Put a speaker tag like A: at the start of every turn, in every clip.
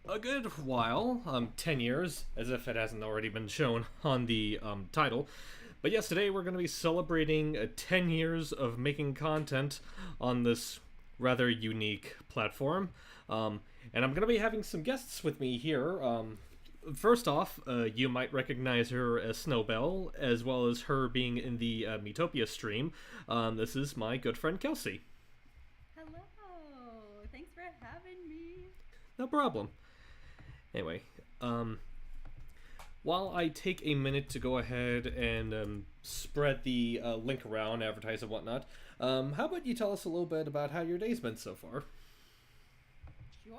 A: a good while, 10 years, as if it hasn't already been shown on the title. But yes, today we're going to be celebrating 10 years of making content on this rather unique platform. And I'm going to be having some guests with me here. First off, you might recognize her as Snowbell, as well as her being in the Metopia stream. This is my good friend Kelsey.
B: Hello! Thanks for having me.
A: No problem. Anyway, while I take a minute to go ahead and spread the link around, advertise and whatnot, how about you tell us a little bit about how your day's been so far?
B: Sure.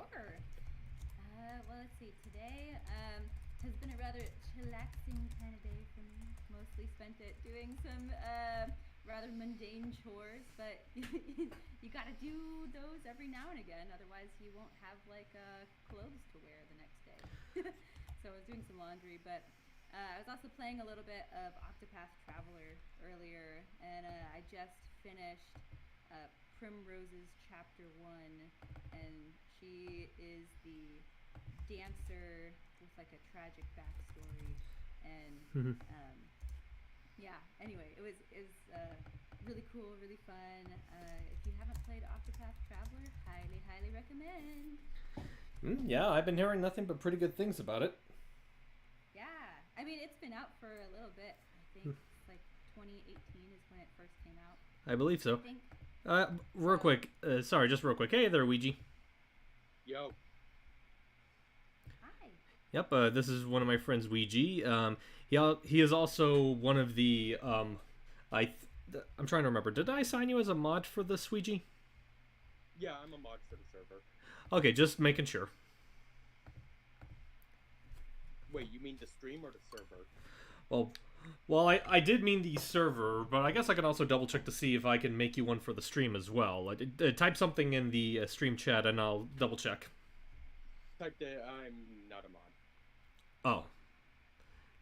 B: Well, let's see. Today has been a rather chillaxing kind of day for me. Mostly spent it doing some rather mundane chores, but you gotta do those every now and again, otherwise you won't have clothes to wear the next day. So I was doing some laundry, but I was also playing a little bit of Octopath Traveler earlier, and I just finished Primrose's Chapter 1, and she is the dancer with like a tragic backstory, and yeah, anyway, it was really cool, really fun. If you haven't played Octopath Traveler, highly recommend.
A: Yeah, I've been hearing nothing but pretty good things about it.
B: Yeah, I mean, it's been out for a little bit. I think it's like 2018 is when it first came out.
A: I believe so.
B: I think.
A: Real quick, just real quick. Hey there, Ouija.
C: Yo.
B: Hi.
A: Yep, this is one of my friends, Ouija. He is also one of the, I'm trying to remember, did I assign you as a mod for this, Ouija?
C: Yeah, I'm a mod for the server.
A: Okay, just making sure.
C: Wait, you mean the stream or the server?
A: Well, I did mean the server, but I guess I can also double check to see if I can make you one for the stream as well. Type something in the stream chat and I'll double check.
C: Type that I'm not a mod.
A: Oh.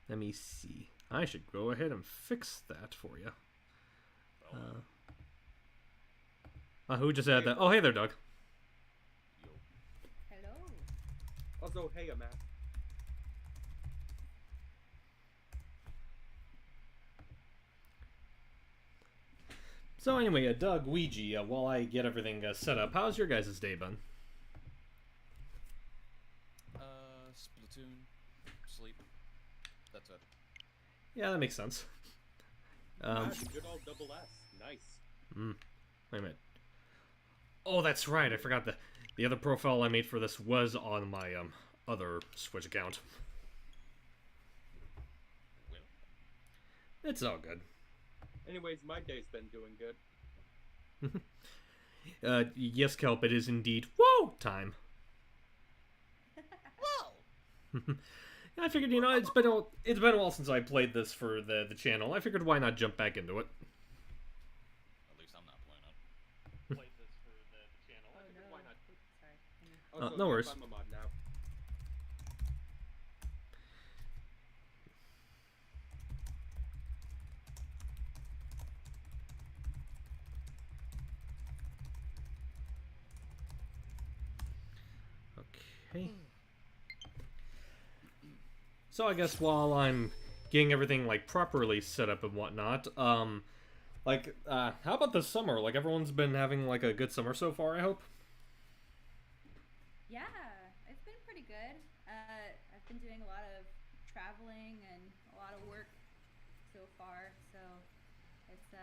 A: Let me see. I should go ahead and fix that for you. Who just added that? Oh, hey there, Doug.
C: Yo.
B: Hello.
C: Also, hey, Matt.
A: So anyway, Doug, Ouija, while I get everything set up, how's your guys' day been?
D: Splatoon, sleep. That's it.
A: Yeah, that makes sense.
C: Good old double S. Nice.
A: Wait a minute. Oh, that's right. I forgot the other profile I made for this was on my other Switch account.
D: Well,
A: It's all good.
C: Anyways, my day's been doing good.
A: Yes, Kelp, it is indeed whoa time.
D: whoa!
A: I figured, it's been a while since I played this for the channel. I figured why not jump back into it.
D: At least I'm not playing it.
A: Played this for the channel.
B: Oh no.
A: Why not?
B: Oops, sorry.
C: Also,
A: no worries.
C: I'm a mod now.
A: Okay. So I guess while I'm getting everything properly set up and whatnot, how about this summer? Everyone's been having a good summer so far, I hope.
B: Yeah, it's been pretty good. I've been doing a lot of traveling and a lot of work so far, so it's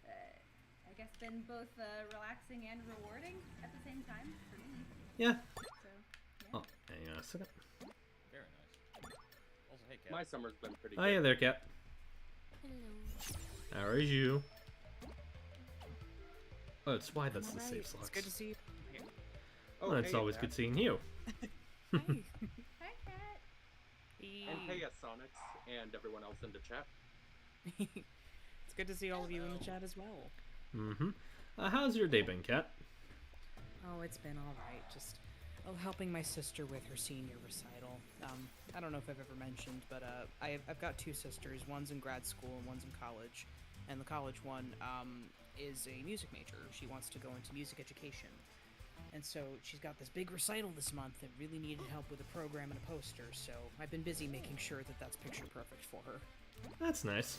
B: I guess been both relaxing and rewarding at the same time for me.
A: Yeah.
B: So yeah.
A: Oh, hang on a second.
D: Very nice. Also, hey, Cat.
C: My summer's been pretty
A: Oh,
C: good.
A: yeah there, Cat.
E: Hello.
A: How are you? Oh, that's why that's the
E: Alright,
A: safe slots.
E: it's good to see you.
C: Oh,
A: Well, it's
C: hey,
A: always
C: Matt.
A: good seeing you.
E: Hi.
B: Hi, Kat.
C: And hey, Sonics, and everyone else in the chat.
E: It's good to see all of you in the chat as well.
A: Mm-hmm. How's your day been, Cat?
E: Oh, it's been alright. Just helping my sister with her senior recital. I don't know if I've ever mentioned, but I've got two sisters. One's in grad school and one's in college. And the college one is a music major. She wants to go into music education. And so she's got this big recital this month and really needed help with a program and a poster, so I've been busy making sure that that's picture perfect for her.
A: That's nice.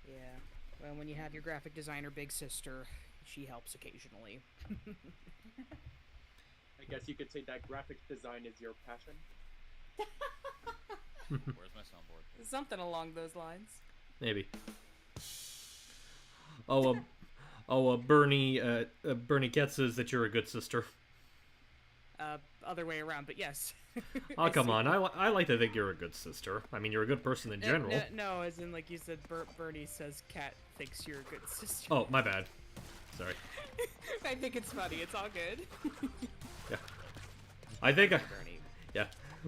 E: Yeah, well, when you have your graphic designer big sister, she helps occasionally.
C: I guess you could say that graphic design is your passion.
D: Where's my soundboard?
E: Something along those lines.
A: Maybe. Bernie Ket says that you're a good sister.
E: Other way around, but yes.
A: Oh, come on. I like to think you're a good sister. I mean, you're a good person in general.
E: No, as in, like you said, Bernie says Kat thinks you're a good sister.
A: Oh, my bad. Sorry.
E: I think it's funny. It's all good.
A: Yeah. I think
E: Bernie.
A: Yeah.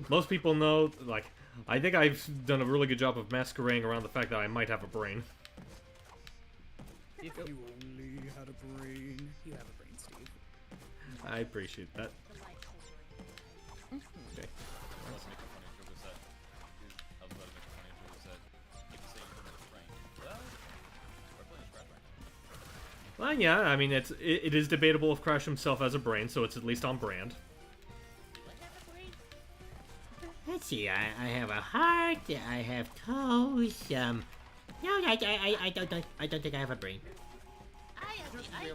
A: Most people know, like, I think I've done a really good job of masquerading around the fact that I might have a brain.
E: If you only had a brain. You have a brain, Steve.
A: I appreciate that. Okay.
D: I was making a funny joke with that. I was about to make a funny joke with that. You can say you don't have a brain. Well, we're playing Scratch right now.
A: Well, yeah, I mean, it is debatable if Crash himself has a brain, so it's at least on brand.
F: Let's see, I have a heart, I have toes, no, I don't think I have a brain.
G: I have the IQ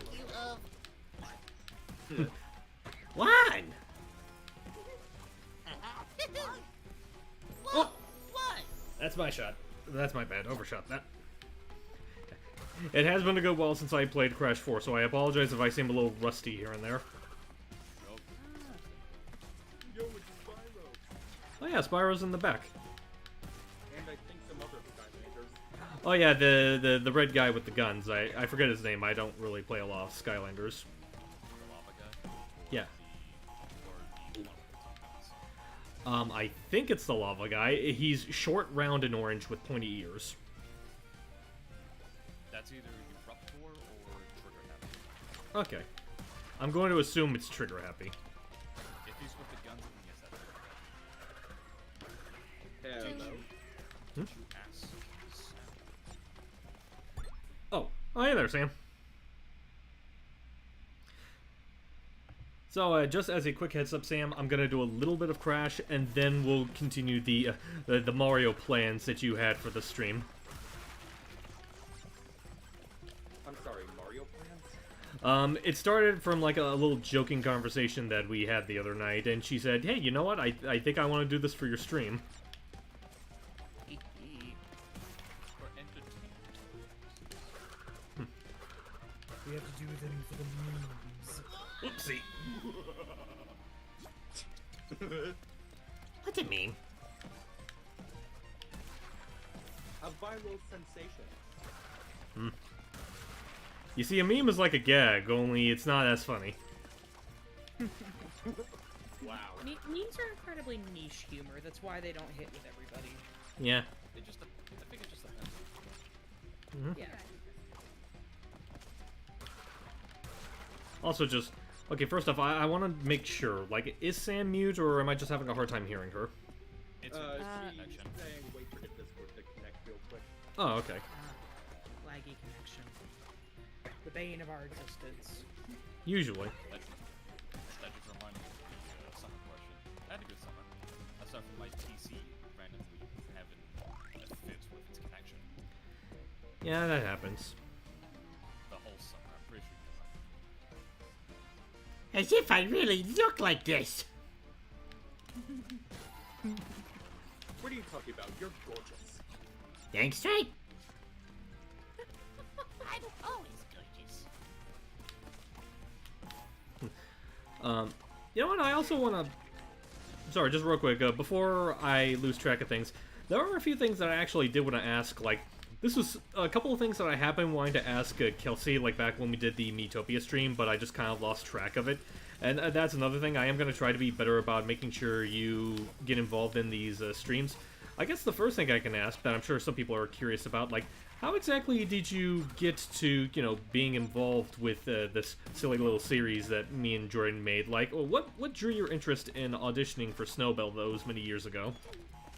G: of...
F: One!
G: What? What?
A: That's my shot. That's my bad. Overshot that. It has been a good while since I played Crash 4, so I apologize if I seem a little rusty here and there.
C: Yo, it's Spyro.
A: Oh yeah, Spyro's in the back.
C: And I think some other Skylanders.
A: Oh yeah, the red guy with the guns. I forget his name. I don't really play a lot of Skylanders.
D: The lava guy?
A: Yeah.
D: Or the one with the two guns?
A: I think it's the lava guy. He's short, round, and orange with pointy ears.
D: That's either Erupt 4 or Trigger Happy.
A: Okay. I'm going to assume it's trigger happy.
D: If he's with the guns, then yes, that's Trigger Happy.
C: Hello.
A: Hmm?
D: You ass.
A: Oh, hey there, Sam. So, just as a quick heads up, Sam, I'm gonna do a little bit of Crash, and then we'll continue the Mario plans that you had for the stream.
C: I'm sorry, Mario plans?
A: It started from like a little joking conversation that we had the other night, and she said, "Hey, you know what? I think I want to do this for your stream."
D: For entertainment.
E: We have to do them for the memes.
A: Oopsie.
F: What's it mean?
C: A viral sensation.
A: You see, a meme is like a gag, only it's not as funny.
C: Wow.
E: Memes are incredibly niche humor. That's why they don't hit with everybody.
A: Yeah.
D: I think it just depends.
E: Yeah.
A: Also, just okay. First off, I want to make sure. Like, is Sam mute, or am I just having a hard time hearing her?
D: It's a
C: She's
D: connection.
C: saying wait for the Discord to connect real quick.
A: Oh, okay.
E: Laggy connection. The bane of our existence.
A: Usually.
D: That just reminded me of the summer question. I had a good summer. Aside from my PC randomly having a fit with its connection.
A: Yeah, that happens.
D: The whole summer, I'm pretty sure you know.
F: As if I really look like this!
C: What are you talking about? You're gorgeous.
F: Thanks, Trey.
G: I'm always gorgeous.
A: You know what? I also want to. Sorry, just real quick. Before I lose track of things, there are a few things that I actually did want to ask. Like, this was a couple of things that I have been wanting to ask Kelsey, like back when we did the Metopia stream, but I just kind of lost track of it. And that's another thing. I am going to try to be better about making sure you get involved in these streams. I guess the first thing I can ask, that I'm sure some people are curious about, like, how exactly did you get to, you know, being involved with this silly little series that me and Jordan made? Like, what drew your interest in auditioning for Snowbell those many years ago?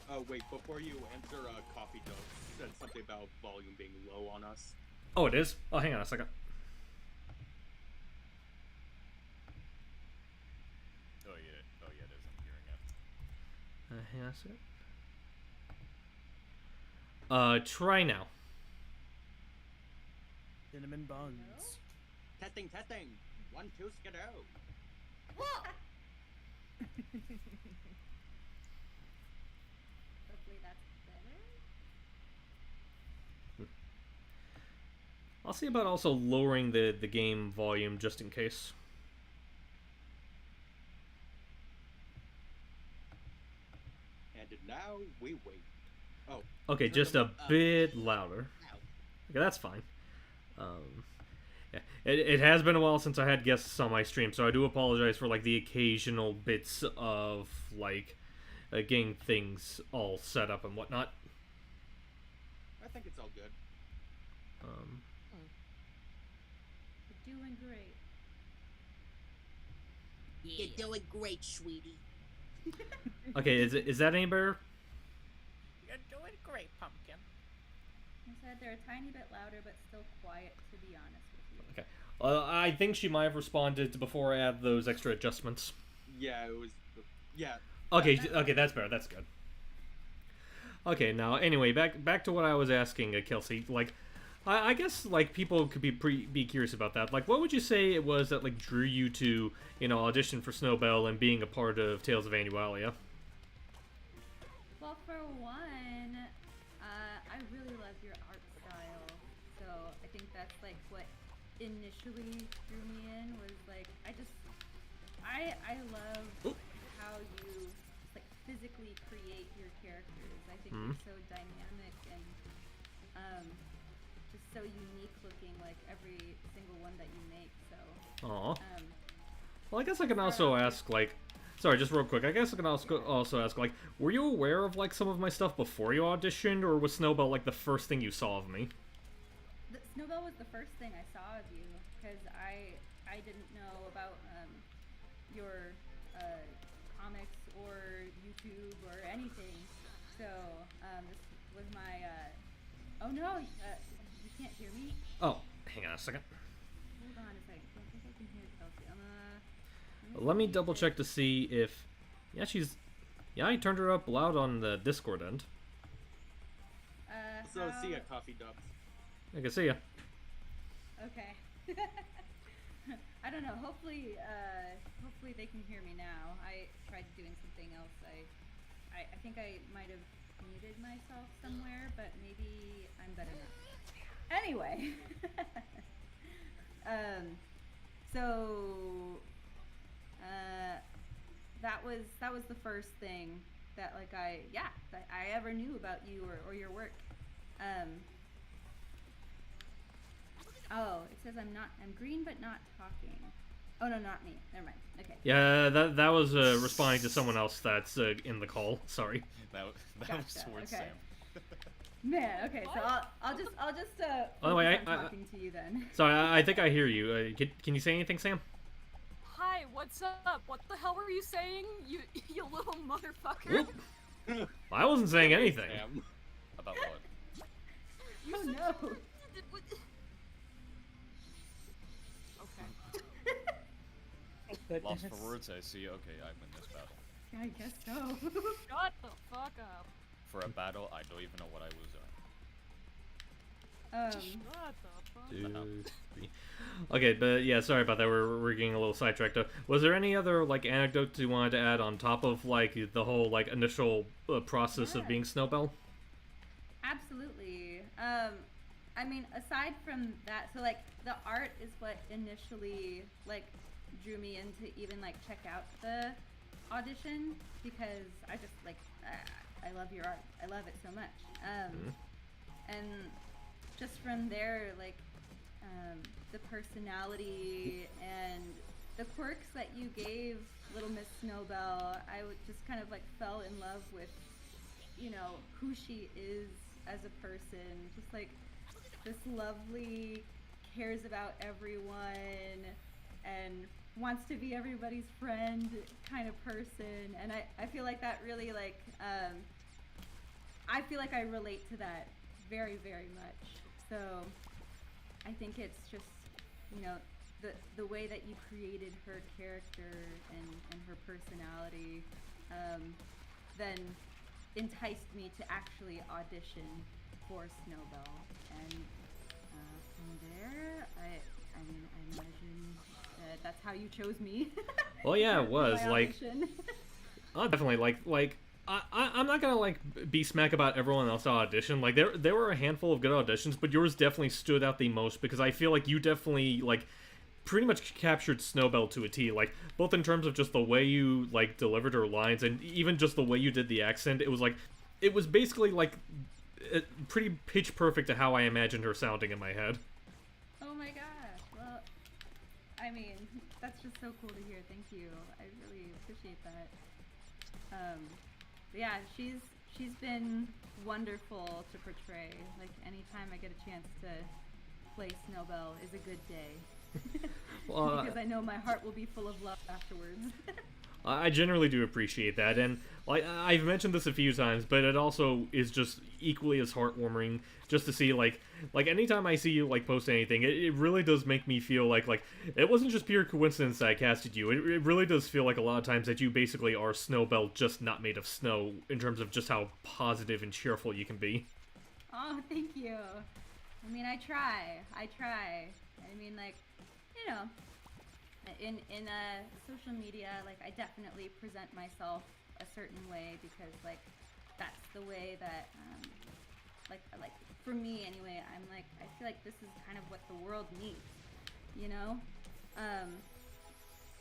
C: Oh, wait, before you answer, Coffee Dough said something about volume being low on us.
A: Oh, it is? Oh, hang on a second. hang on a second. Try now.
E: Cinnamon buns.
C: Testing, testing. 1, 2, skidoo.
G: Whoa!
B: Hopefully that's better.
A: I'll see about also lowering the game volume just in case.
C: And now we wait. Oh.
A: Okay,
C: turn
A: just
C: them
A: a
C: up.
A: bit louder.
C: Ow.
A: Okay, that's fine. Yeah, it has been a while since I had guests on my stream, so I do apologize for like the occasional bits of like getting things all set up and whatnot.
C: I think it's all good.
B: You're doing great.
G: You're doing great, sweetie.
A: Okay, is that any better?
G: You're doing great, Pumpkin.
B: I said they're a tiny bit louder, but still quiet, to be honest with you.
A: Okay. I think she might have responded before I add those extra adjustments.
C: Yeah, it was. Yeah.
A: Okay, okay, that's better. That's good. Okay, now anyway, back to what I was asking, Kelsey. Like, I guess like people could be curious about that. Like, what would you say it was that like drew you to audition for Snowbell and being a part of Tales of Annualia?
B: Well, for one, I really love your art style. So I think that's like what initially drew me in was like I love how you just, like physically create your characters. I think they're so dynamic and just so unique looking, like every single one that you make. So
A: Aw. Well, I guess I can also ask, like... Sorry, just real quick. I guess I can also ask, like, were you aware of, like, some of my stuff before you auditioned, or was Snowbell, like, the first thing you saw of me?
B: Snowbell was the first thing I saw of you, because I didn't know about your comics or YouTube or anything. So this was my. Oh no, you can't hear me.
A: Oh, hang on a second.
B: Hold on a second. I don't think I can hear Kelsey.
A: Let me double check to see if... Yeah, I turned her up loud on the Discord end.
C: So see ya, coffee ducks.
A: I can see ya.
B: Okay. I don't know. Hopefully they can hear me now. I tried doing something else. I think I might have muted myself somewhere, but maybe I'm better now. Anyway. So that was the first thing that like I ever knew about you or your work. Oh, it says I'm green but not talking. Oh no, not me. Never mind. Okay.
A: Yeah, that was responding to someone else that's in the call. Sorry.
D: That was
B: Gotcha,
D: towards
B: okay.
D: Sam.
B: Man, okay, so I'll just
A: Oh, wait,
B: focus on talking to you then.
A: Sorry, I think I hear you. Can you say anything, Sam?
H: Hi, what's up? What the hell were you saying, you little motherfucker?
A: Whoop. I wasn't saying anything.
C: Damn.
D: About what?
B: Oh no.
H: Okay.
D: Lost for words, I see. Okay, I win this battle.
B: Yeah, I guess so.
H: Shut the fuck up.
D: For a battle, I don't even know what I was
H: Shut the fuck up.
A: 2, 3. Okay, but yeah, sorry about that. We're getting a little sidetracked. Was there any other like anecdotes you wanted to add on top of like the whole like initial process of being Snowbell?
B: Absolutely. I mean, aside from that, so like the art is what initially like drew me in to even like check out the audition because I just like I love your art. I love it so much. And just from there, like the personality and the quirks that you gave Little Miss Snowbell, I would just kind of like fell in love with, who she is as a person. Just like this lovely, cares about everyone, and wants to be everybody's friend kind of person. And I feel like that really like, I feel like I relate to that very, very much. So I think it's just, the way that you created her character and her personality then enticed me to actually audition for Snowbell, and from there, I mean, I imagine that's how you chose me.
A: Well, yeah, it
B: for
A: was
B: my
A: like.
B: audition.
A: Definitely I'm not gonna like be smack about everyone else's audition. Like there were a handful of good auditions, but yours definitely stood out the most because I feel like you definitely like pretty much captured Snowbell to a T. Like both in terms of just the way you like delivered her lines and even just the way you did the accent. It was basically like pretty pitch perfect to how I imagined her sounding in my head.
B: Oh my gosh. Well, I mean, that's just so cool to hear. Thank you. I really appreciate that. But yeah, she's been wonderful to portray. Like anytime I get a chance to play Snowbell is a good day.
A: Well,
B: because I know my heart will be full of love afterwards.
A: I generally do appreciate that, and like I've mentioned this a few times, but it also is just equally as heartwarming just to see like anytime I see you like post anything, it really does make me feel like it wasn't just pure coincidence that I casted you. It really does feel like a lot of times that you basically are Snowbell, just not made of snow, in terms of just how positive and cheerful you can be.
B: Oh, thank you. I mean, I try. I mean, like, you know, in social media, like, I definitely present myself a certain way because, like, that's the way that, like for me anyway, I'm like, I feel like this is kind of what the world needs, you know?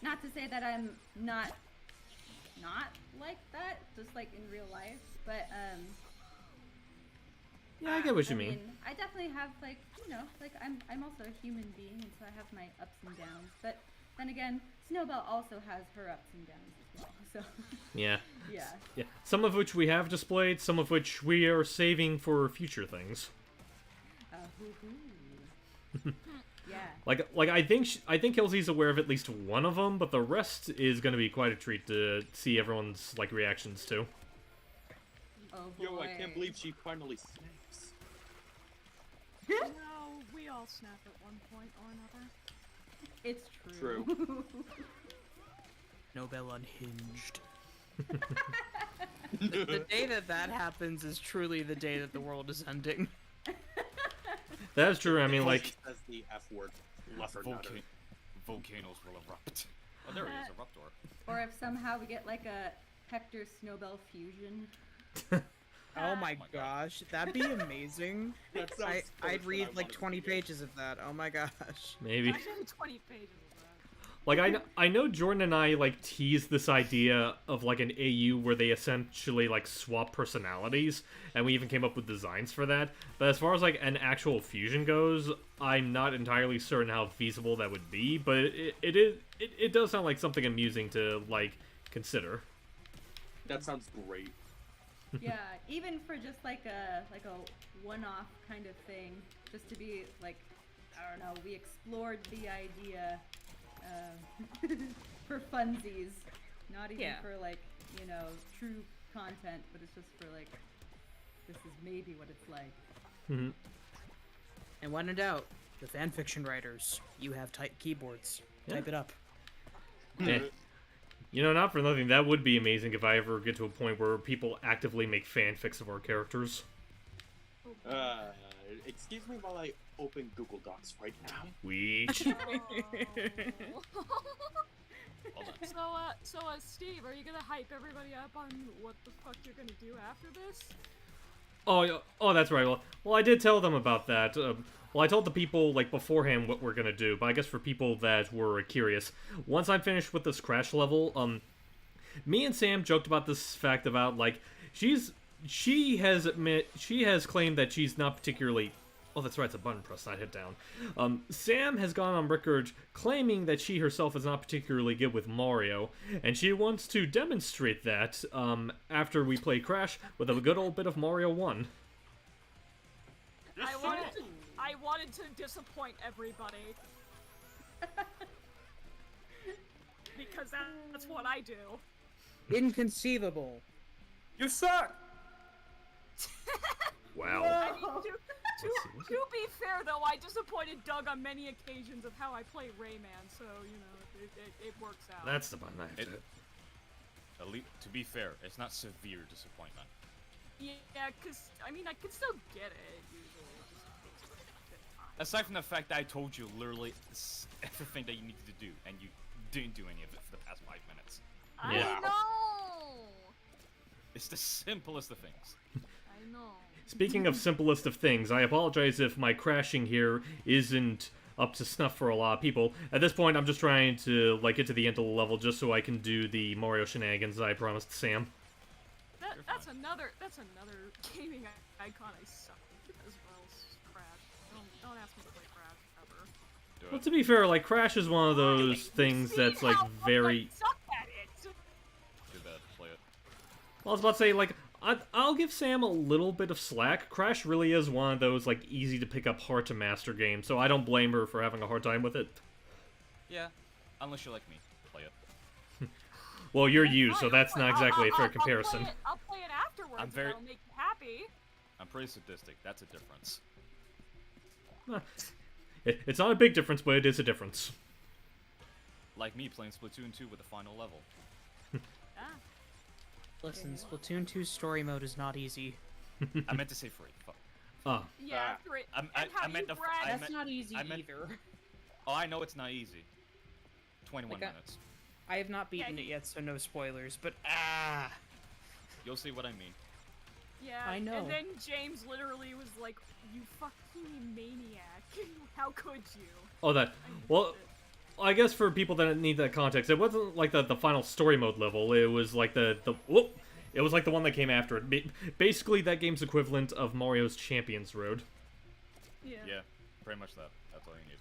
B: Not to say that I'm not like that, just like in real life, but,
A: Yeah, I get what you mean.
B: mean, I definitely have like, you know, like I'm also a human being, and so I have my ups and downs. But then again, Snowbell also has her ups and downs as well. So
A: Yeah.
B: yeah.
A: Some of which we have displayed, some of which we are saving for future things.
B: Yeah.
A: Like I think Kelsey's aware of at least one of them, but the rest is going to be quite a treat to see everyone's like reactions to.
B: Oh boy.
C: Yo, I can't believe she finally snaps.
H: No, we all snap at one point or another.
B: It's true.
E: Snowbell unhinged. The day that happens is truly the day that the world is ending.
A: That's true. I mean,
C: She
A: like,
C: says the F word. Leffernutter.
D: Volcanoes will erupt. Oh, there it is, Eruptor.
B: Or if somehow we get like a Hector Snowbell fusion.
E: Oh my gosh, that'd be amazing.
C: That sounds
E: I'd
C: worse
E: read
C: than I
E: like
C: wanted
E: 20
C: to do.
E: pages of that. Oh my gosh.
A: maybe.
H: I did 20 pages of that.
A: Like, I know Jordan and I, like, teased this idea of, like, an AU where they essentially, like, swap personalities, and we even came up with designs for that. But as far as, like, an actual fusion goes, I'm not entirely certain how feasible that would be, but it does sound like something amusing to, like, consider.
C: That sounds great.
B: Yeah, even for just like a one-off kind of thing, just to be like, I don't know, we explored the idea for funsies, not even
E: Yeah.
B: for like, you know, true content, but it's just for like, this is maybe what it's like.
A: Mm-hmm.
E: And when in doubt, the fanfiction writers, you have keyboards.
A: Yeah.
E: Type it up.
A: Eh. You know, not for nothing, that would be amazing if I ever get to a point where people actively make fanfics of our characters.
C: Excuse me while I open Google Docs right now.
A: Weech.
H: So, Steve, are you gonna hype everybody up on what the fuck you're gonna do after this?
A: Oh, that's right. Well, I did tell them about that. Well, I told the people, like, beforehand what we're gonna do, but I guess for people that were curious, once I'm finished with this crash level, me and Sam joked about this fact about, like, she has claimed that she's not particularly... Oh, that's right, it's a button press, not hit down. Sam has gone on record claiming that she herself is not particularly good with Mario, and she wants to demonstrate that, after we play Crash with a good old bit of Mario 1.
H: I wanted to disappoint everybody. Because that's what I do.
E: Inconceivable.
C: You suck!
A: Wow.
H: I mean, to be fair, though, I disappointed Doug on many occasions of how I play Rayman, so, you know, it works out.
A: That's the button I have to hit.
D: At least, to be fair, it's not severe disappointment.
H: Yeah, cause I mean I can still get it usually. It just takes a bit of time.
D: Aside from the fact that I told you literally everything that you needed to do, and you didn't do any of it for the past 5 minutes.
A: Yeah.
H: I know.
D: It's the simplest of things.
H: I know.
A: Speaking of simplest of things, I apologize if my crashing here isn't up to snuff for a lot of people. At this point, I'm just trying to like get to the end of the level just so I can do the Mario shenanigans I promised Sam.
H: That's another gaming icon I suck as well as Crash. Don't ask me to play Crash ever.
D: Do
A: Well,
D: it.
A: to be fair, like Crash is one of those things that's like very.
H: I suck at it.
D: Too bad. Play it.
A: Well, I was about to say like I'll give Sam a little bit of slack. Crash really is one of those like easy to pick up, hard to master games, so I don't blame her for having a hard time with it.
D: Yeah, unless you're like me. Play it.
A: Well, you're you, so
H: Fine,
A: that's not exactly a fair
H: I'll
A: comparison.
H: I'll play it afterwards.
D: I'm very-
H: If it'll make you happy.
D: I'm pretty sadistic. That's a difference.
A: It's not a big difference, but it is a difference.
D: Like me playing Splatoon 2 with the final level.
H: Ah.
E: Listen, Splatoon 2's story mode is not easy.
D: I meant to say free. Fuck.
A: Ah,
H: Yeah, great.
D: I
H: And how
D: meant
H: you
D: the-
H: brag-
D: I
E: That's
D: meant-
E: not easy
D: I meant-
E: either.
D: Oh, I know it's not easy. 21
E: Like,
D: minutes.
E: I have not beaten it yet, so no spoilers, but
D: You'll see what I mean.
H: Yeah,
E: I know.
H: And then James literally was like, "You fucking maniac! How could you?"
A: oh that. Well, I guess for people that need that context, it wasn't like the final story mode level. It was like the whoop. It was like the one that came after it. Basically, that game's equivalent of Mario's Champions Road.
H: Yeah.
D: Yeah, pretty much that. That's all you need.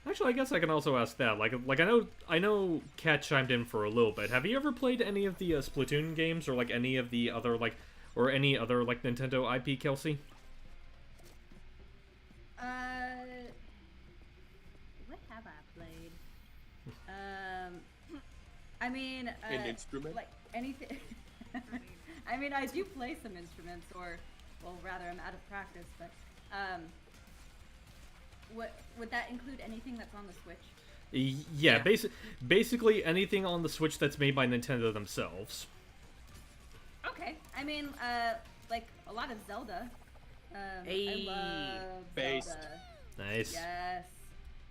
A: Actually, I guess I can also ask that. Like I know Kat chimed in for a little bit. Have you ever played any of the Splatoon games, or like any of the other any other like Nintendo IP, Kelsey?
B: What have I played? I mean,
C: An instrument?
B: like anything. I mean, I do play some instruments, or, well, rather, I'm out of practice. But, what would that include? Anything that's on the Switch?
A: Yeah, basically anything on the Switch that's made by Nintendo themselves.
B: Okay. I mean, like a lot of Zelda.
E: Hey.
B: I love
C: Based.
B: Zelda.
A: Nice.
B: Yes.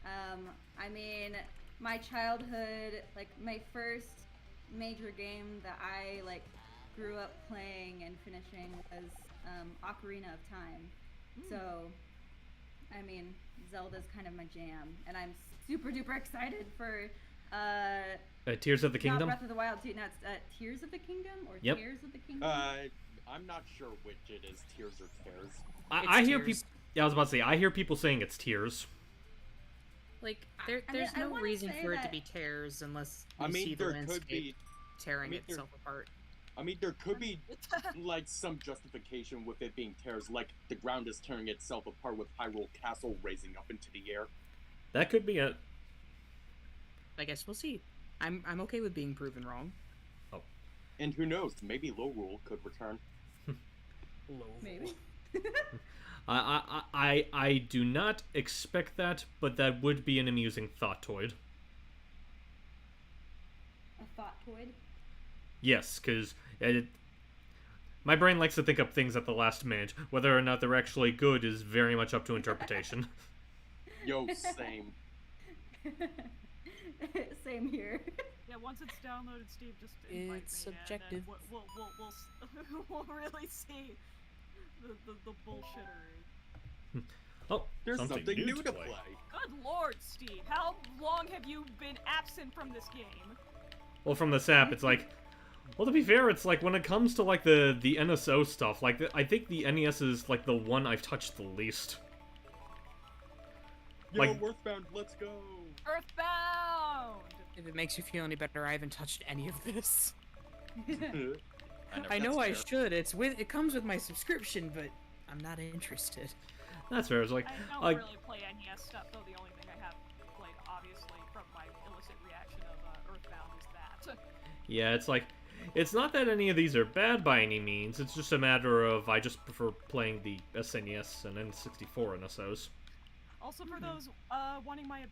B: I mean, my childhood, like my first major game that I like grew up playing and finishing was Ocarina of Time. So, I mean, Zelda's kind of my jam, and I'm super duper excited for
A: Tears of the
B: not
A: Kingdom.
B: Breath of the Wild 2, not Tears of the Kingdom or
A: Yep.
B: Tears of the Kingdom.
C: I'm not sure which it is, Tears or Tears.
A: I hear
E: Tears.
A: people. Yeah, I was about to say. I hear people saying it's Tears.
E: Like,
B: I mean,
E: there's
B: I
E: no
B: wanna
E: reason
B: say
E: for it to
B: that-
E: be tears unless you
C: I mean,
E: see the
C: there
E: landscape
C: could be.
E: tearing
C: I mean, there-
E: itself apart.
C: I mean, there could be like some justification with it being tears, like the ground is tearing itself apart with Hyrule Castle raising up into the air.
A: That could be it.
E: I guess we'll see. I'm okay with being proven wrong.
C: And who knows? Maybe Lorule could return.
B: Maybe.
A: I do not expect that, but that would be an amusing thoughtoid.
B: A thoughtoid.
A: Yes, because my brain likes to think up things at the last minute. Whether or not they're actually good is very much up to interpretation.
C: Yo, same.
B: Same here.
H: Yeah, once it's downloaded, Steve, just invite
E: It's
H: me,
E: subjective.
H: And then we'll really see the bullshittery.
A: Oh,
C: There's something new to play.
H: Good lord, Steve, how long have you been absent from this game?
A: Well, from this app, it's like, well, to be fair, it's like when it comes to like the NSO stuff, like I think the NES is like the one I've touched the least.
C: Yo,
A: Like-
C: Earthbound, let's go!
H: Earthbound!
E: If it makes you feel any better, I haven't touched any of this.
D: never
E: I know I
D: that's
E: should. It comes with my subscription, but I'm not interested.
A: That's fair. It's like,
H: I don't
A: like
H: really play NES stuff, though the only thing I have played, obviously, from my illicit reaction of Earthbound is that.
A: yeah, it's like, it's not that any of these are bad by any means. It's just a matter of I just prefer playing the SNES and N64 NSOs.
H: Also, for those wanting my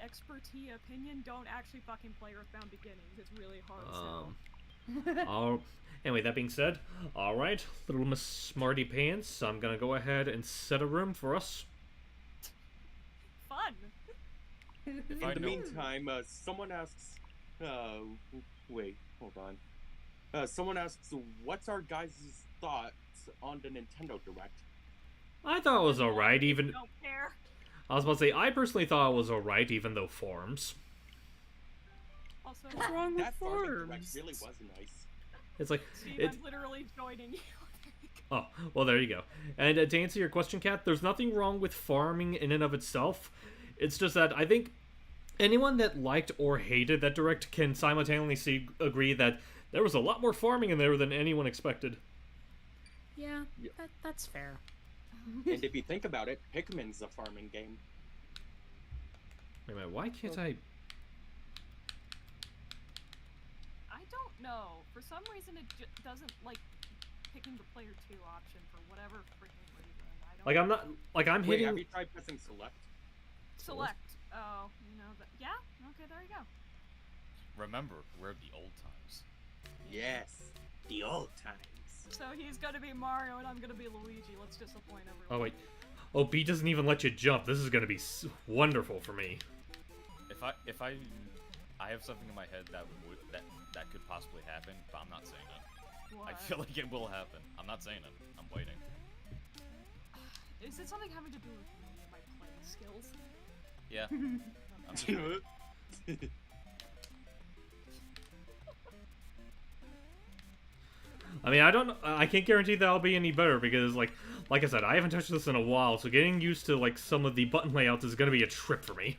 H: expertise opinion, don't actually fucking play Earthbound Beginnings. It's really hard.
A: Anyway, that being said, alright, little Miss Smarty Pants, I'm gonna go ahead and set a room for us.
H: Fun.
C: In the meantime, someone asks, wait, hold on. Someone asks, what's our guys' thoughts on the Nintendo Direct?
A: I thought it was alright, even...
H: Don't care.
A: I was about to say, I personally thought it was alright, even though forms.
H: Also,
E: What's wrong with
C: That Farming Direct
E: forms?
C: really was nice.
A: It's like...
H: Steve,
A: it,
H: I'm literally joining you.
A: oh, well, there you go. And to answer your question, Kat, there's nothing wrong with farming in and of itself. It's just that I think anyone that liked or hated that Direct can simultaneously agree that there was a lot more farming in there than anyone expected.
E: Yeah, that's fair.
C: And if you think about it, Pikmin's a farming game.
A: Wait a minute, why can't I...
H: I don't know. For some reason, it doesn't like picking the player 2 option for whatever freaking reason. I don't
A: Like, I'm not... Like, I'm
C: Wait,
A: hitting...
C: have you tried pressing select?
H: select. Oh, you know that. Yeah. Okay, there you go.
D: Remember, we're the old times.
C: Yes, the old times.
H: So he's gonna be Mario and I'm gonna be Luigi. Let's disappoint everyone.
A: Oh, wait. Oh, B doesn't even let you jump. This is gonna be wonderful for me.
D: If I have something in my head that could possibly happen, but I'm not saying it.
H: What?
D: I feel like it will happen. I'm not saying it. I'm waiting.
H: Is it something having to do with me and my playing skills?
D: Yeah. I'm sure.
A: I mean, I can't guarantee that I'll be any better because, like I said, I haven't touched this in a while, so getting used to, like, some of the button layouts is gonna be a trip for me.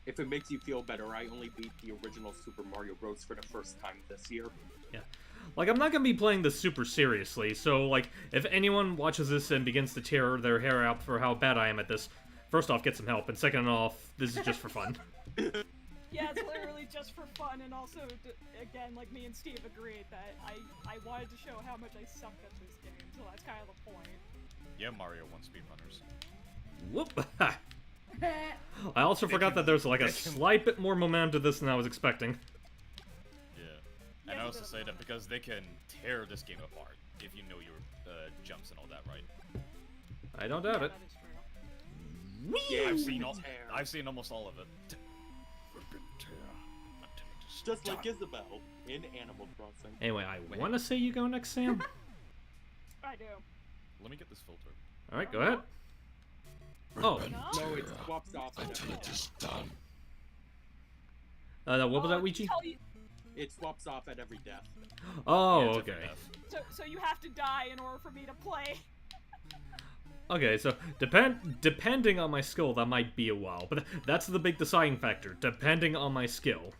C: If it makes you feel better, I only beat the original Super Mario Bros. For the first time this year.
A: Yeah. Like, I'm not gonna be playing this super seriously, so, like, if anyone watches this and begins to tear their hair out for how bad I am at this, first off, get some help, and second off, this is just for fun.
H: Yeah, it's literally just for fun, and also, again, like me and Steve agreed that I wanted to show how much I suck at this game, so that's kind of the point.
D: Yeah, Mario 1 speedrunners.
A: Whoop! I also forgot that there's, like, a slight bit more momentum to this than I was expecting.
D: Yeah. And I also say that because they can tear this game apart if you know your jumps and all that, right?
A: I don't doubt it.
H: That is true.
C: Yeah,
D: I've seen almost all of it.
C: Just like Isabelle in Animal Crossing.
A: Anyway, I want to say you go next, Sam.
H: I do.
D: Let me get this filter.
A: Alright, go ahead. Oh,
C: No, it swaps off.
I: Until it is done.
A: what was that, Ouija?
C: It swaps off at every death.
A: Oh,
D: Yeah,
A: okay.
H: So you have to die in order for me to play.
A: Okay, so depending on my skill, that might be a while, but that's the big deciding factor. Depending on my skill.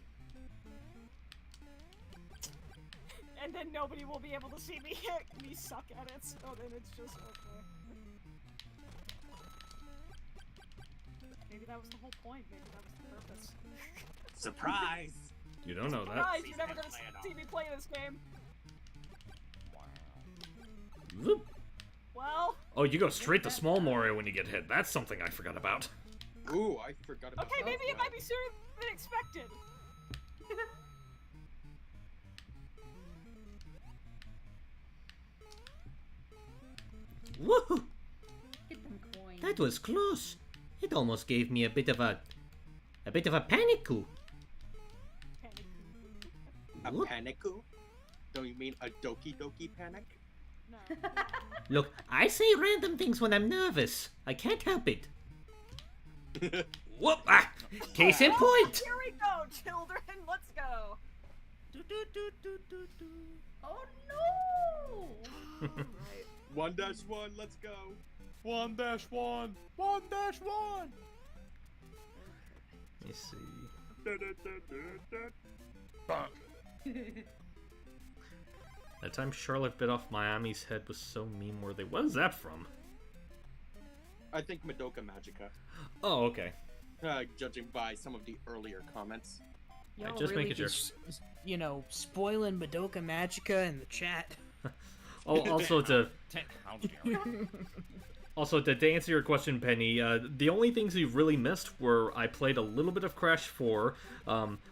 H: And then nobody will be able to see me suck at it, so then it's just okay. Maybe that was the whole point, maybe that was the purpose.
C: Surprise!
A: You don't know that.
H: Guys, you're never gonna see me play this game.
A: Whoop.
H: Well,
A: Oh, you go straight to small Mario when you get hit. That's something I forgot about.
C: Ooh, I forgot about
H: okay,
C: that.
H: maybe it might be sooner than expected.
F: Woohoo!
B: Get them coins.
F: That was close. It almost gave me a bit of a panic-oo.
C: A
F: Whoop.
C: panic-oo? Don't you mean a Doki Doki panic?
H: No.
F: Look, I say random things when I'm nervous. I can't help it. Whoop! Ah! Case in point!
H: Here we go, children. Let's go.
B: Oh no!
C: 1-1, let's go.
D: 1-1! 1-1!
A: Let me see. That time Charlotte bit off Miami's head was so meme-worthy. What is that from?
C: I think Madoka Magica,
A: Oh, okay.
C: judging by some of the earlier comments.
E: Y'all
A: just
E: really
A: making sure.
E: just, spoiling Madoka Magica in the chat.
A: Oh, also to...
D: 10 pounds down.
A: Also, to answer your question, Penny, the only things you really missed were I played a little bit of Crash 4,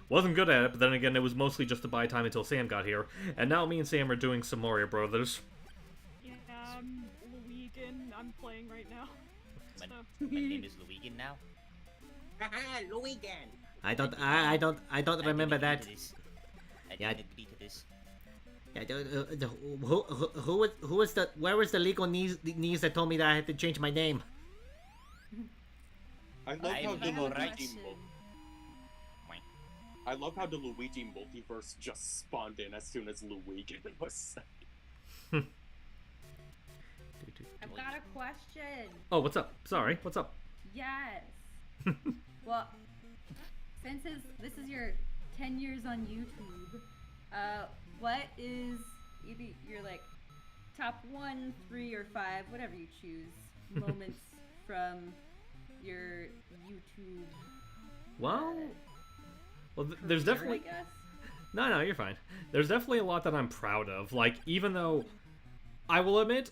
A: wasn't good at it, but then again, it was mostly just to buy time until Sam got here, and now me and Sam are doing some Mario Brothers.
H: Yeah, Luigan, I'm playing right now.
G: My name is Luigan now.
F: Haha, Luigan. I
G: I
F: don't remember that.
G: I
F: Yeah.
G: didn't agree to this.
F: Yeah, who was the, where was the legal knees that told me that I had to change my name?
C: I love
G: I
C: how
G: am
C: the
G: legal
C: Luigi
G: rights.
C: I love how the Luigi multiverse just spawned in as soon as Luigi was said.
B: I've got a question.
A: Oh, what's up? Sorry, what's up?
B: Yes. Well, since this is your 10 years on YouTube, what is either your like top 1, 3, or 5, whatever you choose, moments from your YouTube?
A: Well, there's
B: career,
A: definitely...
B: I guess?
A: No, you're fine. There's definitely a lot that I'm proud of. Like, even though I will admit,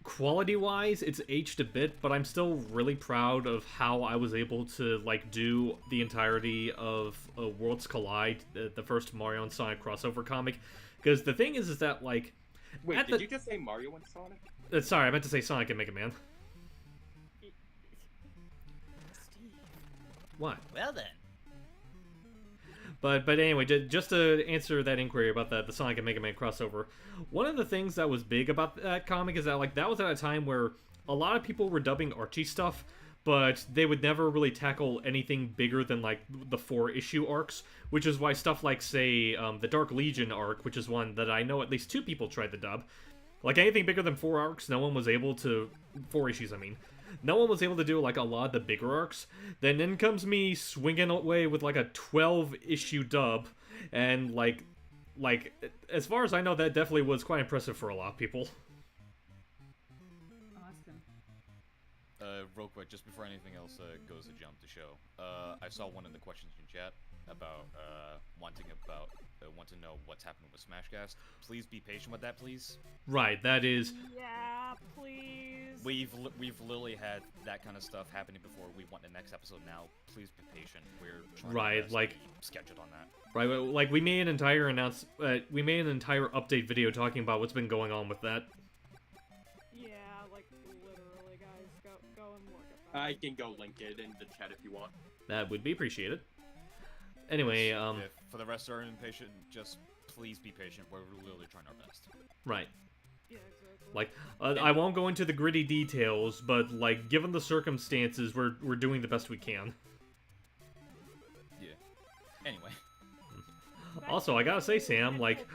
A: quality-wise, it's aged a bit, but I'm still really proud of how I was able to, like, do the entirety of Worlds Collide, the first Mario and Sonic crossover comic. Because the thing is that, like...
C: Wait, did you just say Mario and Sonic?
A: Sorry, I meant to say Sonic and Mega Man. What?
G: Well then.
A: But anyway, just to answer that inquiry about the Sonic and Mega Man crossover, one of the things that was big about that comic is that, like, that was at a time where a lot of people were dubbing Archie stuff, but they would never really tackle anything bigger than, like, the 4-issue arcs, which is why stuff like, say, the Dark Legion arc, which is one that I know at least 2 people tried to dub, like, anything bigger than 4 arcs, no one was able to... 4 issues, I mean. No one was able to do, like, a lot of the bigger arcs. Then in comes me swinging away with, like, a 12-issue dub. And, like, as far as I know, that definitely was quite impressive for a lot of people.
B: Awesome.
D: Real quick, just before anything else goes to jump the show, I saw one in the questions in chat about want to know what's happening with Smashcast. Please be patient with that, please.
A: Right, that is...
H: Yeah, please.
D: We've literally had that kind of stuff happening before. We want the next episode now. Please be patient. We're trying
A: Right,
D: our best
A: like-
D: to be scheduled on that.
A: Right, like, we made an entire update video talking about what's been going on with that.
H: Yeah, like literally, guys, go and look at that.
C: I can go link it in the chat if you want.
A: That would be appreciated. Anyway,
D: If for the rest who are impatient, just please be patient. We're literally trying our best.
A: right.
H: Yeah, exactly.
A: Like, I won't go into the gritty details, but, like, given the circumstances, we're doing the best we can.
D: Yeah. Anyway.
A: Also, I gotta say, Sam, like,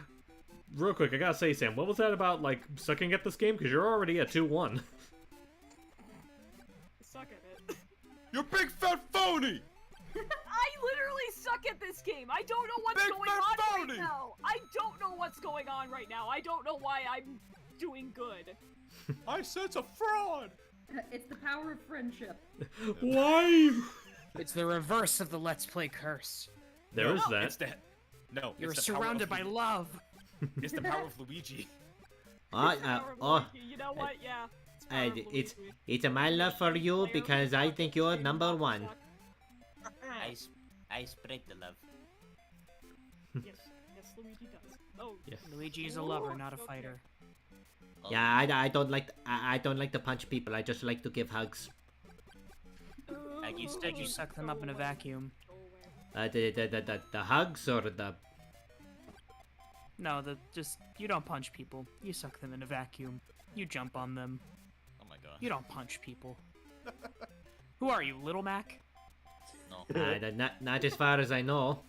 A: real quick, I gotta say, Sam, what was that about, like, sucking at this game? Because you're already at 2-1.
H: Suck at it.
D: You big fat phony!
H: I literally suck at this game. I don't know what's
D: Big
H: going
D: fat
H: on
D: phony!
H: right now. I don't know what's going on right now. I don't know why I'm doing good.
D: I sense a fraud!
B: It's the power of friendship.
A: Why?
E: It's the reverse of the Let's Play curse.
A: There is
D: It's
A: that.
D: that. No,
E: You're
D: it's the power
E: surrounded
D: of
E: by love.
D: It's the power of Luigi.
H: Power of Luigi. You know what? Yeah. Power of
F: It's
H: Luigi.
F: my love for you
H: Player
F: because I
H: suck,
F: think you're
H: game
F: number
H: suck.
F: 1.
G: I spread the love.
H: Yes, Luigi does. Oh,
A: Yes.
E: Luigi is a lover, not a fighter.
G: Oh,
F: Yeah, I don't like I don't like to punch people. I just like to give hugs.
E: Instead, you suck them up in a vacuum.
F: The hugs or the...
E: No, you don't punch people. You suck them in a vacuum. You jump on them.
D: Oh my god.
E: You don't punch people. Who are you, Little Mac?
D: No.
F: Not as far as I know.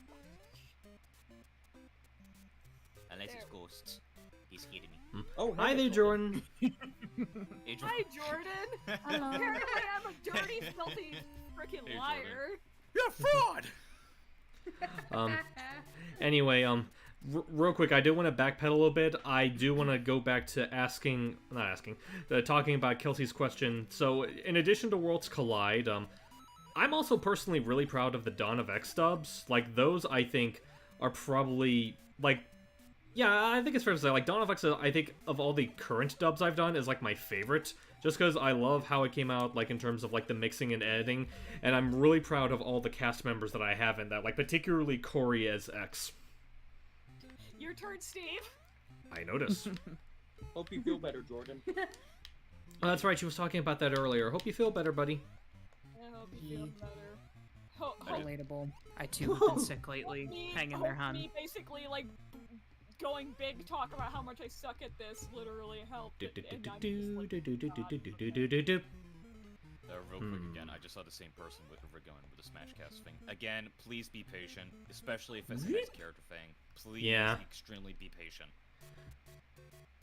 G: Unless it's ghosts. He's scared of me.
C: Oh,
A: Hi there, Jordan.
D: Hey,
H: Hi, Jordan.
B: Hello.
H: Apparently, I'm a dirty, filthy, freaking
D: Hey,
H: liar.
D: You're a fraud!
A: Anyway, real quick, I do want to backpedal a little bit. I do want to go back to talking about Kelsey's question. So, in addition to Worlds Collide, I'm also personally really proud of the Dawn of X dubs. Like, those, I think, are probably, like, yeah, I think it's fair to say, like, Dawn of X, I think, of all the current dubs I've done, is, like, my favorite. just because I love how it came out, like, in terms of, like, the mixing and editing, and I'm really proud of all the cast members that I have in that, like, particularly Corey as X.
H: Your turn, Steve.
A: I noticed.
C: Hope you feel better, Jordan.
A: Oh, that's right, she was talking about that earlier. Hope you feel better, buddy.
H: I hope you feel better.
E: Relatable. I too have been sick lately. Hang in there, hon.
H: Me basically, like, going big talk about how much I suck at this literally helped.
D: Real quick again, I just saw the same person with going with the Smashcast thing. Again, please be patient, especially if it's the next character thing. Please extremely be patient.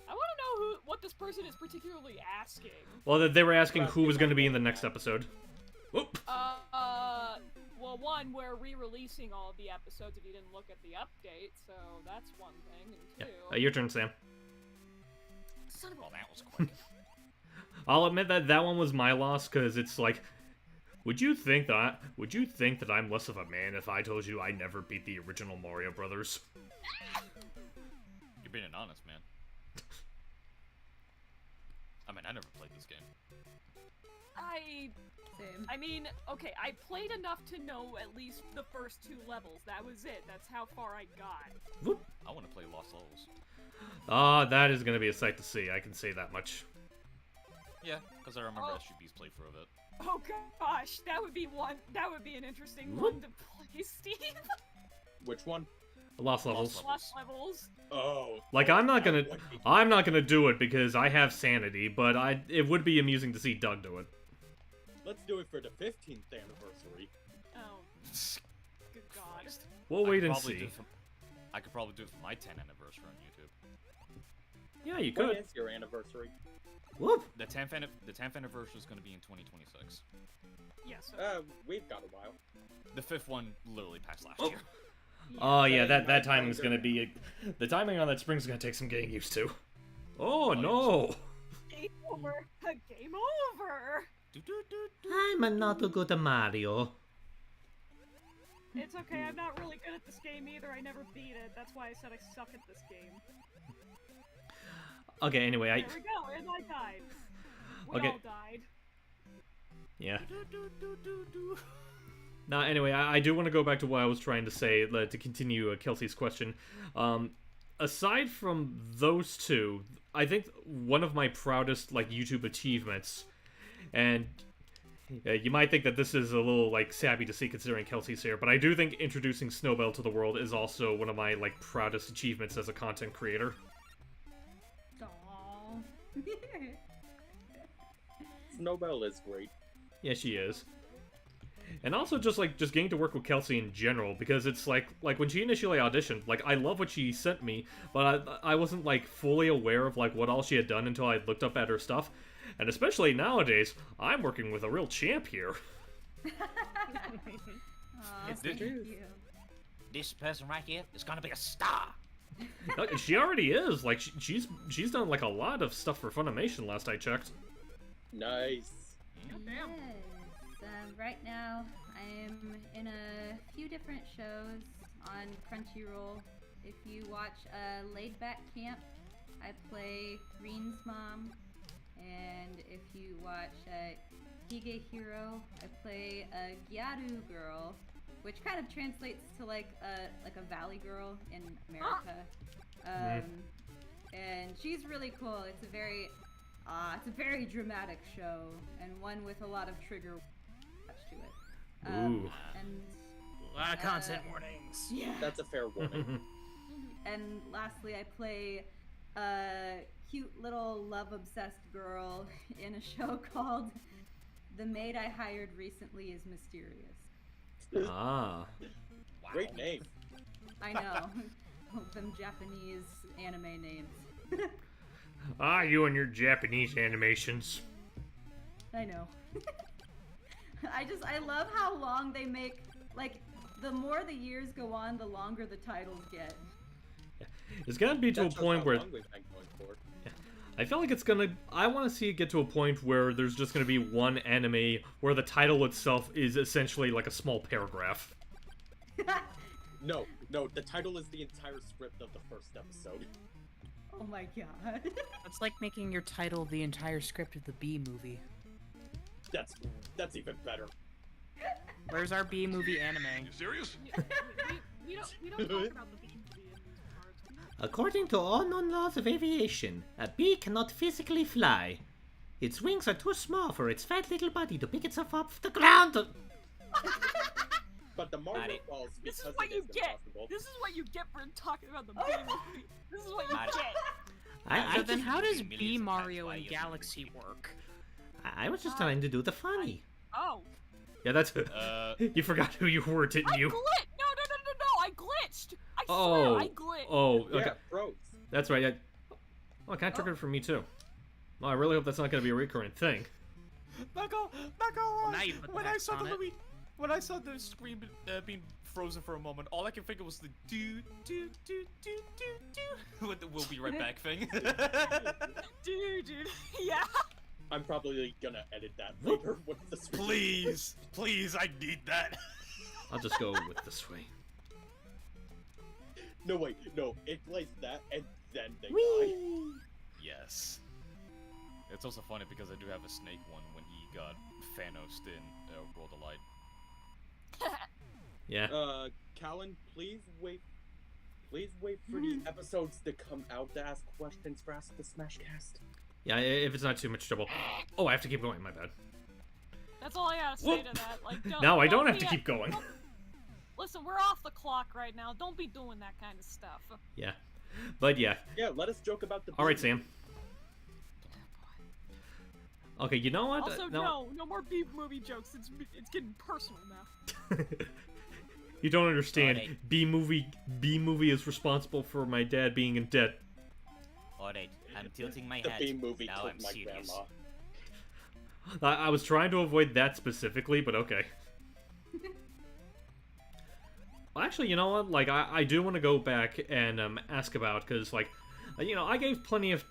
H: I want to know what this person is particularly asking.
A: Well, they were asking who was going to be in the next episode. Whoop.
H: Well, one, we're re-releasing all of the episodes if you didn't look at the update, so that's one thing, and two...
A: Yeah. Your turn, Sam.
D: Son of a... that was quick.
A: I'll admit that that one was my loss, because it's like... Would you think that I'm less of a man if I told you I never beat the original Mario Brothers?
D: You're being honest, man. I mean, I never played this game.
B: Same.
H: I mean, okay, I played enough to know at least the first 2 levels. That was it. That's how far I got.
A: Whoop.
D: I want to play Lost Levels.
A: That is going to be a sight to see. I can say that much.
D: Yeah, because I remember SGB's playthrough of it.
H: Oh gosh, that would be an interesting one to play, Steve.
C: Which one?
A: Lost Levels.
H: Lost Levels.
C: Oh.
A: Like, I'm not gonna do it because I have sanity, but it would be amusing to see Doug do it.
C: Let's do it for the 15th anniversary.
H: Oh. Good God.
A: We'll wait and see.
D: I could probably do it for my 10th anniversary on YouTube.
A: Yeah, you
C: When
A: could.
C: is your anniversary?
A: Whoop.
D: The 10th anniversary is going to be in 2026.
H: Yes.
C: We've got a while.
D: The 5th one literally passed last year.
A: Oh yeah, that timing is gonna be the timing on that spring's gonna take some getting used to. Oh no!
H: Game over. Game over.
F: I'm not too good at Mario.
H: It's okay. I'm not really good at this game either. I never beat it. That's why I said I suck at this game.
A: Okay. Anyway,
H: There we go. And I died. We all died.
A: Yeah. Now, anyway, I do want to go back to what I was trying to say to continue Kelsey's question. Aside from those two, I think one of my proudest YouTube achievements, and you might think that this is a little savvy to see considering Kelsey's here, but I do think introducing Snowbell to the world is also one of my proudest achievements as a content creator.
B: Aww.
C: Snowbell is great.
A: Yeah, she is. And also just getting to work with Kelsey in general, because it's like when she initially auditioned, I love what she sent me, but I wasn't fully aware of what all she had done until I looked up at her stuff. And especially nowadays, I'm working with a real champ here.
B: It's the truth.
G: This person right here is gonna be a star.
A: She already is. She's done a lot of stuff for Funimation last I checked.
C: Nice.
H: Damn.
B: Yes. Right now, I'm in a few different shows on Crunchyroll. If you watch Laid Back Camp, I play Green's mom. And if you watch Hige Hero, I play a Gyaru girl, which kind of translates to a valley girl in America. And she's really cool. It's a very dramatic show, and one with a lot of trigger attached to it.
A: Ooh.
B: And
E: A lot of content warnings.
B: yeah.
C: That's a fair warning.
B: And lastly, I play a cute little love-obsessed girl in a show called The Maid I Hired Recently is Mysterious.
A: Ah.
C: Great name.
B: I know. Them Japanese anime names.
A: You and your Japanese animations.
B: I know. I love how long they make, the more the years go on, the longer the titles get.
A: It's gonna be to a point where...
C: We've been going for.
A: I feel like it's gonna... I want to see it get to a point where there's just gonna be one anime where the title itself is essentially a small paragraph.
C: No, the title is the entire script of the first episode.
B: Oh my god.
E: It's like making your title the entire script of the B movie.
C: That's even better.
E: Where's our B movie anime?
I: You serious?
H: We don't talk about the B movie in these parts.
F: According to all known laws of aviation, a bee cannot physically fly. Its wings are too small for its fat little body to pick itself up off the ground.
C: But the Mario
G: Got it.
C: balls,
H: This
C: because
H: is what
C: it
H: you
C: is
H: get.
C: impossible.
H: This is what you get for talking about the B movie. This is what you
G: Got it.
H: get.
F: I
E: So then how does
G: millions
E: B
G: of times
E: Mario
G: why
E: and
G: you-
E: Galaxy work?
F: I was just trying to do the funny.
H: Oh.
A: Yeah, that's. You forgot who you were, didn't
H: I
A: you?
H: glitched! No, I glitched! I
A: Oh.
H: swear, I glitched!
A: Oh, okay.
C: Yeah, froze.
A: That's right. Oh, it kind of triggered for me too. Well, I really hope that's not going to be a recurring thing.
D: Not gonna
E: Well,
D: lie.
E: now you put the
D: When I
E: X
D: saw
E: on
D: the
E: it.
D: movie, when I saw the screen being frozen for a moment, all I can think of was the do with the "we'll be right back" thing.
H: Dude, yeah.
C: I'm probably gonna edit that later with the screen.
D: Please, I need that.
A: I'll just go with this way.
C: No, wait, no, it plays that and then they die.
D: Yes. It's also funny because I do have a Snake one when he got Thanos in World of Light.
A: Yeah.
C: Callan, please wait for the episodes to come out to ask questions for Ask the Smashcast.
A: Yeah, if it's not too much trouble. Oh, I have to keep going, my bad.
H: That's all I gotta say to that. Like,
A: Now I don't have
H: be
A: to keep going.
H: Listen, we're off the clock right now. Don't be doing that kind of stuff.
A: Yeah. But yeah.
C: Yeah, let us joke about the
A: Alright, Sam. Okay, you know what?
H: Also, no more B movie jokes. It's getting personal now.
A: You don't understand.
G: Alright.
A: B movie is responsible for my dad being in debt.
G: Alright, I'm tilting my
C: The
G: hat.
C: B movie
G: Now
C: killed
G: I'm
C: my
G: serious.
C: grandma.
A: I was trying to avoid that specifically, but okay. Well, actually, you know what? Like, I do want to go back and ask about, because like, you know, I gave plenty of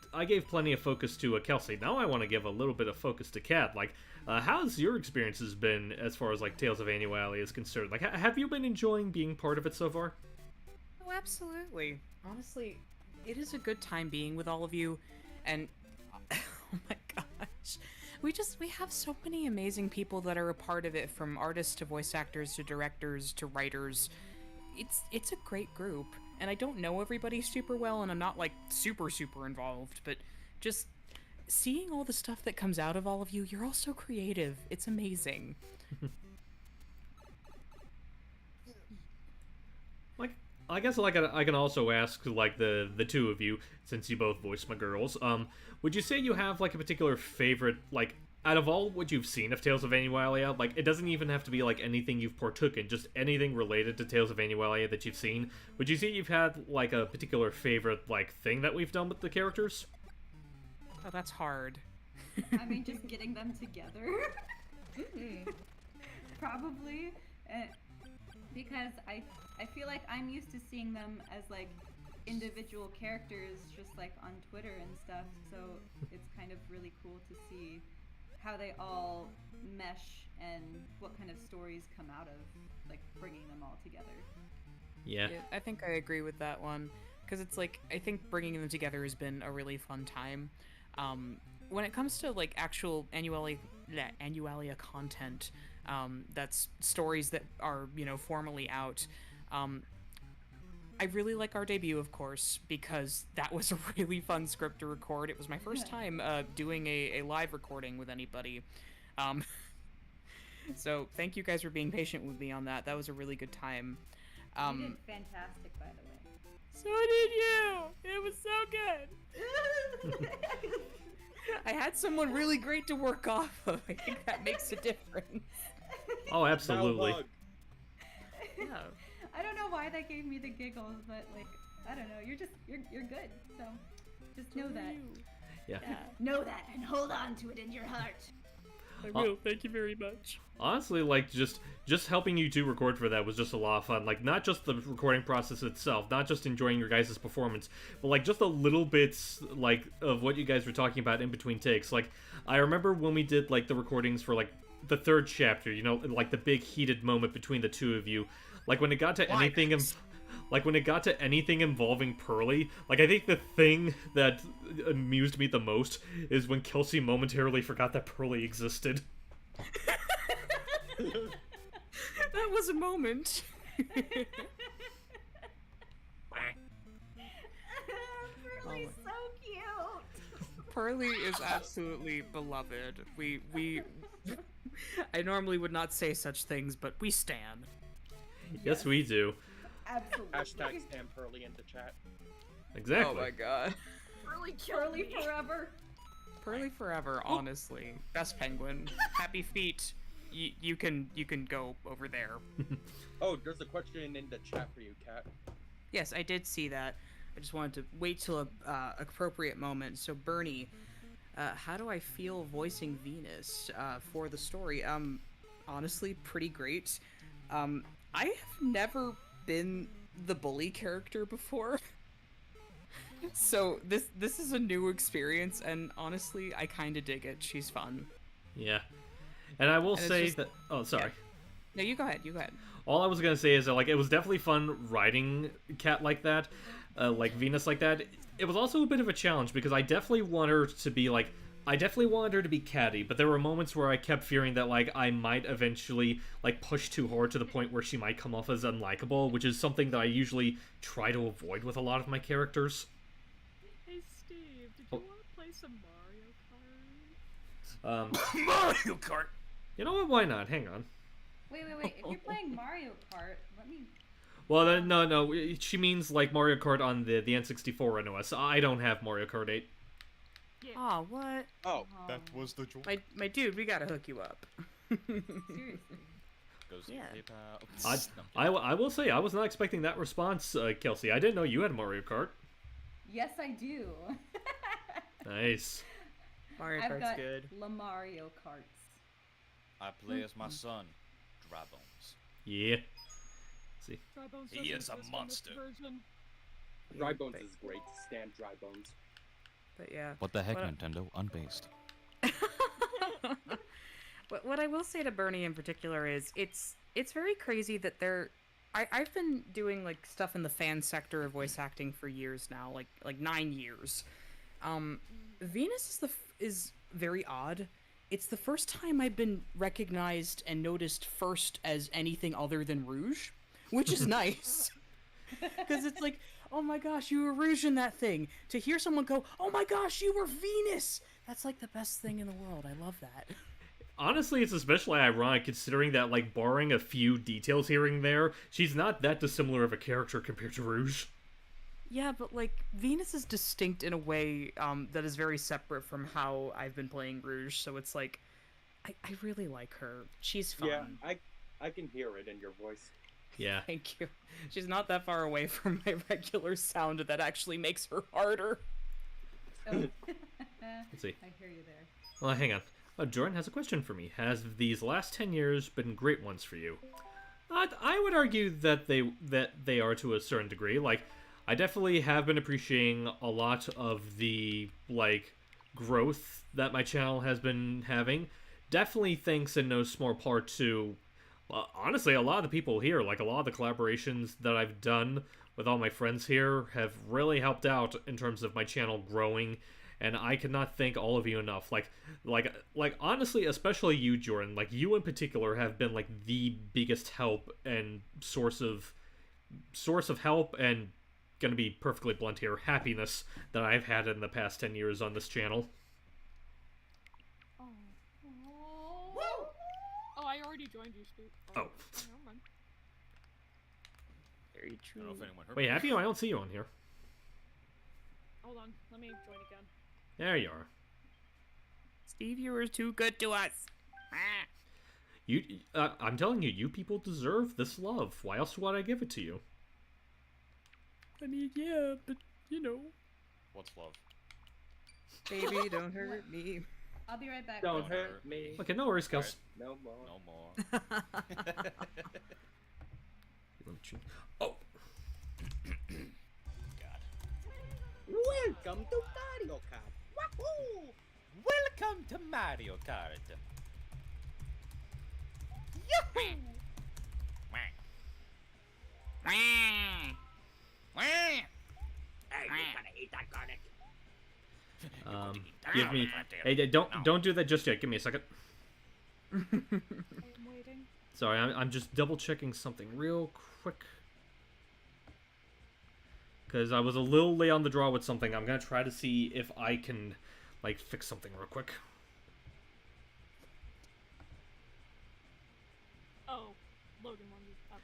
A: focus to Kelsey. Now I want to give a little bit of focus to Kat. Like, how's your experiences been as far as like Tales of Annually is concerned? Like, have you been enjoying being part of it so far?
E: Oh, absolutely. Honestly, it is a good time being with all of you, and oh my gosh, we have so many amazing people that are a part of it, from artists to voice actors to directors to writers. It's a great group, and I don't know everybody super well, and I'm not like super involved, but just seeing all the stuff that comes out of all of you, you're all so creative. It's amazing.
A: Like, I guess like I can also ask like the two of you, since you both voice my girls. Would you say you have like a particular favorite, like, out of all what you've seen of Tales of Annualia? Like, it doesn't even have to be like anything you've partook in, just anything related to Tales of Annualia that you've seen. Would you say you've had like a particular favorite like thing that we've done with the characters?
E: Oh, that's hard.
B: I mean, just getting them together. Probably. Because I feel like I'm used to seeing them as like individual characters just like on Twitter and stuff, so it's kind of really cool to see how they all mesh and what kind of stories come out of like bringing them all together.
A: Yeah.
E: Yeah, I think I agree with that one, because it's like, I think bringing them together has been a really fun time. When it comes to like actual Annualia content, that's stories that are, you know, formally out, I really like our debut, of course, because that was a really fun script to record. It was my first time doing a live recording with anybody. So thank you guys for being patient with me on that. That was a really good time.
B: You did fantastic, by the way.
E: So did you! It was so good! I had someone really great to work off of. I think that makes a difference.
A: Oh, absolutely.
C: Now,
E: Yeah.
B: I don't know why that gave me the giggles, but like, I don't know. You're good. So just know that.
A: Yeah.
B: Know that and hold on to it in your heart.
E: I will. Thank you very much.
A: Honestly, like, just helping you two record for that was just a lot of fun. Like, not just the recording process itself, not just enjoying your guys' performance, but like just the little bits like of what you guys were talking about in between takes. Like, I remember when we did like the recordings for like the third chapter, you know, like the big heated moment between the two of you. Like when it got to anything like when it got to anything involving Pearly, like I think the thing that amused me the most is when Kelsey momentarily forgot that Pearly existed.
E: That was a moment.
B: Pearly's so cute.
E: Pearly is absolutely beloved. We I normally would not say such things, but we stan.
A: Yes, we do.
B: Absolutely.
C: Hashtag Stan Pearly in the chat.
A: Exactly.
E: Oh my god.
B: Pearly forever.
E: Pearly forever, honestly. Best penguin. Happy feet. You can go over there.
C: Oh, there's a question in the chat for you, Kat.
E: Yes, I did see that. I just wanted to wait till a appropriate moment. So Bernie, how do I feel voicing Venus for the story? Honestly, pretty great. I have never been the bully character before. So this is a new experience, and honestly, I kind of dig it. She's fun.
A: Yeah. And I will
E: And it's
A: say
E: just-
A: that... Oh, sorry.
E: No, you go ahead.
A: All I was gonna say is that, like, it was definitely fun riding Cat like that, like Venus like that. It was also a bit of a challenge, because I definitely want her to be, like... I definitely wanted her to be catty, but there were moments where I kept fearing that, like, I might eventually, like, push too hard to the point where she might come off as unlikable, which is something that I usually try to avoid with a lot of my characters.
H: Hey Steve, did you want to play some Mario Kart?
D: Mario Kart.
A: You know what? Why not? Hang on.
B: Wait. If you're playing Mario Kart, let me.
A: Well, then, no. She means, like, Mario Kart on the N64 NOS. I don't have Mario Kart 8.
H: Yeah.
E: Oh, what?
C: Oh,
D: That was the joy.
E: My dude, we gotta hook you up.
B: Seriously.
D: Goes
E: Yeah.
D: PayPal.
A: I will say, I was not expecting that response, Kelsey. I didn't know you had Mario Kart.
B: Yes, I do.
A: Nice.
E: Mario
B: I've
E: Kart's
B: got
E: good.
B: La Mario Karts.
D: I play as my son, Drybones.
A: Yeah. See.
H: Drybones
D: He
H: doesn't
D: is a
H: exist in this
D: monster.
H: version.
C: Drybones is great. Stan Drybones.
E: But yeah.
D: What the heck,
E: What a-
D: Nintendo? Unbased.
E: What I will say to Bernie in particular is it's very crazy that I've been doing like stuff in the fan sector of voice acting for years now, like 9 years. Venus is very odd. It's the first time I've been recognized and noticed first as anything other than Rouge, which is nice. Because it's like, oh my gosh, you were Rouge in that thing. To hear someone go, oh my gosh, you were Venus! That's like the best thing in the world. I love that.
A: Honestly, it's especially ironic considering that, like, barring a few details here and there, she's not that dissimilar of a character compared to Rouge.
E: Yeah, but like Venus is distinct in a way that is very separate from how I've been playing Rouge. So it's like, I really like her. She's fun.
C: Yeah, I can hear it in your voice.
A: Yeah.
E: Thank you. She's not that far away from my regular sound that actually makes her harder.
B: Oh.
A: Let's see.
B: I hear you there.
A: Well, hang on. Jordan has a question for me. Has these last 10 years been great ones for you? I would argue that they are to a certain degree. Like, I definitely have been appreciating a lot of the, like, growth that my channel has been having. Definitely thanks in no small part to, honestly, a lot of the people here. Like, a lot of the collaborations that I've done with all my friends here have really helped out in terms of my channel growing. And I cannot thank all of you enough. Like, honestly, especially you, Jordan. Like, you in particular have been, like, the biggest help and source of help and, gonna be perfectly blunt here, happiness that I've had in the past 10 years on this channel.
H: Oh, I already joined you, Steve.
A: Oh.
H: Never mind.
E: Very
D: I
E: true.
D: don't know if anyone heard
A: Wait,
D: me.
A: have you? I don't see you on here.
H: Hold on, let me join again.
A: There you are.
E: Steve, you were too good to us.
A: I'm telling you, you people deserve this love. Why else would I give it to you?
E: I mean, yeah, but you know.
D: What's love?
E: Baby, don't hurt me.
B: I'll be right back.
C: Don't
B: guys.
C: hurt me.
A: Okay, no worries, Kels.
C: No more.
D: No more.
A: Oh,
D: God.
C: Welcome to Mario Kart. Wahoo!
G: Welcome to Mario Kart.
A: Give me. Hey, don't do that just yet. Give me a second.
H: I'm waiting.
A: Sorry, I'm just double checking something real quick. Because I was a little late on the draw with something. I'm gonna try to see if I can, like, fix something real quick.
H: Oh, Logan wanted up.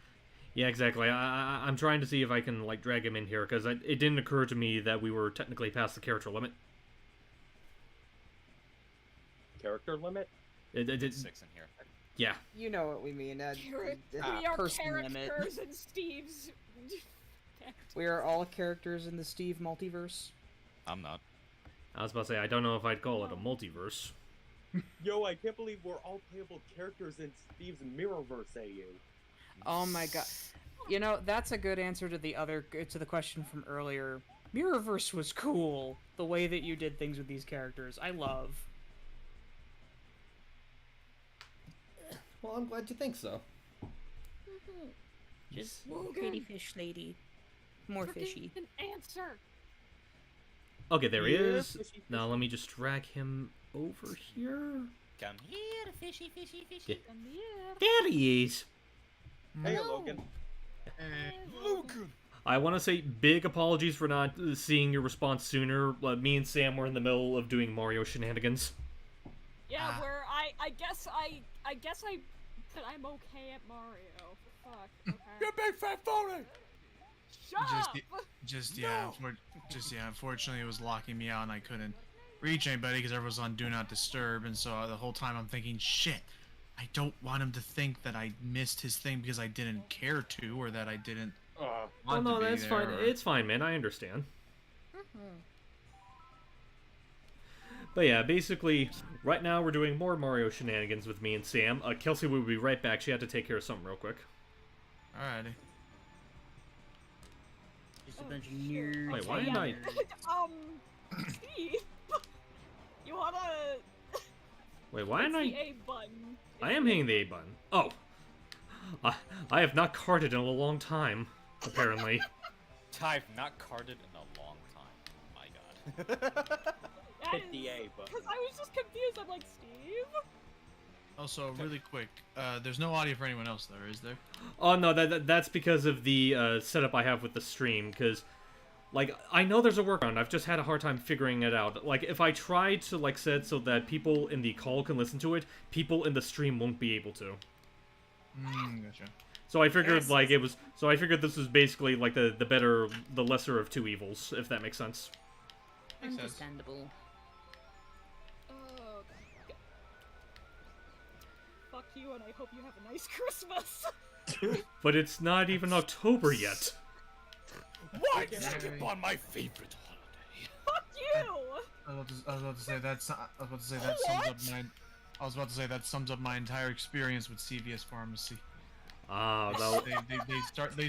A: Yeah, exactly. I'm trying to see if I can, like, drag him in here, because it didn't occur to me that we were technically past the character limit.
C: Character limit?
A: It
D: 6 in here.
A: yeah.
I: You know what we mean.
H: We are
I: person limit.
H: characters in Steve's.
I: We are all characters in the Steve multiverse.
D: I'm not.
A: I was about to say, I don't know if I'd call it a multiverse.
C: Yo, I can't believe we're all playable characters in Steve's Mirrorverse AU.
I: Oh my god. You know, that's a good answer to the question from earlier. Mirrorverse was cool. The way that you did things with these characters, I love.
A: Well, I'm glad you think so.
I: Just
H: Logan.
I: pretty fish lady. More fishy.
H: An answer.
A: Okay, there he
C: Yeah,
A: is.
C: fishy,
A: Now
C: fishy.
A: let me just drag him over here.
G: Come here, fishy, fishy, fishy.
A: Yeah.
H: Come here.
F: There he is.
C: Hey, Logan.
D: Logan!
A: I want to say big apologies for not seeing your response sooner. Me and Sam were in the middle of doing Mario shenanigans.
H: Yeah, where I guess that I'm okay at Mario. Fuck. Okay.
D: You big fat phony!
H: Shut up!
J: Unfortunately, it was locking me out and I couldn't reach anybody because everyone was on Do Not Disturb, and so the whole time I'm thinking, shit, I don't want him to think that I missed his thing because I didn't care to, or that I didn't
A: Oh
J: want
A: no,
J: to be
A: that's
J: there,
A: fine.
J: or-
A: It's fine, man. I understand. But yeah, basically, right now we're doing more Mario shenanigans with me and Sam. Kelsey will be right back. She had to take care of something real quick.
J: Alrighty.
I: Just a bunch of
H: shit.
I: nerds.
A: Wait, why
H: Okay,
A: didn't I...
H: Steve, you wanna?
A: Wait, why
H: It's
A: didn't
H: the
A: I...
H: A button.
A: I am hitting the A button. Oh. I have not carded in a long time, apparently.
D: I've not carded in a long time. My god.
C: Hit the A button.
H: Because I was just confused. I'm like, Steve?
J: Also, really quick, there's no audio for anyone else there, is there?
A: Oh no, that's because of the setup I have with the stream, because, like, I know there's a workaround, I've just had a hard time figuring it out. Like, if I try to, like, set it so that people in the call can listen to it, people in the stream won't be able to.
J: Gotcha.
A: So I figured, like, so I figured this was basically, like, the lesser of two evils, if that makes sense.
J: Makes sense.
I: Understandable.
H: Oh, God. Fuck you, and I hope you have a nice Christmas.
A: But it's not even October yet.
D: Why skip on my favorite holiday?
H: Fuck you!
J: I was about to say that sums up my. I was about to say that sums up my entire experience with CVS Pharmacy.
A: Ah, well,
J: They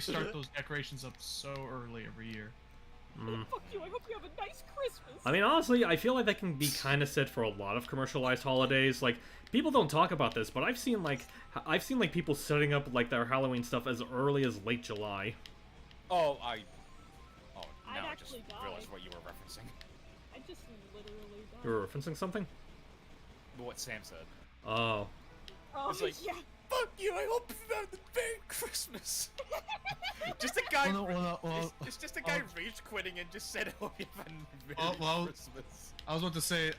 J: start those decorations up so early every year.
H: Fuck you, I hope you have a nice Christmas.
A: I mean, honestly, I feel like that can be kind of said for a lot of commercialized holidays. Like, people don't talk about this, but I've seen people setting up, like, their Halloween stuff as early as late July.
D: Oh,
H: I'd
D: now I just
H: actually die.
D: realized what you were referencing.
H: I just literally died.
A: You were referencing something?
D: What Sam said.
A: Oh.
H: Oh,
D: It's like,
H: yeah.
D: Fuck you, I hope you have a Merry Christmas. Just a guy. It's just a guy rage quitting and just said, "Hope you have a Merry Christmas."
J: I was about to say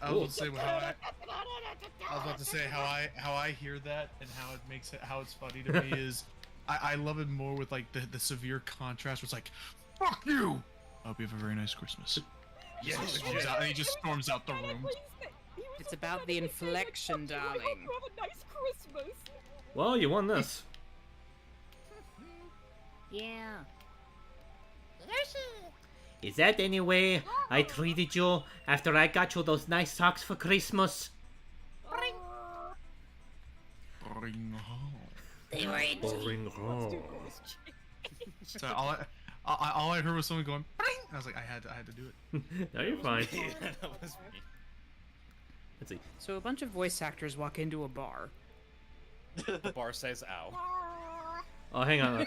J: how I hear that and how it's funny to me is I love it more with like the severe contrast where it's like, fuck you. I hope you have a very nice Christmas.
D: Yeah,
J: And he just storms out the room.
I: It's about the inflection,
H: I hope
I: darling.
H: you have a nice Christmas.
A: Well, you won this.
I: Yeah.
F: Is that any way I treated you after I got you those nice socks for Christmas?
J: Bring home.
F: They were
A: Boring. Oh.
J: So all I heard was someone going, bring! I was like, I had to do it.
A: No, you're fine.
D: that was me.
A: Let's see.
I: So a bunch of voice actors walk into a bar.
D: The bar says, "Ow."
A: Oh, hang on.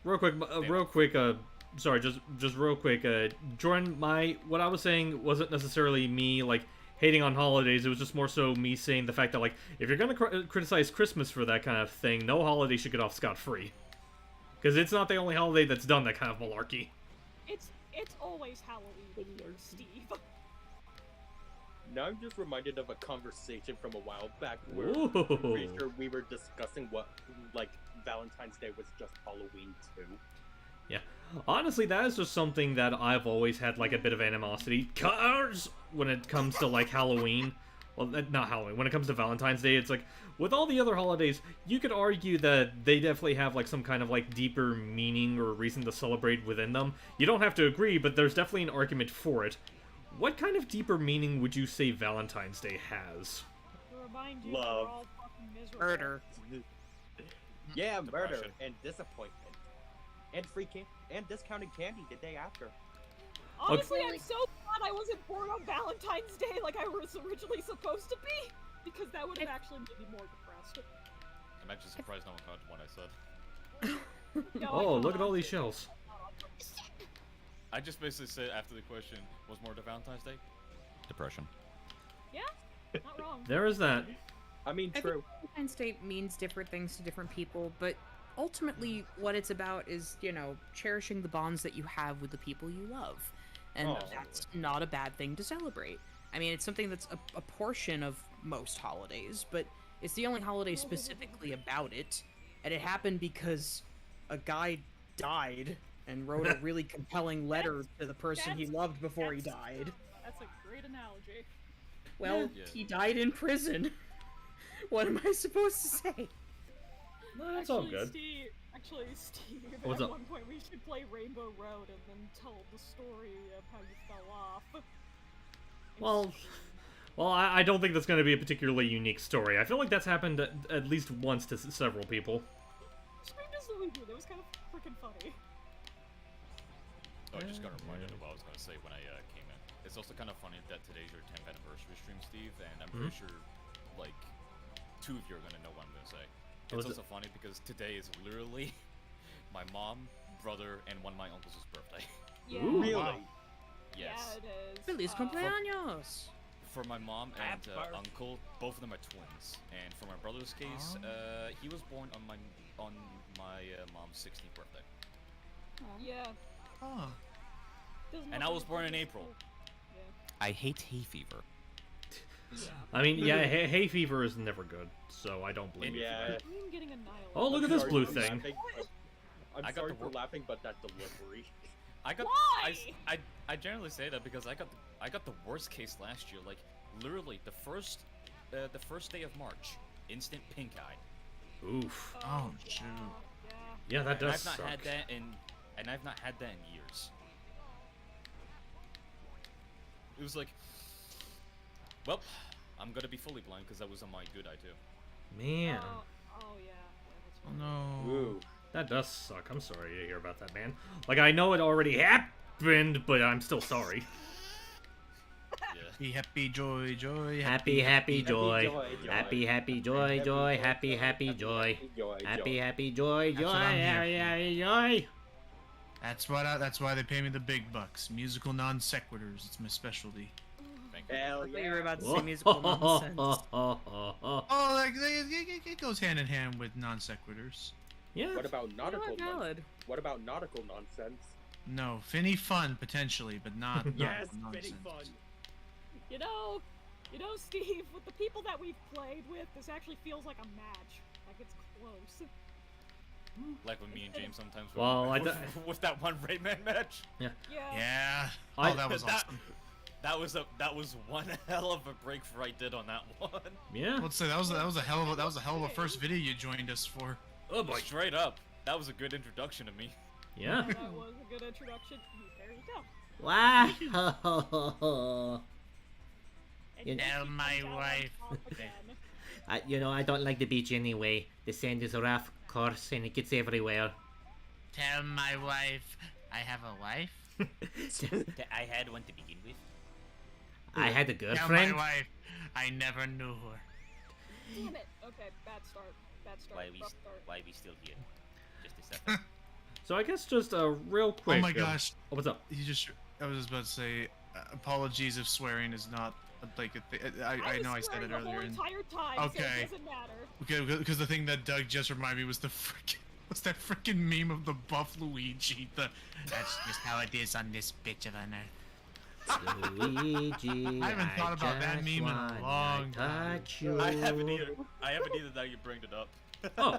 A: Real quick, sorry, just real quick, Jordan, what I was saying wasn't necessarily me like hating on holidays. It was just more so me saying the fact that like if you're gonna criticize Christmas for that kind of thing, no holiday should get off scot-free. Because it's not the only holiday that's done that kind of malarkey.
H: It's always Halloween here, Steve.
C: Now I'm just reminded of a conversation from a while back where
A: Ooh.
C: I'm pretty sure we were discussing what, like, Valentine's Day was just Halloween too.
A: Yeah. Honestly, that is just something that I've always had, like, a bit of animosity. Cars! When it comes to, like, Halloween. Well, not Halloween. When it comes to Valentine's Day, it's like, with all the other holidays, you could argue that they definitely have, like, some kind of, like, deeper meaning or reason to celebrate within them. You don't have to agree, but there's definitely an argument for it. What kind of deeper meaning would you say Valentine's Day has?
H: To remind you,
C: Love.
H: we're all fucking miserable.
I: Murder.
C: Yeah, murder
D: Depression.
C: and disappointment. And and discounted candy the day after.
H: Honestly, I'm so glad I wasn't born on Valentine's Day like I was originally supposed to be, because that would have actually made me more depressed.
D: I'm actually surprised no one caught what I said.
H: No, I
A: Oh,
H: caught
A: look at all
H: on
A: these
H: to it.
A: shells.
D: I just basically said after the question, what's more to Valentine's Day? Depression.
H: Yeah, not wrong.
A: There is that.
C: I mean,
E: I
C: true.
E: think Valentine's Day means different things to different people, but ultimately what it's about is, cherishing the bonds that you have with the people you love. And
C: Oh.
E: that's not a bad thing to celebrate. I mean, it's something that's a portion of most holidays, but it's the only holiday specifically about it. And it happened because a guy died and wrote a really compelling letter to the person he loved before he died.
H: That's a great analogy.
E: Well,
D: Yeah.
E: he died in prison. What am I supposed to say?
A: No, that's all good.
H: Steve,
A: What's
H: at
A: up?
H: one point we should play Rainbow Road and then tell the story of how you fell off.
A: Well, I don't think that's going to be a particularly unique story. I feel like that's happened at least once to several people.
H: Scream does the weekend. It was kind of freaking funny.
D: Oh, I just got reminded of what I was going to say when I came in. It's also kind of funny that today's your 10th anniversary stream, Steve, and I'm pretty sure, like, two of you are going to know what I'm going to say. It's also funny because today is literally my mom, brother, and one of my uncles' birthday.
H: Yeah.
A: Ooh.
C: Really?
J: Wow.
D: Yes.
H: Yeah, it is.
E: Feliz cumpleaños!
D: For my mom and
C: Happy birthday.
D: uncle, both of them are twins. And for my brother's case, he was born on my mom's 16th birthday.
H: Yeah.
J: Oh.
H: Doesn't
D: And
H: look
D: I was
H: like
D: born in
H: it's-
D: April.
H: Yeah.
G: I hate hay fever.
A: I mean, yeah, hay fever is never good, so I don't blame you.
C: Yeah.
H: I'm getting annihilated.
A: Oh, look at
C: I'm
A: this
C: sorry
A: blue
C: for
A: thing.
C: laughing, but- I'm
D: I got
C: sorry
D: the
C: for
D: wor-
C: laughing, but that delivery.
D: I got
H: Why?
D: I generally say that because I got the worst case last year. Like literally the first day of March, instant pink eye.
A: Oof.
J: Oh, shoot.
H: Yeah.
A: Yeah, that
D: And
A: does
D: I've not
A: suck.
D: had that in years. It was like, well, I'm gonna be fully blind because that was on my good eye too.
A: Man,
H: Oh yeah.
J: Oh
H: Yeah,
J: no.
C: Ooh.
A: that does suck. I'm sorry to hear about that, man. Like, I know it already happened, but I'm still sorry.
D: Yeah.
J: Be happy, joy, joy.
F: Happy, happy, joy.
C: joy, joy.
F: Happy, happy, joy, joy. Happy, happy, joy. Happy, happy, joy,
J: That's
F: joy.
J: what I'm here
F: Happy,
J: for.
F: happy, joy.
J: That's why they pay me the big bucks. Musical non sequiturs. It's my specialty.
D: Thank you.
C: Hell
E: I thought you
C: yeah.
E: were about to say musical nonsense.
J: Oh, like it goes hand in hand with non sequiturs.
A: Yeah.
C: What about nautical?
E: Valid.
C: What about nautical nonsense?
J: No, finny fun potentially, but not
C: Yes,
J: nautical
C: pretty
J: nonsense.
C: fun.
H: You know, Steve, with the people that we've played with, this actually feels like a match. Like it's close.
D: Like with me and James sometimes.
A: Well,
D: with that one Rayman match.
H: Yeah.
J: Yeah.
A: I-
J: Oh, that was
D: that,
J: awesome.
D: that was one hell of a breakthrough I did on that one.
A: Yeah.
J: Let's say that was a hell of a first video you joined us for.
A: Oh boy.
D: Straight up, that was a good introduction to me.
A: Yeah.
H: That was a good introduction. There you go.
F: Wow.
H: And
F: You
H: you
J: Tell
H: keep
J: my
H: them down on
J: wife.
H: top again.
F: I don't like the beach anyway. The sand is rough, coarse, and it gets everywhere.
J: Tell my wife I have a wife.
G: I had one to begin with.
F: I had a
J: Tell my
F: girlfriend.
J: wife I never knew her.
H: Damn it. Okay, bad start. Bad start.
G: Why we
H: Rough start.
G: why we still here? Just a second.
A: So I guess just real quick.
J: Oh my gosh.
A: Oh, what's up?
J: I was just about to say, apologies if swearing is not like a thing. I know I said it earlier.
H: The whole entire time,
J: Okay.
H: so it doesn't matter.
J: Okay, because the thing that Doug just reminded me was was that freaking meme of the buff Luigi. That's just how it is on this bitch of an earth.
F: Luigi,
J: I haven't thought about that meme in a long time.
F: touch you.
D: I haven't either. Now you bring it up.
A: Oh,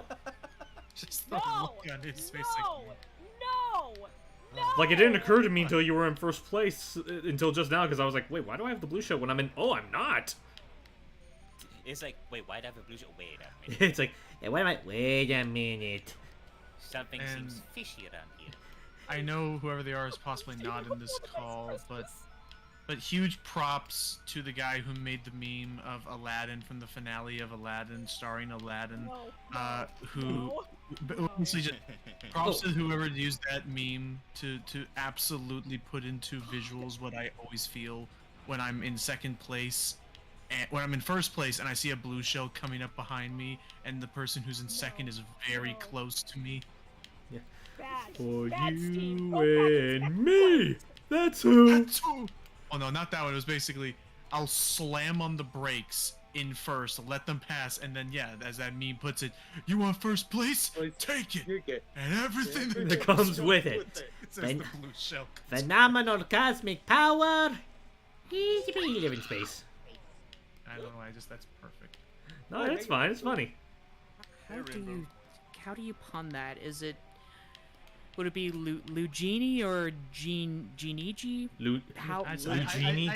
J: Just the
H: No!
J: look on his face.
H: No! No! No!
A: like it didn't occur to me until you were in first place, until just now, because I was like, wait, why do I have the blue shell when I'm in? Oh, I'm not.
G: It's like, wait, why do I have a blue shell? Wait a minute.
F: It's like, hey, wait a minute.
G: Something
J: And-
G: seems fishy around here.
J: I know whoever they are is possibly not in this call, but huge props to the guy who made the meme of Aladdin from the finale of Aladdin, starring Aladdin.
H: No,
J: Who honestly just props to whoever used that meme to absolutely put into visuals what I always feel when I'm in second place, and when I'm in first place and I see a blue shell coming up behind me, and the person who's in second is very close to me.
H: Bad.
A: For
H: Bad, Steve.
A: you
H: Go back and
A: and
H: second
A: me.
H: place.
A: That's who.
J: That's who- Oh no, not that one. It was basically I'll slam on the brakes in first, let them pass, and then yeah, as that meme puts it, you want first place? Take it,
C: You get
J: and everything
A: That comes with it.
J: It says the blue shell.
F: Phenomenal cosmic power. Easy peasy live in space.
J: I don't know. That's perfect.
A: No, it's fine. It's funny.
E: How do you pun that? Would it be Lugini or Genigi? How?
A: Luigini?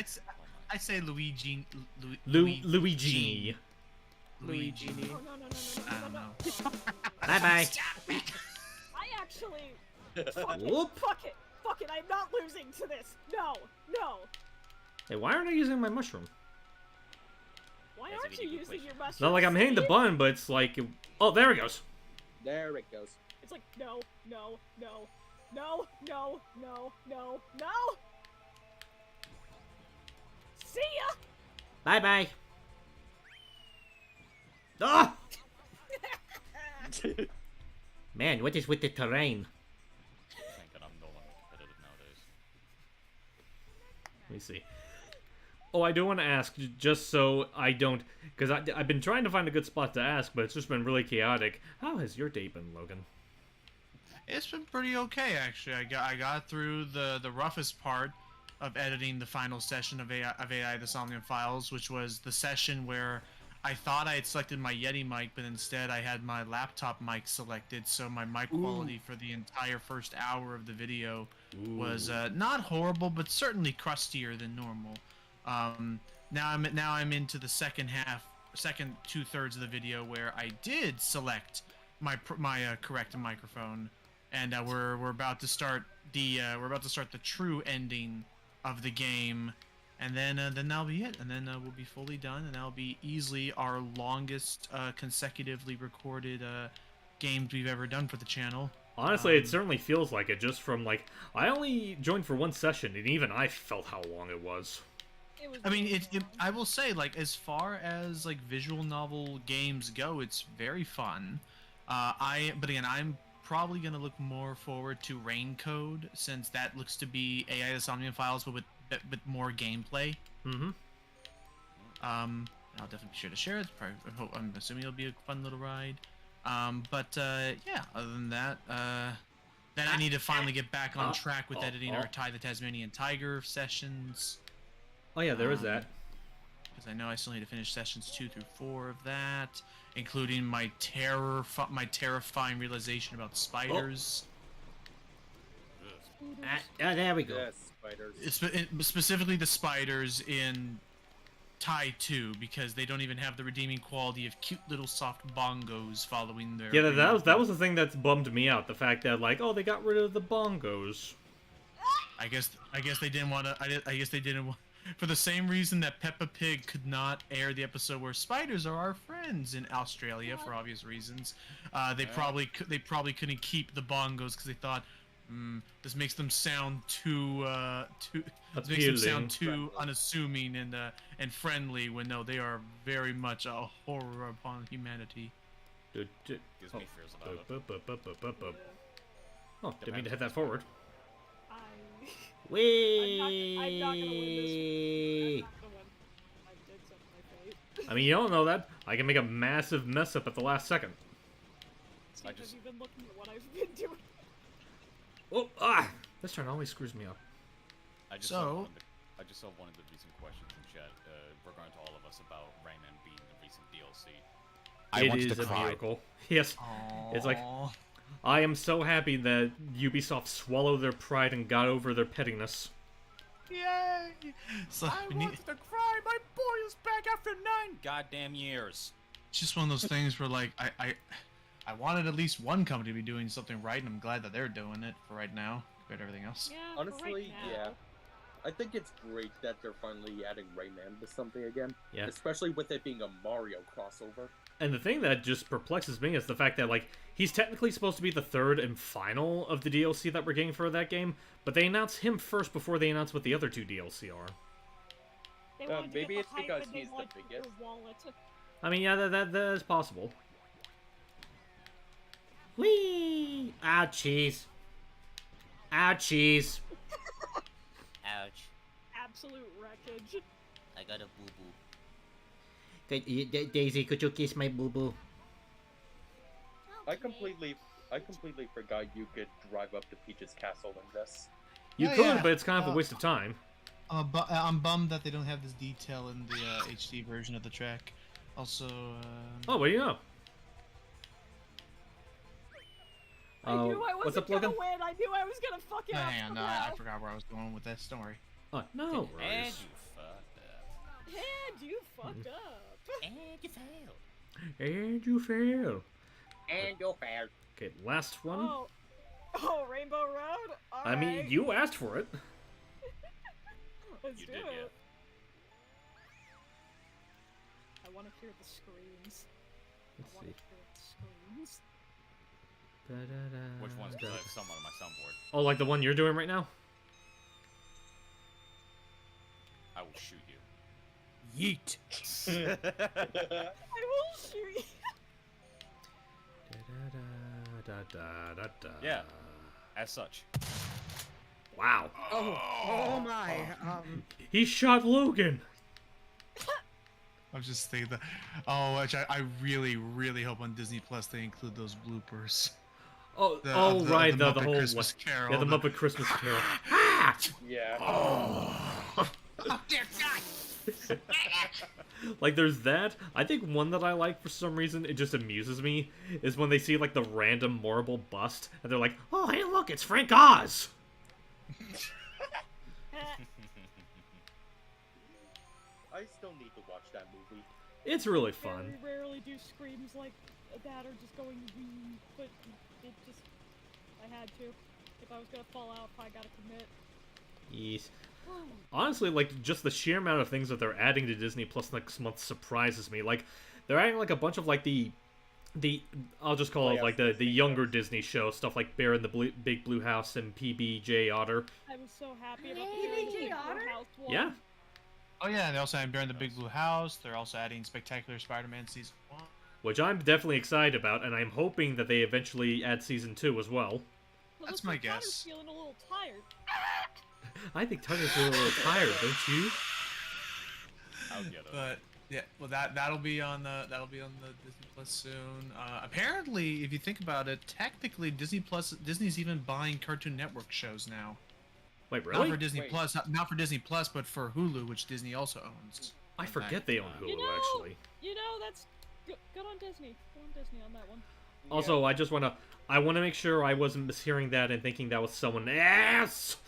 J: I say Luigi.
A: Luigi.
E: Luigi.
H: Oh, no.
J: I don't know.
F: Bye bye.
H: I actually.
F: Whoop.
H: Fuck it. I'm not losing to this. No.
A: Hey, why aren't I using my mushroom?
H: Why
G: That's a
H: aren't you
G: really good
H: using
G: question.
H: your mushroom?
A: It's not like I'm hitting the
H: Steve?
A: button, but it's like, oh, there it goes.
C: there. It goes.
H: It's like no. See ya.
F: Bye bye. Ah! Man, what is with the terrain?
D: Thank God I'm no longer competitive nowadays.
A: Let me see. Oh, I do want to ask, just so I don't, because I've been trying to find a good spot to ask, but it's just been really chaotic. How has your day been, Logan?
J: It's been pretty okay, actually. I got through the roughest part of editing the final session of AI the Somnium Files, which was the session where I thought I had selected my Yeti mic, but instead I had my laptop mic selected, so my mic quality for the entire first hour of the video was not horrible, but certainly crustier than normal. Now I'm into the second 2/3 of the video where I did select my correct microphone, and we're about to start the true ending of the game, and then that'll be it, and then we'll be fully done, and that'll be easily our longest consecutively recorded games we've ever done for the channel.
A: Honestly, it certainly feels like it, just from, like, I only joined for one session, and even I felt how long it was.
J: I mean, I will say, like, as far as like visual novel games go, it's very fun. But again, I'm probably gonna look more forward to Raincode, since that looks to be AI the Somnium Files, but with more gameplay.
A: Mm-hmm.
J: I'll definitely be sure to share it. I'm assuming it'll be a fun little ride. Yeah. Other than that, then I need to finally get back on track with editing our Ty the Tasmanian Tiger sessions.
A: Oh yeah, there is that.
J: Because I know I still need to finish sessions 2 through 4 of that, including my terrifying realization about spiders.
F: Oh, there we go.
C: Yes, spiders.
J: Specifically the spiders in Ty 2, because they don't even have the redeeming quality of cute little soft bongos following their.
A: Yeah, that was the thing that's bummed me out. The fact that, like, oh, they got rid of the bongos.
J: I guess they didn't want to. I guess they didn't. For the same reason that Peppa Pig could not air the episode where spiders are our friends in Australia for obvious reasons, they probably couldn't keep the bongos because they thought, this makes them sound too unassuming and friendly. When no, they are very much a horror upon humanity.
D: Gives me fears about it.
A: Oh, didn't mean to hit that forward.
H: I...
F: Whee!
H: I'm not gonna win this. I'm not gonna win. I did set my fate.
A: I mean, you don't know that. I can make a massive mess up at the last second.
H: Steve, have you been looking at what I've been doing?
A: Oh, ah! This turn always screws me up.
D: I just saw one of the recent questions in chat regarding to all of us about Rayman being the recent DLC.
A: It is a miracle. Yes. It's like, I am so happy that Ubisoft swallowed their pride and got over their pettiness.
J: Yay! So
D: I want to cry. My boy is back after 9 goddamn years.
J: It's just one of those things where, like, I wanted at least one company to be doing something right, and I'm glad that they're doing it for right now compared to everything else.
H: Yeah,
C: Honestly,
H: right now.
C: yeah. I think it's great that they're finally adding Rayman to something again.
A: Yeah.
C: Especially with it being a Mario crossover.
A: And the thing that just perplexes me is the fact that, like, he's technically supposed to be the third and final of the DLC that we're getting for that game, but they announced him first before they announced what the other two DLC are.
H: They wanted to
C: maybe
H: get
C: it's
H: the hype
C: because
H: and they
C: he's the
H: wanted
C: biggest.
H: their wallet.
A: I mean, yeah, that is possible.
F: Whee! Ouchies. Ouchies.
G: Ouch.
H: Absolute wreckage.
G: I got a boo-boo.
F: Daisy, could you kiss my boo-boo?
C: I completely forgot you could drive up to Peach's castle in this.
A: You
J: Yeah,
A: could,
J: yeah.
A: but it's kind of a waste of time.
J: I'm bummed that they don't have this detail in the HD version of the track. Also,
A: Oh, what do you know?
H: I knew I
A: what's
H: wasn't
A: up,
H: gonna
A: Logan?
H: win. I knew I was gonna fuck it up.
J: hang on, no, I
H: somehow.
J: forgot where I was going with this. Don't worry.
A: Oh, no
G: And
A: worries.
G: you fucked up.
H: And you fucked up.
G: And you failed.
A: And you fail.
C: And you failed.
A: Okay, last one.
H: Oh, Rainbow Road?
A: I mean,
H: Alright.
A: you asked for it.
H: Let's
D: You
H: do
D: did,
H: it.
D: yeah.
H: I want to hear the screams.
A: Let's
H: I want
A: see.
H: to hear the screams.
D: Which ones? Because I have some on my soundboard.
A: Oh, like the one you're doing right now?
D: I will shoot you.
J: Yeet.
H: I will shoot you.
D: Yeah. As such.
A: Wow.
I: Oh my.
A: He shot Logan.
J: I was just thinking that. Oh, which I really, really hope on Disney Plus they include those bloopers.
A: Oh,
J: The
A: right, the
J: Muppet
A: whole
J: Christmas Carol.
A: yeah, the Muppet Christmas Carol.
C: Yeah.
J: Oh dear God!
A: Like, there's that. I think one that I like for some reason, it just amuses me, is when they see, like, the random marble bust, and they're like, oh, hey, look, it's Frank Oz!
C: I still need to watch that movie.
A: It's really fun.
H: Very rarely do screams like that or just going wee, but it just, I had to. If I was gonna fall out, I gotta commit.
A: Yes. Honestly, like, just the sheer amount of things that they're adding to Disney Plus next month surprises me. Like, they're adding, like, a bunch of, like, the I'll just call it, like, the younger Disney show, stuff like Bear in the Big Blue House and PBJ Otter.
H: I was so happy about
B: Hey,
H: the
B: Jay
H: Blue
B: Otter?
H: House one.
A: Yeah.
J: Oh yeah, they also have Bear in the Big Blue House. They're also adding Spectacular Spider-Man Season 1.
A: Which I'm definitely excited about, and I'm hoping that they eventually add Season 2 as well.
H: It
J: That's
H: looks
J: my
H: like Tyler's
J: guess.
H: feeling a little tired.
A: I think Tucker's a little tired, don't you?
D: I'll get it.
J: But yeah, well that'll be on the Disney Plus soon. Apparently, if you think about it, technically Disney's even buying Cartoon Network shows now.
A: Wait,
J: Not
A: really?
J: for Disney
C: Wait.
J: Plus, not for Disney Plus, but for Hulu, which Disney also owns.
A: I forget they own Hulu,
H: You know,
A: actually.
H: You know, that's good on Disney. Good on Disney on that one.
A: Also, I want to make sure I wasn't mishearing that and thinking that was someone else.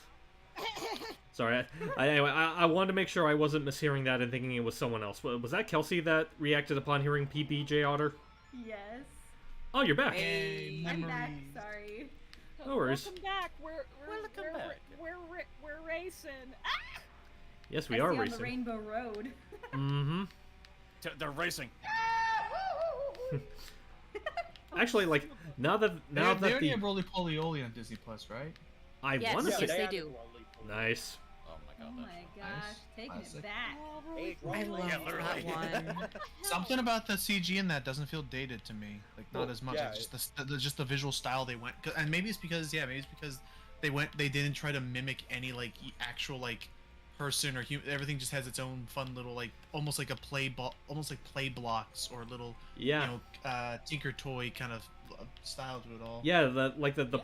A: Sorry. Anyway, I wanted to make sure I wasn't mishearing that and thinking it was someone else. Was that Kelsey that reacted upon hearing PBJ Otter?
B: Yes.
A: Oh, you're back.
J: Hey,
B: I'm back.
J: memories.
B: Sorry.
A: No worries.
H: Welcome back.
G: Welcome back.
H: We're racing. Ah!
A: Yes, we
B: I
A: are
B: see on the
A: racing.
B: Rainbow Road.
A: Mm-hmm.
D: They're racing.
A: Actually, like, now that
J: They already
A: the
J: have Roly Poly Oly on Disney Plus, right?
A: I
E: Yes,
A: want to
E: yes,
A: say
E: they
C: added
E: do.
C: Roly Poly.
A: nice.
D: Oh my
B: Oh
D: god.
B: my gosh, taking
J: Classic.
B: it back.
E: I love
D: Yeah,
E: that
D: literally.
E: one.
J: Something about the CG in that doesn't feel dated to me. Like not as much.
C: yeah,
J: It's just the visual style they went. And maybe it's because they didn't try to mimic any like actual like person or human. Everything just has its own fun little like almost like almost like play blocks or little
A: Yeah.
J: Tinker Toy kind of style to it all.
A: Yeah, the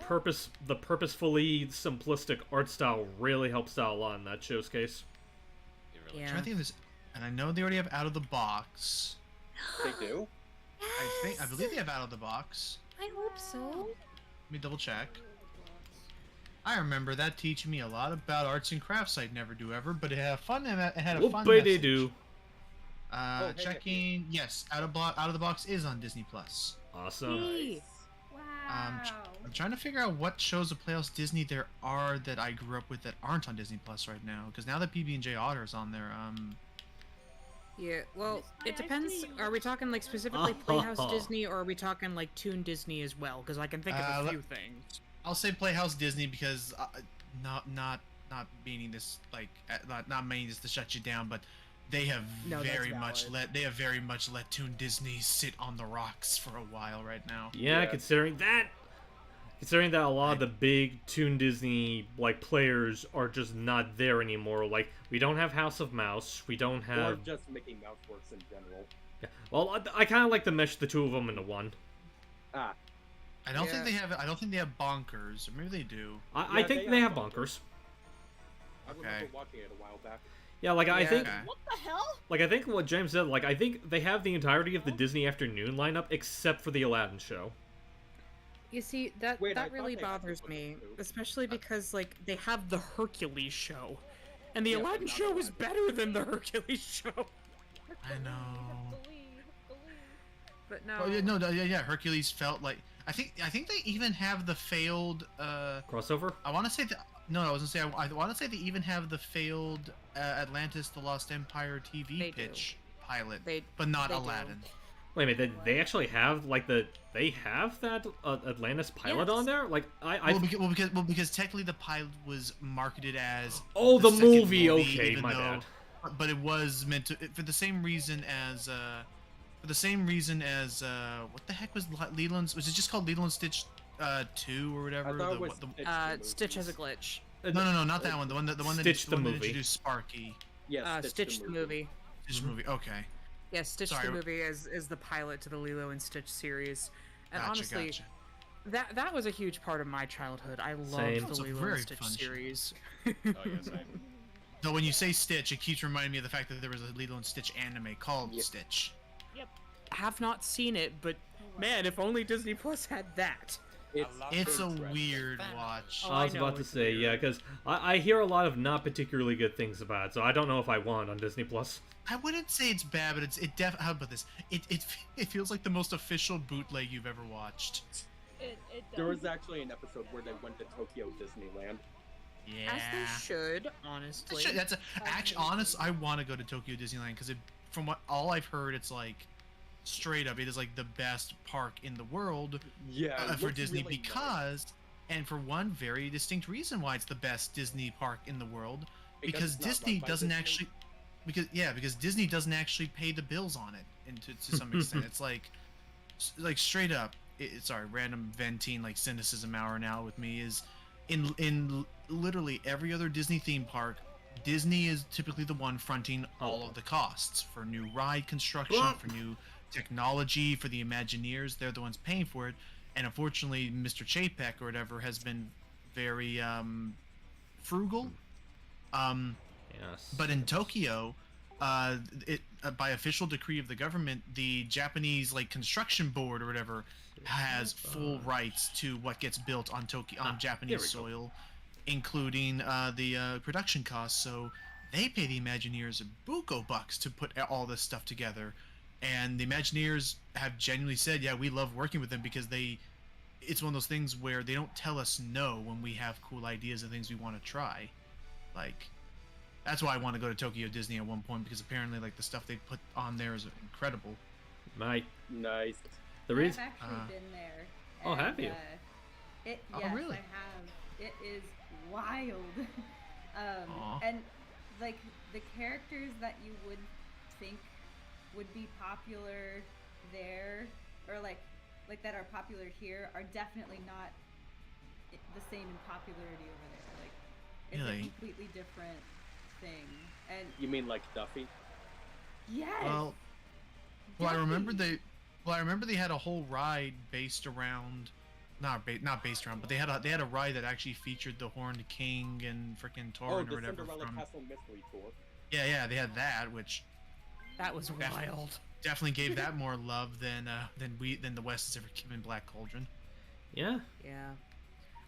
A: purposefully simplistic art style really helps out a lot in that show's case.
D: It really
E: Yeah.
J: I'm trying to think of this, and I know they already have out of the box.
C: They do?
J: I believe they have out of the box.
E: I hope so.
J: Let me double check. I remember that teaching me a lot about arts and crafts I'd never do ever, but it had a fun. It had a fun
A: Whoopie they
J: message.
A: do.
C: hey,
J: Checking. Yes, out of the box is on Disney Plus.
A: Awesome.
B: Wow.
J: I'm trying to figure out what shows of Playhouse Disney there are that I grew up with that aren't on Disney Plus right now. Because now that PB&J Otter's on there,
E: Yeah, well,
H: Miss
E: it depends.
H: ISD.
E: Are we talking like specifically Playhouse Disney, or are we talking like Toon Disney as well? Because I can think of a
J: let-
E: few things.
J: I'll say Playhouse Disney because not meaning this like not meaning this to shut you down, but they have
I: No, that's
J: very much
I: valid.
J: let Toon Disney sit on the rocks for a while right now.
A: Yeah,
C: Yeah.
A: considering that a lot of the big Toon Disney like players are just not there anymore. Like we don't have House of Mouse, we don't
C: Or
A: have.
C: just Mickey Mouse works in general.
A: Yeah. Well, I kind of like to mesh the two of them into one.
C: Ah,
J: I don't
E: Yeah.
J: think they have. I don't think they have Bonkers, or maybe they do.
A: I
C: Yeah,
A: think
C: they
A: they
C: have
A: have bunkers.
C: I remember
J: Okay.
C: watching it a while back.
A: Yeah, like I
E: Yeah.
A: think,
J: Okay.
H: What the hell?
A: like I think what James said. Like I think they have the entirety of the Disney Afternoon lineup except for the Aladdin show.
E: You see, that
C: Wait, I
E: that
C: thought
E: really
C: they had
E: bothers
C: one
E: me,
C: too.
E: especially because like they have the Hercules show, and the
C: Yeah, but
E: Aladdin
C: not
E: show is
C: Aladdin.
E: better than the Hercules show.
J: I know.
E: But no,
J: Oh yeah, no, yeah. Hercules felt like I think they even have the failed.
A: Crossover.
J: I want to say that. No, I was gonna say I want to say they even have the failed Atlantis: The Lost Empire TV
E: They do.
J: pitch pilot,
E: They-
J: but not
E: they do.
J: Aladdin.
A: Wait a minute, they actually have like they have that Atlantis pilot
E: Yes.
A: on there? Like I
J: Because technically the pilot was marketed as
A: Oh, the
J: second
A: movie, okay,
J: even
A: my
J: though-
A: bad.
J: But it was meant to for the same reason as what the heck was Lilo? Was it just called Lilo and Stitch 2 or whatever?
C: I thought it was
E: Stitch has a glitch.
J: No, not that one. The one that
A: Stitch the
J: that
A: movie.
J: introduced Sparky.
C: Yes,
E: Stitch the movie.
J: Stitch movie. Okay.
E: Yeah, Stitch
J: Sorry.
E: the movie is the pilot to the Lilo and Stitch series, and
J: Gotcha,
E: honestly,
J: gotcha.
E: that was a huge part of my childhood. I loved
A: Same.
E: the
J: It's a
E: Lilo
J: very
E: and Stitch
J: fun show.
E: series.
D: Oh yeah, same.
J: Though when you say Stitch, it keeps reminding me of the fact that there was a Lilo and Stitch anime called
C: Yeah.
J: Stitch.
E: Have not seen it, but man, if only Disney Plus had that.
J: It's a weird watch.
E: Oh,
A: I was
E: I know,
A: about to
E: it's
A: say, yeah,
E: weird.
A: because I hear a lot of not particularly good things about it, so I don't know if I want on Disney Plus.
J: I wouldn't say it's bad, but how about this? It feels like the most official bootleg you've ever watched.
H: It
C: There
H: does.
C: was actually an episode where they went to Tokyo Disneyland.
J: Yeah.
E: As they should, honestly.
J: I want to go to Tokyo Disneyland because from what all I've heard, it's like straight up, it is like the best park in the world
C: Yeah, it
J: for
C: looks
J: Disney
C: really nice.
J: because, and for one very distinct reason why it's the best Disney park in the world, because
C: it's not
J: Disney
C: run by
J: doesn't
C: Disney.
J: actually, because Disney doesn't actually pay the bills on it, and to some extent, it's like straight up. Sorry, random venting like cynicism hour now with me is in literally every other Disney theme park. Disney is typically the one fronting all of the costs for new ride construction, for new technology, for the Imagineers. They're the ones paying for it, and unfortunately, Mr. Chapek or whatever has been very frugal.
A: Yes.
J: But in Tokyo, by official decree of the government, the Japanese like construction board or whatever has full rights to what gets built on Japanese
A: here we go.
J: soil, including the production costs. So they pay the Imagineers buco bucks to put all this stuff together, and the Imagineers have genuinely said, "Yeah, we love working with them because it's one of those things where they don't tell us no when we have cool ideas and things we want to try." Like, that's why I want to go to Tokyo Disney at one point, because apparently like the stuff they put on there is incredible.
A: My
C: Nice.
A: the reason.
B: I've actually been there.
A: Oh, have
B: and,
A: you?
B: Yes,
J: Oh, really?
B: I have. It is wild.
J: Aw.
B: And like the characters that you would think would be popular there, or like that are popular here, are definitely not the same in popularity over there. Like it's
J: Really?
B: a completely different thing. And
C: You mean like Duffy?
B: yes.
J: Well, I remember they had a whole ride based around, not based around, but they had a ride that actually featured the Horned King and frickin' Torin
C: the
J: or whatever
C: Cinderella
J: from.
C: Castle Mystery Tour.
J: Yeah, they had that, which
I: That was wild.
J: definitely gave that more love than the West has ever given Black Cauldron.
A: Yeah.
E: Yeah.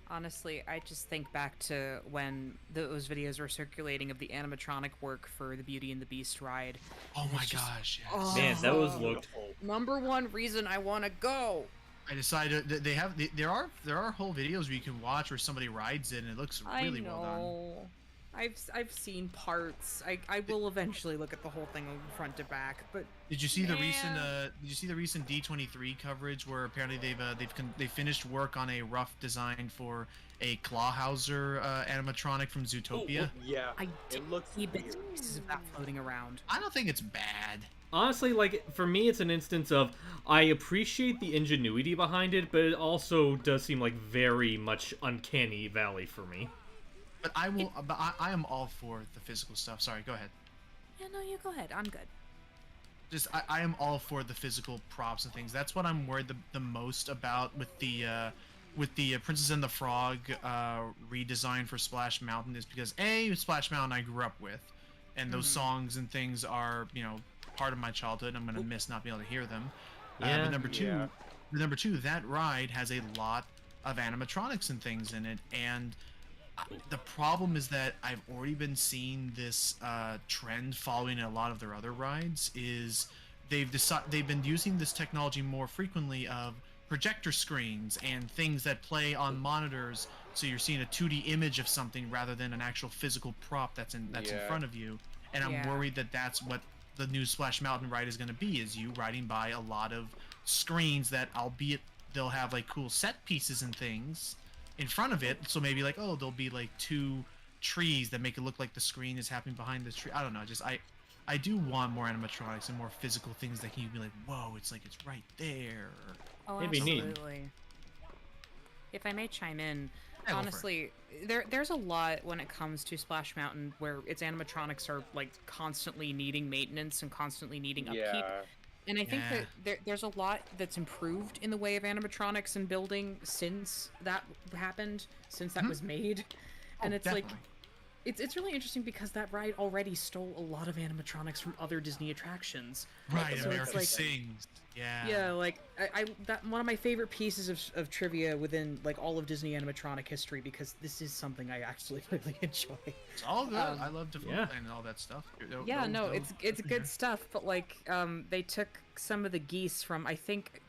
E: Honestly, I just think back to when those videos were circulating of the animatronic work for the Beauty and the Beast ride.
J: Oh my
E: It's just-
J: gosh, yes.
E: Oh.
A: Man, those looked.
E: Number one reason I want to go.
J: I decided that there are whole videos where you can watch where somebody rides it and it looks really well done.
E: I know. I've seen parts. I will eventually look at the whole thing front to back, but
J: Did you see the recent
E: Man.
J: Did you see the recent D23 coverage where apparently they've finished work on a rough design for a Clawhauser animatronic from Zootopia?
C: Yeah,
E: I
C: it looks
E: see bits
C: weird.
E: and pieces of that floating around.
J: I don't think it's bad.
A: Honestly, like, for me, it's an instance of I appreciate the ingenuity behind it, but it also does seem like very much uncanny valley for me.
J: But I am all for the physical stuff. Sorry, go ahead.
E: Yeah, no, you go ahead. I'm good.
J: Just I am all for the physical props and things. That's what I'm worried the most about with the Princess and the Frog redesign for Splash Mountain, is because Splash Mountain I grew up with, and those songs and things are part of my childhood. I'm gonna miss not being able to hear them.
A: Yeah.
J: But number two, that ride has a lot of animatronics and things in it, and the problem is that I've already been seeing this trend following a lot of their other rides. Is they've been using this technology more frequently of projector screens and things that play on monitors, so you're seeing a 2D image of something rather than an actual physical prop that's in front of you. And I'm
E: Yeah.
J: worried that that's what the new Splash Mountain ride is going to be, is you riding by a lot of screens that, albeit they'll have like cool set pieces and things in front of it, so maybe like, there'll be like two trees that make it look like the screen is happening behind this tree. I don't know, just I do want more animatronics and more physical things that can be like, whoa, it's like it's right there.
E: Oh,
A: Maybe neat.
E: absolutely. If I may chime in,
J: Yeah, go for it.
E: honestly, there's a lot when it comes to Splash Mountain where its animatronics are like constantly needing maintenance and constantly needing upkeep.
C: Yeah.
E: And I think
J: Yeah.
E: that there's a lot that's improved in the way of animatronics and building since that happened, since that was made. And it's like,
J: Definitely.
E: it's really interesting because that ride already stole a lot of animatronics from other Disney attractions.
J: Right,
E: So it's
J: America
E: like-
J: Sings. Yeah.
E: Yeah, like I that one of my favorite pieces of trivia within like all of Disney animatronic history, because this is something I actually really enjoy.
J: It's all good.
E: Um,
J: I love to
A: yeah.
J: and all that stuff.
E: Yeah, no, it's
J: definitely
E: good stuff, but like they took some of the geese from, I think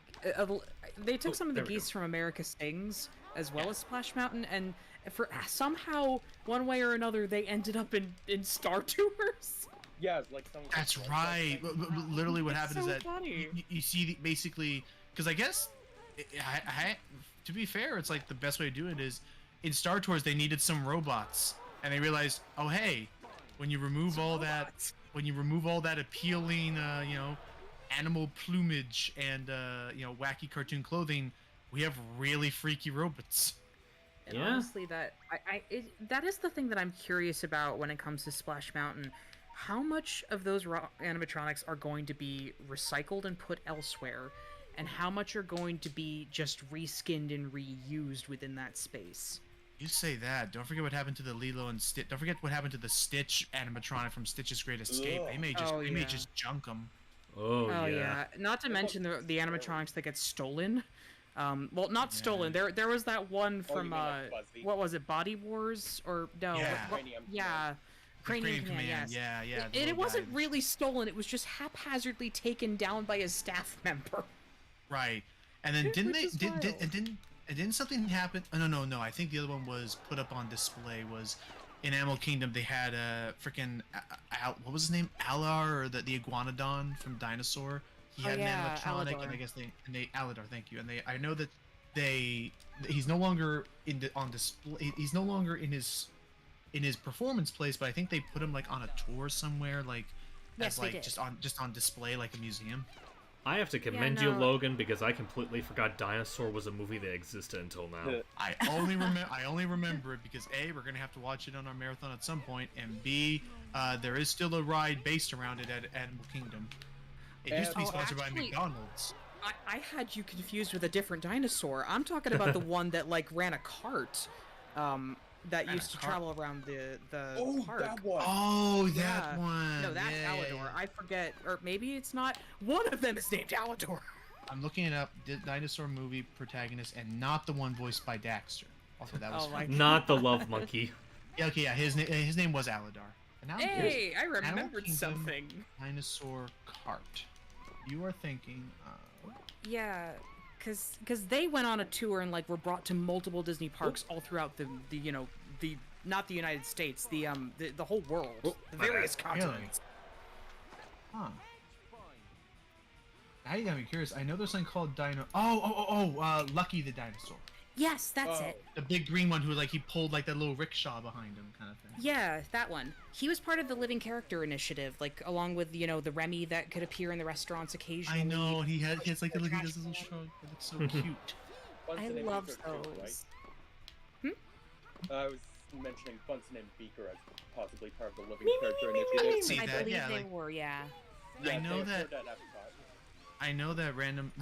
E: they took some of the
A: there we
E: geese from America Sings as well as Splash Mountain, and for somehow one way or another they ended up in Star Tours.
C: Yeah, it's like some.
J: That's right. Literally, what
E: It's
J: happened
E: so
J: is that
E: funny.
J: you see basically, because I guess, to be fair, it's like the best way to do it is in Star Tours they needed some robots, and they realized, oh hey, when you remove all that appealing, animal plumage and wacky cartoon clothing, we have really freaky robots.
E: And
A: Yeah.
E: honestly, that that is the thing that I'm curious about when it comes to Splash Mountain. How much of those animatronics are going to be recycled and put elsewhere, and how much are going to be just reskinned and reused within that space?
J: You say that. Don't forget what happened to the Lilo and Stitch. Don't forget what happened to the Stitch animatronic from Stitch's Great Escape.
C: Ugh.
J: They may just junk them.
A: Oh, yeah.
E: Not to mention the animatronics that get stolen. Well, not stolen. There was that one
C: Oh, you
E: from
C: mean like Fuzzy?
E: what was it, Body Wars, or no?
J: Yeah.
C: Cranium
E: Yeah. Cranium Command, yes.
J: Yeah. the
E: And
J: little
E: it wasn't
J: guy.
E: really stolen. It was just haphazardly taken down by a staff member.
J: Right. And then didn't
E: Which
J: they
E: is
J: did,
E: wild.
J: and didn't something happen? Oh, no. I think the other one was put up on display. Was in Animal Kingdom they had a freaking what was his name? Alar, or the iguanodon from Dinosaur. He had an animatronic,
E: Aladar.
J: and I guess they Aladar. Thank you. And I know that he's no longer on display. He's no longer in his in his performance place, but I think they put him like on a tour somewhere, like
E: Yes,
J: as
E: they
J: like
E: did.
J: just on display, like a museum.
A: I have to commend you,
E: no.
A: Logan, because I completely forgot Dinosaur was a movie that existed until now.
J: I only remember it because A, we're gonna have to watch it on our marathon at some point, and B, there is still a ride based around it at Animal Kingdom. It used to be
E: Oh,
J: sponsored by
E: actually-
J: McDonald's.
E: I had you confused with a different dinosaur. I'm talking about the one that like ran a cart, that
J: Ran
E: used
J: a
E: to
J: cart?
E: travel around the
C: Oh,
E: park.
C: that one.
J: Oh,
E: Yeah.
J: that one.
E: No, that's
J: Yeah, yeah,
E: Alador.
J: yeah.
E: I forget, or maybe it's not. One of them is named Alador.
J: I'm looking it up. Dinosaur movie protagonist, and not the one voiced by Daxter. Also, that was
E: Oh my
A: Not the Love Monkey.
J: yeah, okay, yeah. His name was Aladar. And now
E: Hey, I
J: Animal
E: remembered
J: Kingdom
E: something.
J: Dinosaur cart. You are thinking of...
E: Yeah, cause they went on a tour and like were brought to multiple Disney parks all throughout the you know the not the United States, the whole world,
A: Oh,
E: the
A: my bad.
E: various continents.
J: Huh. Now you got me curious. I know there's something called Lucky the Dinosaur.
E: Yes, that's
C: Oh.
E: it.
J: The big green one who like he pulled like that little rickshaw behind him kind of thing.
E: Yeah, that one. He was part of the Living Character Initiative, like along with the Remy that could appear in the restaurants occasionally.
J: I know, he has like the look, he does this little shrug. It looks so cute.
C: Bunsen
E: I
C: and
E: love
C: Beaker too,
E: those.
C: right? I was mentioning Bunsen and Beaker as possibly part of the living character initiative.
J: See
E: I
J: that?
E: believe
J: Yeah,
E: they
J: like-
E: were, yeah.
C: Yeah,
J: I know
C: they
J: that-
C: appeared at Epcot.
J: I know that random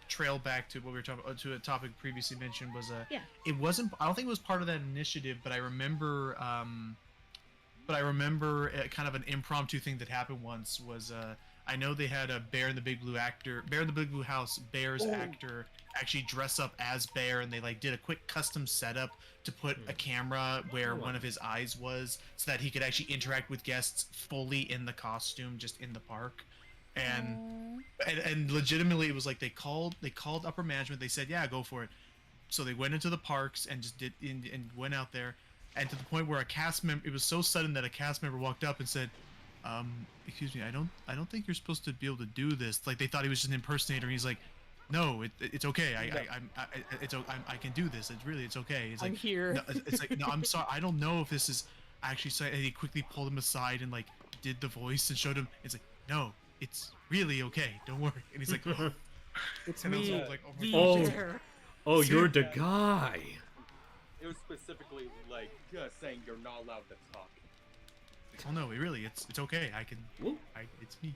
J: trail back to what we were talking to a topic previously mentioned was
E: Yeah.
J: it wasn't, I don't think it was part of that initiative, but I remember kind of an impromptu thing that happened once was I know they had a Bear in the Big Blue House Bear's actor actually dress up as Bear, and they like did a quick custom setup to put a camera where one of his eyes was, so that he could actually interact with guests fully in the costume, just in the park. And legitimately, it was like they called upper management. They said, "Yeah, go for it." So they went into the parks and just and went out there, and to the point where a cast member. It was so sudden that a cast member walked up and said, "Excuse me, I don't think you're supposed to be able to do this." Like they thought he was just an impersonator. And he's like, "No, it's okay. I can do this. It's okay." It's
E: I'm
J: like,
E: here.
J: No, it's like, no, I'm sorry. I don't know if this is actually. And he quickly pulled him aside and like did the voice and showed him. It's like, no. It's really okay. Don't worry. And he's like,
E: It's
J: and I was
E: me.
J: like, oh my
E: the
J: God.
A: Oh.
E: Bear.
A: Oh,
J: See?
A: you're the guy.
C: It was specifically like saying you're not allowed to talk.
J: Oh no, it's okay.
A: Whoop.
J: It's me.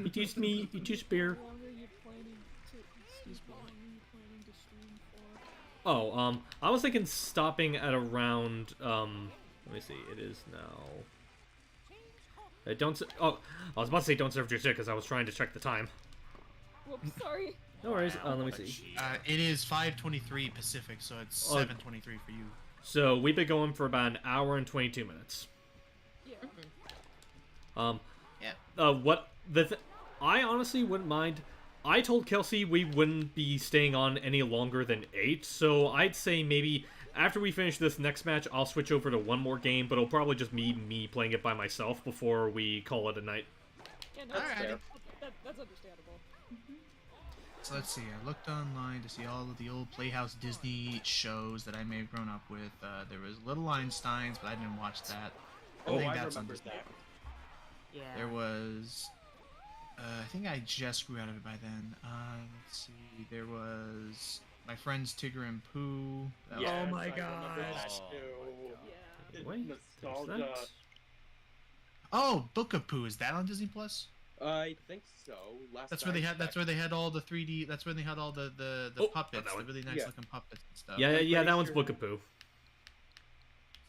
A: It is me. It is Bear.
H: How long are you planning to stream for?
A: Oh, I was thinking stopping at around, let me see, it is now... I was about to say don't serve just yet because I was trying to check the time.
H: Whoops, sorry.
A: No worries, let me see.
J: It is 5:23 Pacific, so it's 7:23 for you.
A: So we've been going for about an hour and 22 minutes.
H: Yeah.
J: Yeah.
A: I honestly wouldn't mind. I told Kelsey we wouldn't be staying on any longer than 8, so I'd say maybe after we finish this next match, I'll switch over to one more game, but it'll probably just be me playing it by myself before we call it a night.
H: Yeah, no,
J: Alright.
H: that's understandable.
J: So let's see. I looked online to see all of the old Playhouse Disney shows that I may have grown up with. There was Little Einsteins, but I didn't watch that.
C: Oh,
J: think
C: I
J: that's on
C: remember
J: Disney.
C: that.
E: Yeah.
J: There was. I think I just grew out of it by then. Let's see. There was My Friends Tigger and Pooh. That was-
C: Yes,
E: my
C: I remember that
G: gosh.
C: too.
H: Yeah.
C: It's
A: Wait,
C: nostalgia.
A: there's that.
J: Oh, Book of Pooh. Is that on Disney Plus?
C: I think so.
J: That's where they had. That's where they had all the 3D. That's where they had all the
A: Oh,
J: puppets,
A: that
J: the
A: one.
J: really nice
C: Yeah.
J: looking puppets and stuff.
A: Yeah,
C: pretty
A: that one's
C: sure-
A: Book of Pooh.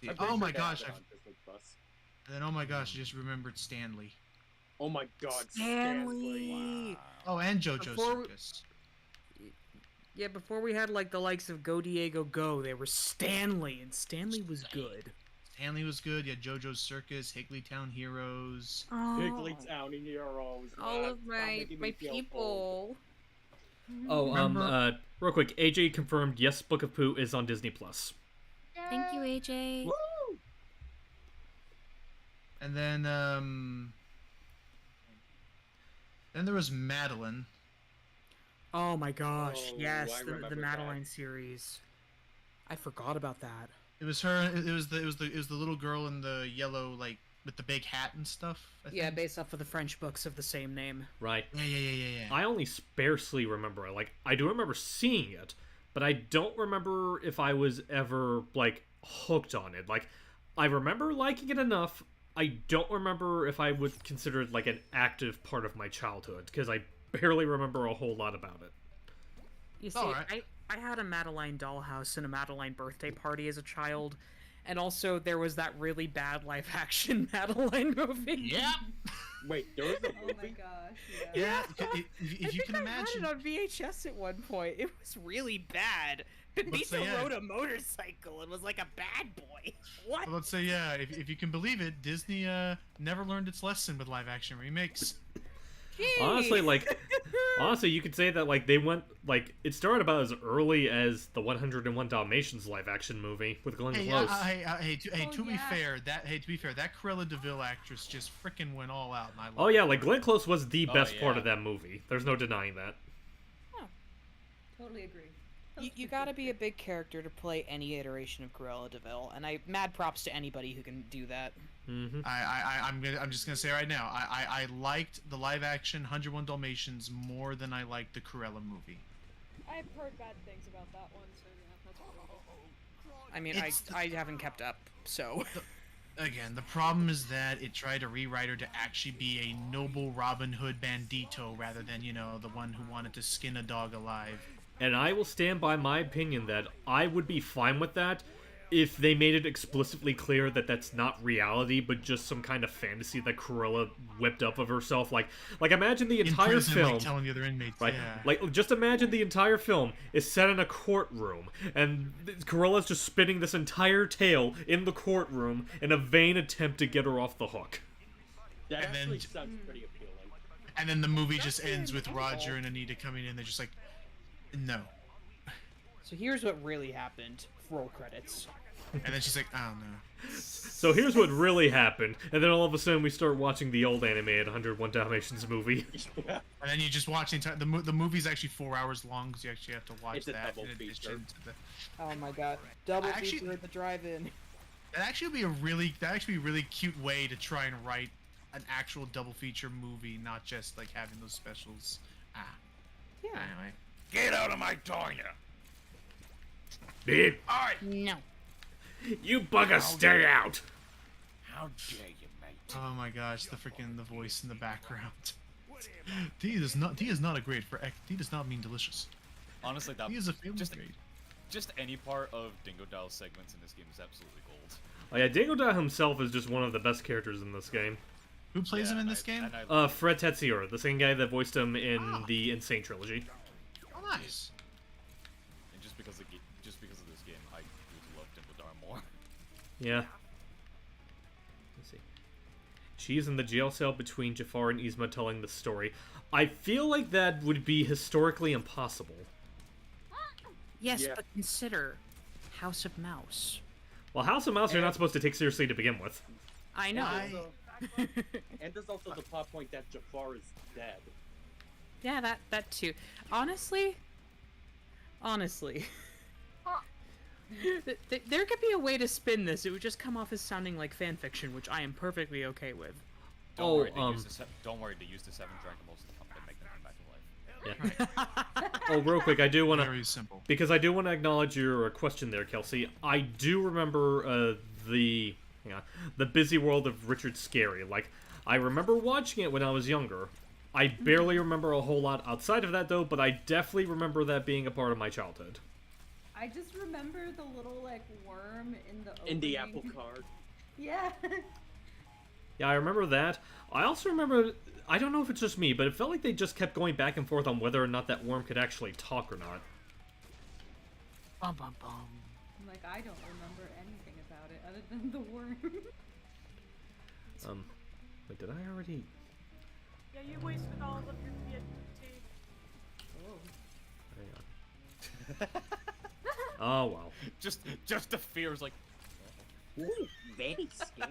J: See-
C: I'm pretty
J: Oh my
C: sure they
J: gosh!
C: have it
J: I've,
C: on Disney Plus.
J: and then oh my gosh! I just remembered Stanley.
C: Oh my God,
E: Stanley.
J: Oh, and JoJo's
E: Before we-
J: Circus.
E: Yeah, before we had like the likes of Go Diego Go, there was Stanley, and Stanley was good.
J: Stanley was good. You had JoJo's Circus, Higglytown Heroes.
C: Higglytown Heroes.
E: all
C: Ah,
E: of
C: stop
E: my
C: making me feel old.
E: people.
A: Oh,
J: Remember-
A: real quick, AJ confirmed yes, Book of Pooh is on Disney Plus.
E: Thank you, AJ.
C: Woo!
J: And then there was Madeline.
E: Oh my gosh,
C: Oh,
E: yes,
C: I
E: the
C: remember
E: Madeline
C: that.
E: series. I forgot about that.
J: It was her. It was the little girl in the yellow, like with the big hat and stuff. I
I: Yeah,
J: think.
I: based off of the French books of the same name.
A: Right.
J: Yeah.
A: I only sparsely remember it. Like, I do remember seeing it, but I don't remember if I was ever, like, hooked on it. Like, I remember liking it enough. I don't remember if I would consider it, like, an active part of my childhood, because I barely remember a whole lot about it.
E: You see,
J: Alright.
E: I had a Madeline dollhouse and a Madeline birthday party as a child, and also there was that really bad live-action Madeline movie.
J: Yep.
C: Wait, there was a
B: Oh my
C: movie?
B: gosh, yeah.
J: Yeah.
E: I
J: If you
E: think
J: can
E: I
J: imagine.
E: had it on VHS at one point. It was really bad. Benito
J: say, yeah.
E: rode a motorcycle and was like a bad boy. What?
J: Let's say, yeah, if you can believe it, Disney never learned its lesson with live action remakes.
A: Honestly, you could say that, like, they went, like, it started about as early as the 101 Dalmatians live-action movie with Glenn
J: Hey,
A: Close.
J: to be
B: yeah.
J: fair, that Cruella DeVille actress just freaking went all out, and I love
A: Oh, yeah, like, Glenn Close was the
D: Oh,
A: best part
D: yeah.
A: of that movie. There's no denying that.
B: Totally agree.
E: You gotta be a big character to play any iteration of Cruella DeVille, and mad props to anybody who can do that.
A: Mm-hmm.
J: I'm just gonna say right now, I liked the live action 101 Dalmatians more than I liked the Cruella movie.
H: I've heard bad things about that one, so yeah, that's cool.
E: I mean,
J: It's
E: I haven't kept up, so.
J: Again, the problem is that it tried to rewrite her to actually be a noble Robin Hood bandito rather than, the one who wanted to skin a dog alive.
A: And I will stand by my opinion that I would be fine with that if they made it explicitly clear that that's not reality, but just some kind of fantasy that Cruella whipped up of herself. Like imagine the
J: In
A: entire
J: prison,
A: film.
J: like telling the other inmates,
A: Right,
J: yeah.
A: like just imagine the entire film is set in a courtroom, and Corella's just spinning this entire tale in the courtroom in a vain attempt to get her off the hook.
C: That
J: And then-
C: actually sounds pretty appealing.
J: And then the movie just ends with Roger and Anita coming in. They're just like, no.
I: So here's what really happened. Roll credits.
J: And then she's like, oh no.
A: So here's what really happened, and then all of a sudden we start watching the old animated 101 Dalmatians movie.
J: And then you just watch the entire. The movie's actually 4 hours long because you actually have to watch
C: It's a
J: that.
C: double
J: in addition
C: feature.
J: to the-
I: Oh my god. Double
J: Actually-
I: feature at the drive-in.
J: That'd actually be a really cute way to try and write an actual double feature movie, not just like having those specials.
I: Yeah.
J: Anyway.
D: Get out of my diner!
A: Beep.
E: No.
A: You bugger, stay out!
D: How dare you, mate?
J: Oh my gosh, the voice in the background. Tea is not a grade for X. Tea does not mean delicious.
D: Honestly, that
J: Tea is a family
D: just
J: grade.
D: just any part of Dingo Dial's segments in this game is absolutely gold.
A: Oh yeah, Dingo Dao himself is just one of the best characters in this game.
J: Who plays him in
D: and
J: this game?
D: and I-
A: Fred Tetsier, the same guy that voiced him in the Insane trilogy.
J: Oh, nice.
D: and just because of this game, I grew to love Dingo Dial more.
A: Yeah. Let's see. She's in the jail cell between Jafar and Yzma telling the story. I feel like that would be historically impossible.
E: Yes,
C: Yeah.
E: but consider House of Mouse.
A: Well, House of Mouse you're not supposed to take seriously to begin with.
E: I know.
C: And there's also the plot point that Jafar is dead.
E: Yeah, that too. Honestly, there could be a way to spin this. It would just come off as sounding like fan fiction, which I am perfectly okay with.
A: Oh,
D: Don't worry, they used the 7 Dragon Balls to make them come back to life.
A: Oh, real quick, I do want to...
J: Very simple.
A: Because I do want to acknowledge your question there, Kelsey. I do remember the busy world of Richard Scarry. Like, I remember watching it when I was younger. I barely remember a whole lot outside of that, though, but I definitely remember that being a part of my childhood.
B: I just remember the little, like, worm in the opening.
C: In the apple card.
B: Yeah.
A: Yeah, I remember that. I also remember... I don't know if it's just me, but it felt like they just kept going back and forth on whether or not that worm could actually talk or not.
E: Bum bum bum.
B: I'm like, I don't remember anything about it other than the worm.
A: Wait, did I already...
H: Yeah, you wasted all of your TNT.
B: Oh.
A: Hang on. Oh, well.
D: Just the fear is like.
C: Ooh, very scary.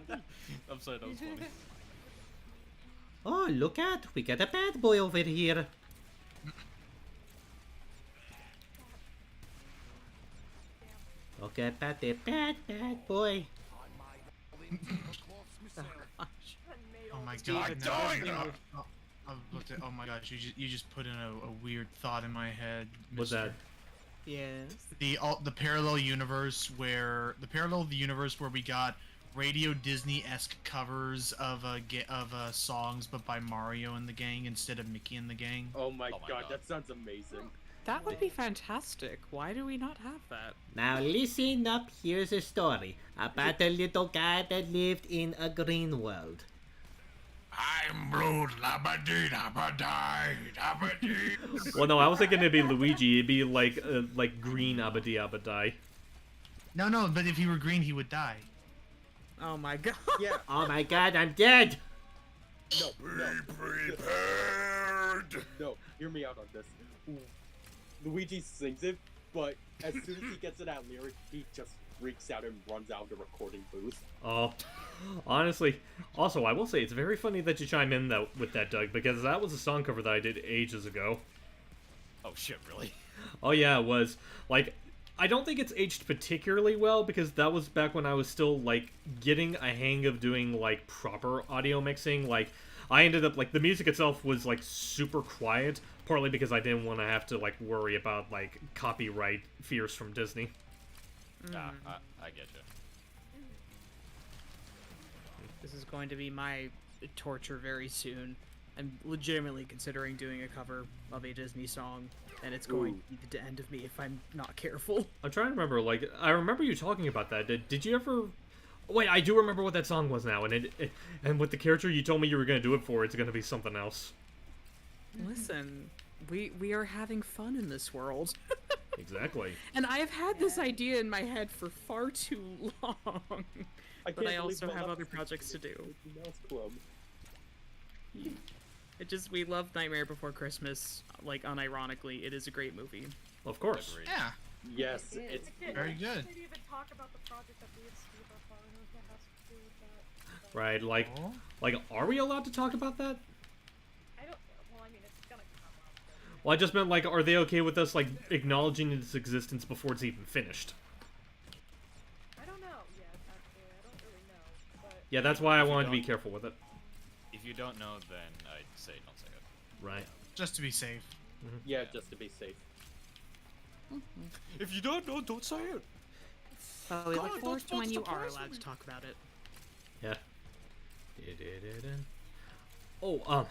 D: I'm sorry, that was funny.
F: Oh, look at, we got a bad boy over here. Okay, about the bad boy.
J: Oh my
H: Steve,
J: god!
H: it's
J: no,
H: dying!
J: oh my gosh! You just put in a weird thought in my head.
A: What's
J: mister.
A: that?
I: Yes.
J: The parallel universe where we got Radio Disney-esque covers of songs, but by Mario and the gang instead of Mickey and the gang.
C: Oh my god, that sounds amazing.
E: That would be fantastic. Why do we not have that?
F: Now listen up, here's a story about a little guy that lived in a green world.
J: I'm blue, labba-dee, labba-die, labba-dee.
A: Well, no, I was thinking it'd be Luigi. It'd be like green Abadi Abadai.
J: No, but if he were green, he would die.
I: Oh my god.
C: Yeah.
F: Oh my god, I'm dead!
C: No.
D: Prepared.
C: No, hear me out on this. Luigi sings it, but as soon as he gets to that lyric, he just freaks out and runs out of the recording booth.
A: Oh, honestly. Also, I will say it's very funny that you chime in with that, Doug, because that was a song cover that I did ages ago.
D: Oh shit, really?
A: Oh yeah, it was. Like, I don't think it's aged particularly well, because that was back when I was still, like, getting a hang of doing, like, proper audio mixing. Like, I ended up, like, the music itself was, like, super quiet, partly because I didn't want to have to, like, worry about, like, copyright fears from Disney.
D: I get you.
I: This is going to be my torture very soon. I'm legitimately considering doing a cover of a Disney song, and it's going to be the end of me if I'm not careful.
A: I'm trying to remember, like, I remember you talking about that. Did you ever... Wait, I do remember what that song was now, and and with the character you told me you were going to do it for, it's going to be something else.
E: Listen, we are having fun in this world.
A: Exactly.
E: And I've had this idea in my head for far too long. But I also have other projects to do.
C: Club.
E: We love Nightmare Before Christmas, like, unironically. It is a great movie.
A: Of course.
J: Yeah.
C: Yes, it's
J: very good.
H: We didn't even talk about the project that we and Steve are part of that has to do with that.
A: Right, like, are we allowed to talk about that?
H: I don't. Well, I mean, it's gonna come up.
A: Well, I just meant, like, are they okay with us, like, acknowledging its existence before it's even finished?
H: I don't know yet, actually. I don't really know. But
A: Yeah, that's why I wanted to be careful with it.
D: If you don't know, then I'd say don't say it.
A: Right.
J: Just to be safe.
C: Yeah, just to be safe.
D: If you don't know, don't say it.
E: So we
D: God,
E: look forward
D: that's
E: to when
D: not
E: you are
D: surprising
E: allowed
D: me.
E: to talk about it.
A: Yeah. Oh,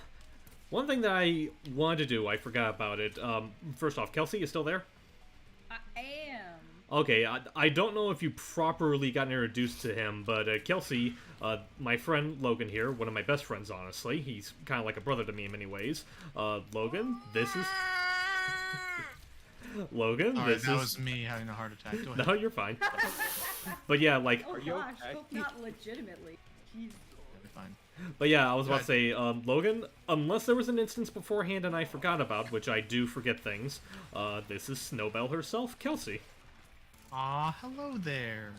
A: one thing that I wanted to do, I forgot about it. First off, Kelsey, you still there?
B: I am.
A: Okay, I don't know if you properly got introduced to him, but Kelsey, my friend Logan here, one of my best friends, honestly. He's kind of like a brother to me in many ways. Logan, this is... Logan,
J: Alright,
A: this
J: that
A: is...
J: was me having a heart attack. Go ahead.
A: No, you're fine. But yeah, like...
B: Oh
C: you
B: gosh,
C: okay?
B: hope not legitimately. Jeez.
J: You're fine.
A: But yeah, I was about to say, Logan, unless there was an instance beforehand and I forgot about, which I do forget things, this is Snowbell herself, Kelsey.
J: Aw, hello there.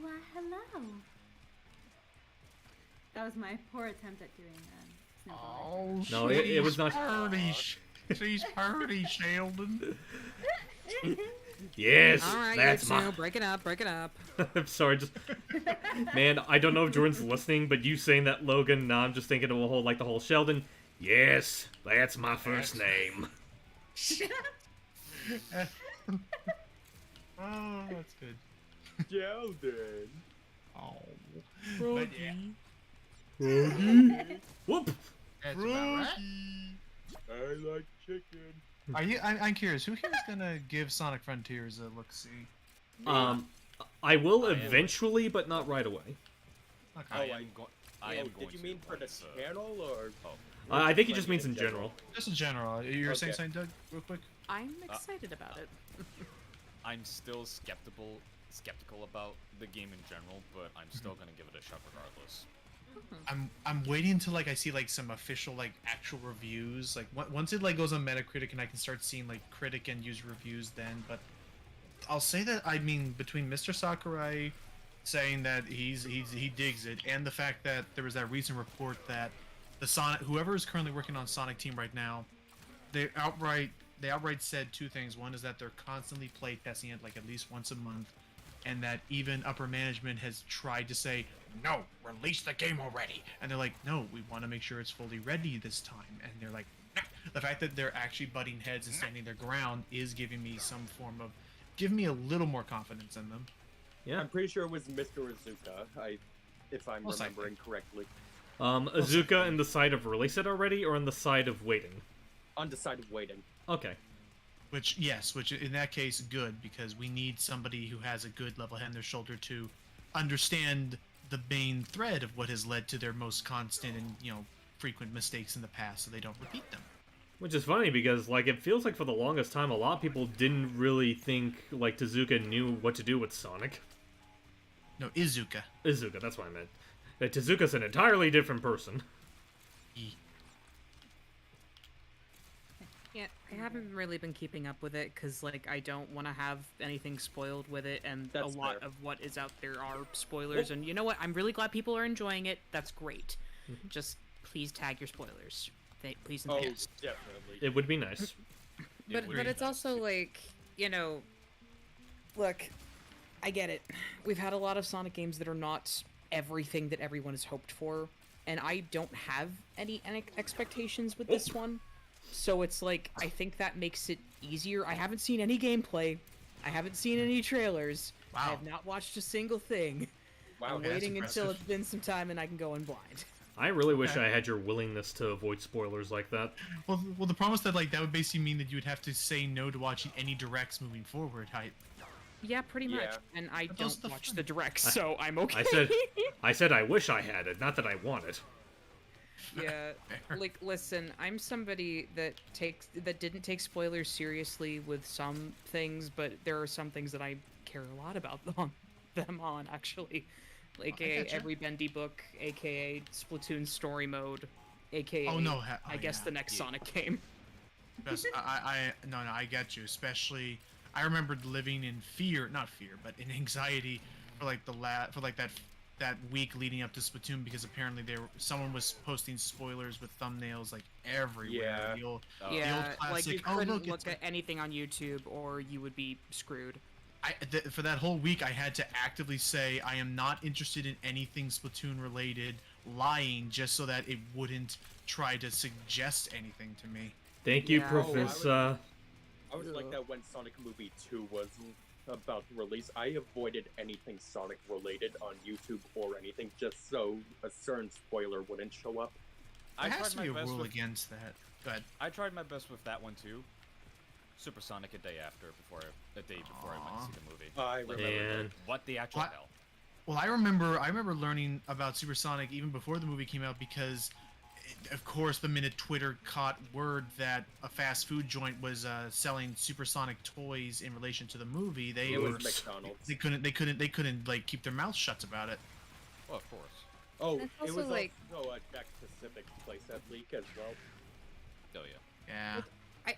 B: Why, hello. That was my poor attempt at doing Snowball.
J: Oh,
A: No, it was not-
J: She's purty, Sheldon.
A: Yes,
E: Alright,
A: that's
E: you
A: my...
E: two, break it up, break it up.
A: I'm sorry, just... Man, I don't know if Jordan's listening, but you saying that, Logan, now I'm just thinking of the whole Sheldon. Yes, that's my first name.
J: Oh, that's good.
C: Sheldon.
J: Oh. But yeah,
A: Whoop!
J: that's about right.
C: I like chicken.
J: I'm curious, who here is gonna give Sonic Frontiers a look-see?
A: I will eventually, but not right away.
J: Okay.
D: I am going
C: Did you mean
D: to
C: for the
D: once,
C: channel or?
A: I think he just means in general.
J: Just in general. You were saying
C: Okay.
J: something, Doug, real quick?
E: I'm excited about it.
D: I'm still skeptical about the game in general, but I'm still gonna give it a shot regardless.
J: I'm waiting until like I see like some official like actual reviews. Like once it like goes on Metacritic and I can start seeing like critic and user reviews then. But I'll say that I mean between Mr. Sakurai saying that he digs it and the fact that there was that recent report that the Sonic whoever is currently working on Sonic Team right now, they outright said two things. One is that they're constantly play testing it like at least once a month. and that even upper management has tried to say, no, release the game already. And they're like, no, we want to make sure it's fully ready this time. And they're like, nah. The fact that they're actually butting heads and standing their ground is giving me some form of, giving me a little more confidence in them.
A: Yeah.
C: I'm pretty sure it was Mr. Azuka, if I'm
J: Most
C: remembering correctly.
A: Azuka in the side of release it already, or on the side of waiting?
C: On the side of waiting.
A: Okay.
J: Which in that case, good, because we need somebody who has a good level head on their shoulder to understand the main thread of what has led to their most constant and, frequent mistakes in the past so they don't repeat them.
A: Which is funny because, like, it feels like for the longest time a lot of people didn't really think, like, Tezuka knew what to do with Sonic.
J: No, Izuka.
A: Izuka, that's what I meant. That Tezuka's an entirely different person.
E: Yeah, I haven't really been keeping up with it because, like, I don't want to have anything spoiled with it, and
C: That's
E: a lot
C: fair.
E: of what is out there are spoilers. And you know what? I'm really glad people are enjoying it. That's great. Just please tag your spoilers. Please and
C: Oh,
E: thanks.
C: definitely.
A: It would be nice.
E: But it's also like, look, I get it. We've had a lot of Sonic games that are not everything that everyone has hoped for, and I don't have any expectations with this one. So it's like, I think that makes it easier. I haven't seen any gameplay. I haven't seen any trailers.
J: Wow.
E: I have not watched a single thing.
C: Wow,
E: I'm
J: that's
E: waiting until
J: impressive.
E: it's been some time and I can go in blind.
A: I really wish I had your willingness to avoid spoilers like that.
J: Well, the problem is that, like, that would basically mean that you would have to say no to watching any directs moving forward.
E: Yeah, pretty much.
C: Yeah.
E: And I
J: But those
E: don't
J: are the
E: watch
J: fun.
E: the directs, so I'm okay.
A: I said I wish I had it, not that I want it.
E: Yeah,
J: Fair.
E: like, listen, I'm somebody that didn't take spoilers seriously with some things, but there are some things that I care a lot about them on, actually. AKA
J: getcha.
E: every Bendy book, AKA Splatoon story mode, AKA,
J: Oh, no,
E: I guess
J: yeah.
E: the next Sonic game.
J: Yes, I get you. Especially, I remembered living in not fear, but in anxiety for like that week leading up to Splatoon, because apparently someone was posting spoilers with thumbnails like everywhere.
C: Yeah.
J: The old
E: Yeah, like you
J: classic, "Oh,
E: couldn't
J: look, it's
E: look at anything on YouTube or you would be screwed.
J: for that whole week, I had to actively say I am not interested in anything Splatoon related, lying just so that it wouldn't try to suggest anything to me.
A: Thank you,
E: Yeah.
A: Professor.
C: I was like that when Sonic Movie 2 was about to release. I avoided anything Sonic related on YouTube or anything just so a certain spoiler wouldn't show up.
D: I
J: There has
D: tried
J: to be
D: my
J: a
D: best
J: rule
D: with
J: against that. But
D: I tried my best with that one too. Supersonic a day before I went to see the movie.
C: I
D: Like,
C: remember.
A: And
D: what the actual
J: What?
D: hell?
J: well, I remember learning about Supersonic even before the movie came out because, of course, the minute Twitter caught word that a fast food joint was selling supersonic toys in relation to the movie,
C: It was McDonald's.
J: they couldn't like keep their mouths shut about it.
D: Well, of course.
C: Oh,
E: That's
C: it
E: also,
C: was
E: like-
C: also a Jack Pacific playset leak as well.
D: Oh yeah.
J: Yeah.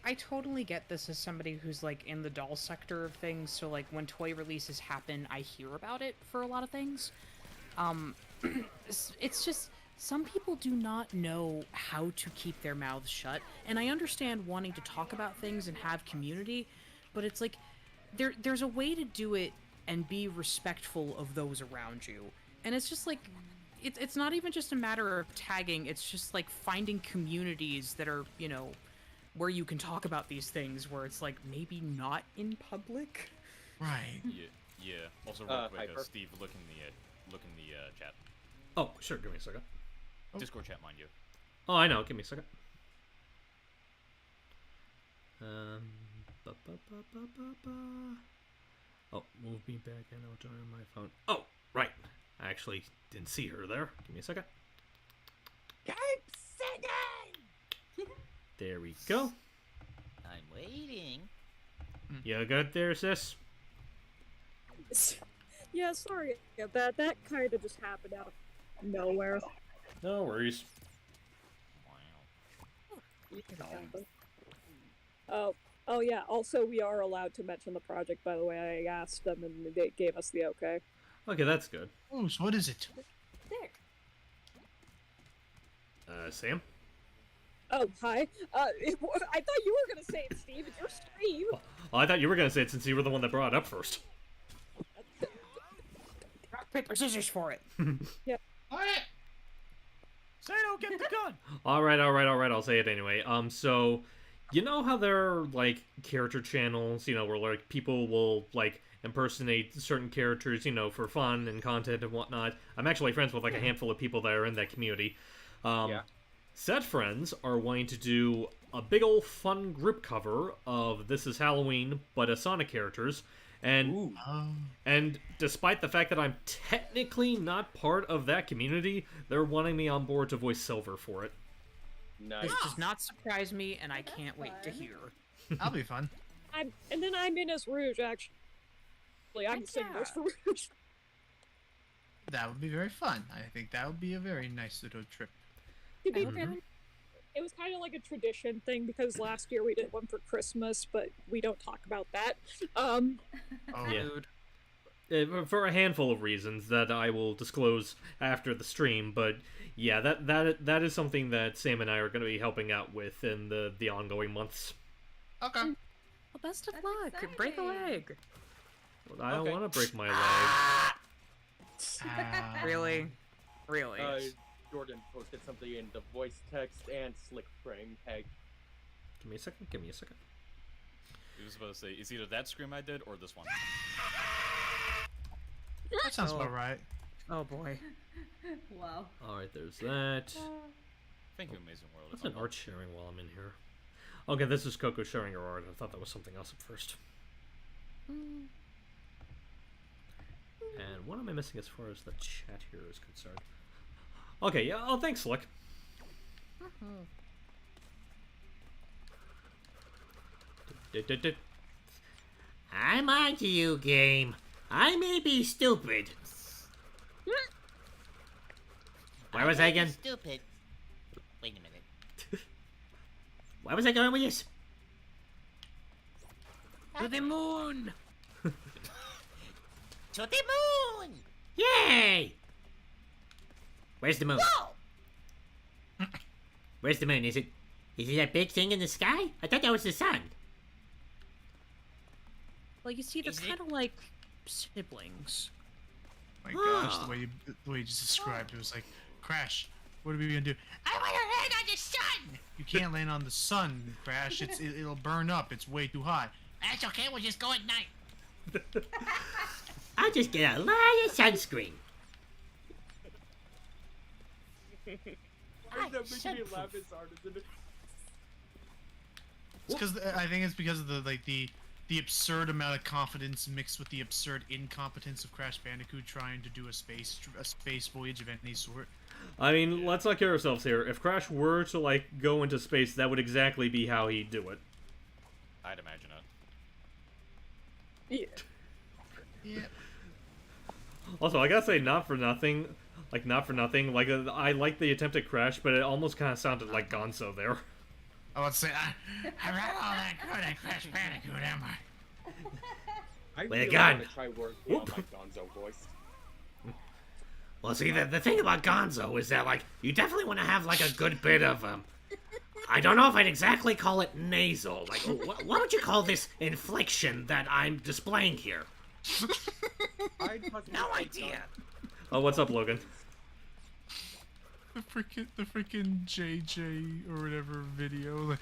E: I totally get this as somebody who's like in the doll sector of things, so like when toy releases happen, I hear about it for a lot of things. It's just some people do not know how to keep their mouths shut, and I understand wanting to talk about things and have community, but it's like there's a way to do it and be respectful of those around you, and it's just like it's not even just a matter of tagging, it's just like finding communities that are, where you can talk about these things, where it's like maybe not in public.
J: Right.
D: Yeah. Also, real quick,
C: Hyper.
D: Steve, look in the chat.
A: oh, sure, give me a second.
D: Discord chat, mind you.
A: Oh, I know. Give me a second. Oh, move me back and I'll join on my phone. Oh, right. I actually didn't see her there. Give me a second.
G: Keep singing!
A: There we go.
G: I'm waiting.
A: You good there, sis?
H: Yeah, sorry. Yeah, that kind of just happened out of nowhere.
A: No worries.
D: Wow.
H: Oh yeah. Also, we are allowed to mention the project. By the way, I asked them and they gave us the okay.
A: Okay, that's good.
J: Oh, so what is it?
H: There.
A: Sam?
H: Oh, hi. I thought you were gonna say it, Steve. It's your stream.
A: Oh, I thought you were going to say it since you were the one that brought it up first.
E: paper, scissors for it.
D: Sato, get the gun!
A: Alright, I'll say it anyway. So, you know how there are, like, character channels, you know, where, like, people will, like, impersonate certain characters, you know, for fun and content and whatnot? I'm actually friends with, like, a handful of people that are in that community. Said friends are wanting to do a big old fun group cover of This Is Halloween, but as Sonic characters. And despite the fact that I'm technically not part of that community, they're wanting me on board to voice Silver for it.
C: Nice.
E: This does not surprise me, and I can't wait to hear.
J: That'll be fun.
H: And then I'm in as Rouge, actually. I'm singing voice for Rouge.
J: That would be very fun. I think that would be a very nice little trip.
H: To be fair, it was kind of like a tradition thing because last year we did one for Christmas, but we don't talk about that.
J: Oh,
A: Yeah. For a handful of reasons that I will disclose after the stream, but yeah, that is something that Sam and I are going to be helping out with in the ongoing months.
J: Okay.
E: Well, best of luck. Break a leg.
A: I don't want to break my leg.
E: Really? Really?
C: Jordan posted something in the voice text and Slick Frame tag.
A: Give me a second.
D: He was supposed to say, it's either that scream I did or this one.
J: That sounds about right.
E: Oh boy.
B: Wow.
A: Alright, there's that.
D: Thank you, Amazing World.
A: What's an art sharing while I'm in here? Okay, this is Coco sharing her art. I thought that was something else at first. And what am I missing as far as the chat here is concerned? Okay, yeah, oh, thanks, Slick.
F: I'm on to you, game. I may be stupid. Where was I again?
G: Stupid. Wait a minute.
F: Where was I going with this?
E: To the moon!
G: To the moon!
F: Yay! Where's the moon?
G: Whoa!
F: Where's the moon? Is it that big thing in the sky? I thought that was the sun.
E: Well, you see, they're
G: Is it?
E: kind of like siblings.
J: My gosh, the way you just described it was like, Crash, what are we gonna do? I want to land on the sun! You can't land on the sun, Crash. It'll burn up. It's way too hot.
G: That's okay, we'll just go at night.
F: I'll just get a lot of sunscreen.
C: Why is that making me laugh as hard as it is?
J: It's because I think it's because of the absurd amount of confidence mixed with the absurd incompetence of Crash Bandicoot trying to do a space voyage of any sort.
A: I mean, let's not kid ourselves here. If Crash were to, like, go into space, that would exactly be how he'd do it.
D: I'd imagine it.
J: Yeah.
A: Also, I gotta say, not for nothing, like, I like the attempt at Crash, but it almost kind of sounded like Gonzo there.
J: I would say, I'm not all that good at Crash Bandicoot, am I?
C: I
F: With a
C: really
F: gun.
C: want to try working on my Gonzo voice.
F: Well, see, the thing about Gonzo is that, like, you definitely want to have, like, a good bit of, I don't know if I'd exactly call it nasal. Like, what would you call this inflection that I'm displaying here?
G: No idea.
A: Oh, what's up, Logan?
J: The freaking JJ or whatever video. Like,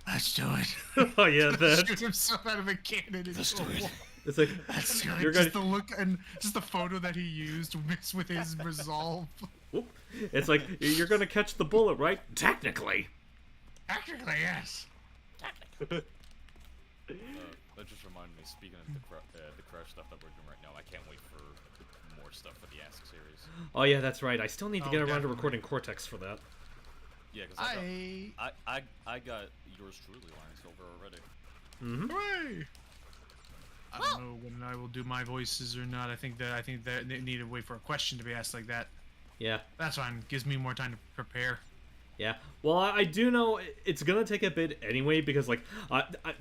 J: let's do it.
A: Oh yeah, that.
J: Shoot himself out of a cannon. Let's do it.
A: It's like
J: That's good.
A: you're
J: Just
A: gonna.
J: the look and just the photo that he used mixed with his resolve.
A: Whoop. It's like you're gonna catch the bullet, right? Technically.
J: Actually, yes.
D: That just reminded me, speaking of the Crash stuff that we're doing right now, I can't wait for more stuff for the Ask series.
A: Oh yeah, that's right. I still need to
J: Oh,
A: get around to
J: definitely.
A: recording Cortex for that.
D: Yeah, because I got yours truly, Lion Silver, already.
A: Mm-hmm.
J: Hooray! I don't know when I will do my voices or not. I think that they need to wait for a question to be asked like that.
A: Yeah.
J: That's fine. Gives me more time to prepare.
A: Yeah. Well, I do know it's gonna take a bit anyway because, like,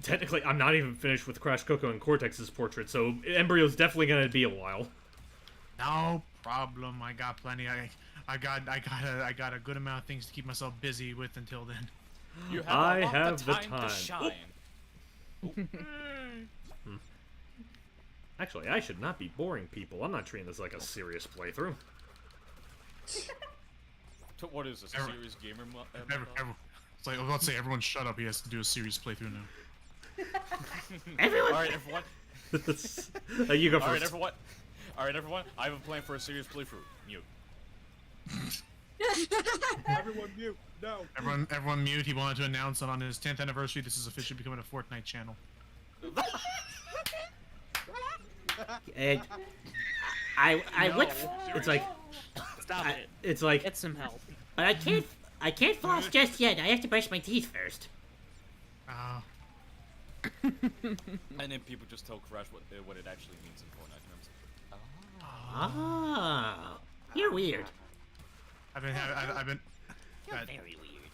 A: technically I'm not even finished with Crash, Coco, and Cortex's portrait, so Embryo's definitely gonna be a while.
J: No problem. I got plenty. I got a good amount of things to keep myself busy with until then.
D: You have
A: I
D: a lot
A: have
D: of
A: the
D: time
A: time.
D: to shine.
A: Actually, I should not be boring people. I'm not treating this like a serious playthrough.
D: What is this, a serious gamer
J: It's like, I was about to say, everyone shut up, he has to do a serious playthrough now.
F: Everyone.
D: Alright, everyone.
A: You go first.
D: Alright, everyone. I have a plan for a serious playthrough. Mute.
C: Everyone mute. No.
J: Everyone mute. He wanted to announce that on his 10th anniversary, this is officially becoming a Fortnite channel.
F: And I would. It's like.
I: Stop it.
F: It's like.
I: Get some help.
F: But I can't floss just yet. I have to brush my teeth first.
D: And then people just tell Crash what it actually means in Fortnite terms.
F: Ah, you're weird.
J: I've been
F: You're very weird.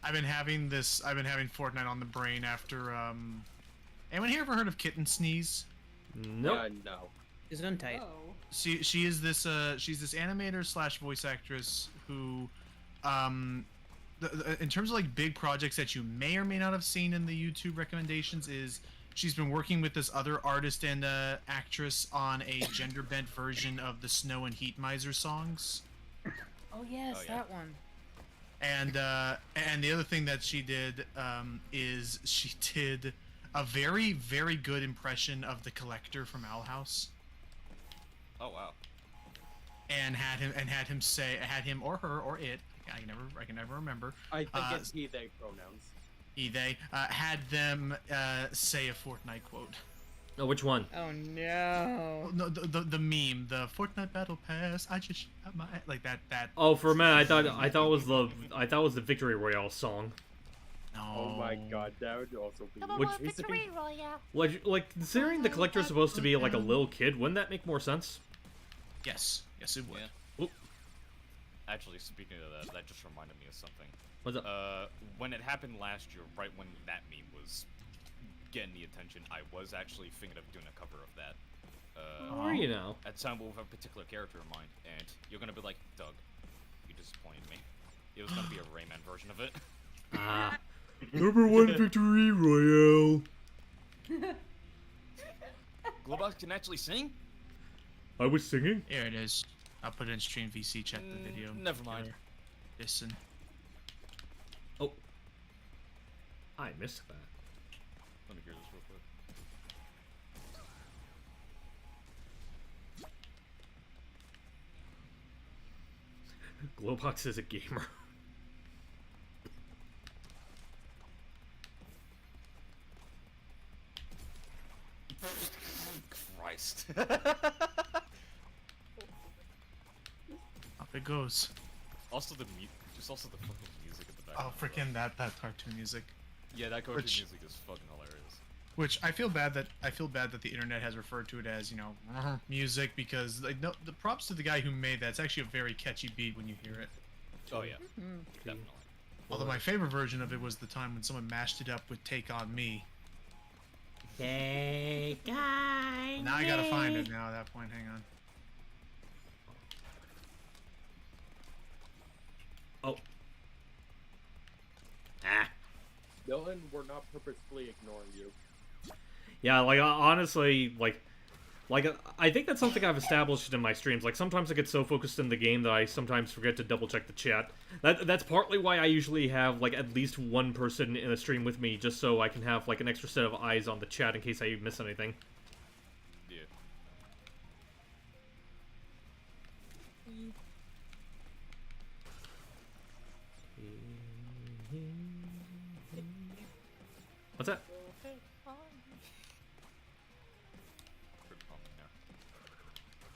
J: I've been having Fortnite on the brain after anyone here ever heard of Kitten Sneeze?
A: Nope.
C: No.
I: Is it untight?
H: Oh.
J: She is this she's this animator slash voice actress who in terms of like big projects that you may or may not have seen in the YouTube recommendations, is she's been working with this other artist and actress on a gender bent version of the Snow and Heat Miser songs.
E: Oh yes,
D: Oh, yeah.
E: that one.
J: And the other thing that she did is she did a very, very good impression of the Collector from Owl House.
D: Oh wow.
J: And had him or her or it, I can never remember.
C: I think it's he, they pronouns.
J: They had them say a Fortnite quote.
A: Oh, which one?
E: Oh no.
J: No, the meme, the Fortnite Battle Pass. I just shot my like that.
A: Oh, for a minute, I thought it was the Victory Royale song.
J: No.
C: Oh my god, that would also be.
A: Which, like, considering the Collector's supposed to be like a little kid, wouldn't that make more sense?
J: Yes, it would.
D: Yeah. Actually, speaking of that just reminded me of something.
A: What's up?
D: When it happened last year, right when that meme was getting the attention, I was actually thinking of doing a cover of that.
A: How are you now?
D: At some with a particular character in mind, and you're gonna be like, Doug, you disappointed me. It was gonna be a Rayman version of it.
A: Ah. Number 1 Victory Royale.
D: Globox can actually sing?
A: I was singing?
J: Here it is. I'll put it in stream VC. Check the video.
D: Never mind.
J: Here. Listen.
A: Oh. I missed that.
D: Let me hear this real quick.
A: Globox is a gamer.
D: Christ.
J: Up it goes.
D: Also the fucking music at the back.
J: Oh, freaking that cartoon music.
D: Yeah, that cartoon
J: Which-
D: music is fucking hilarious.
J: Which I feel bad that the internet has referred to it as, music, because like no, the props to the guy who made that. It's actually a very catchy beat when you hear it.
D: Oh yeah, definitely.
J: Although my favorite version of it was the time when someone mashed it up with "Take on Me."
F: Take on
J: Now I gotta find it now. At that point, hang on.
A: Oh.
F: Ah.
C: Dylan, we're not purposefully ignoring you.
A: Yeah, like, honestly, like, I think that's something I've established in my streams. Like, sometimes I get so focused in the game that I sometimes forget to double-check the chat. That's partly why I usually have, like, at least one person in a stream with me, just so I can have, like, an extra set of eyes on the chat in case I miss anything.
D: Yeah.
A: What's that?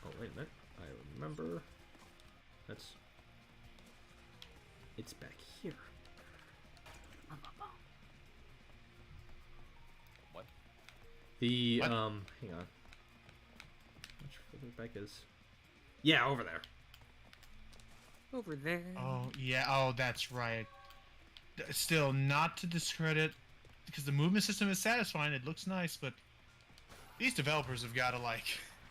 A: Oh, wait a minute. I remember. It's back here.
D: What?
A: The,
J: What?
A: hang on. How much further back is... Yeah, over there.
E: Over there.
J: Oh yeah. Oh, that's right. Still, not to discredit, because the movement system is satisfying. It looks nice, but these developers have got to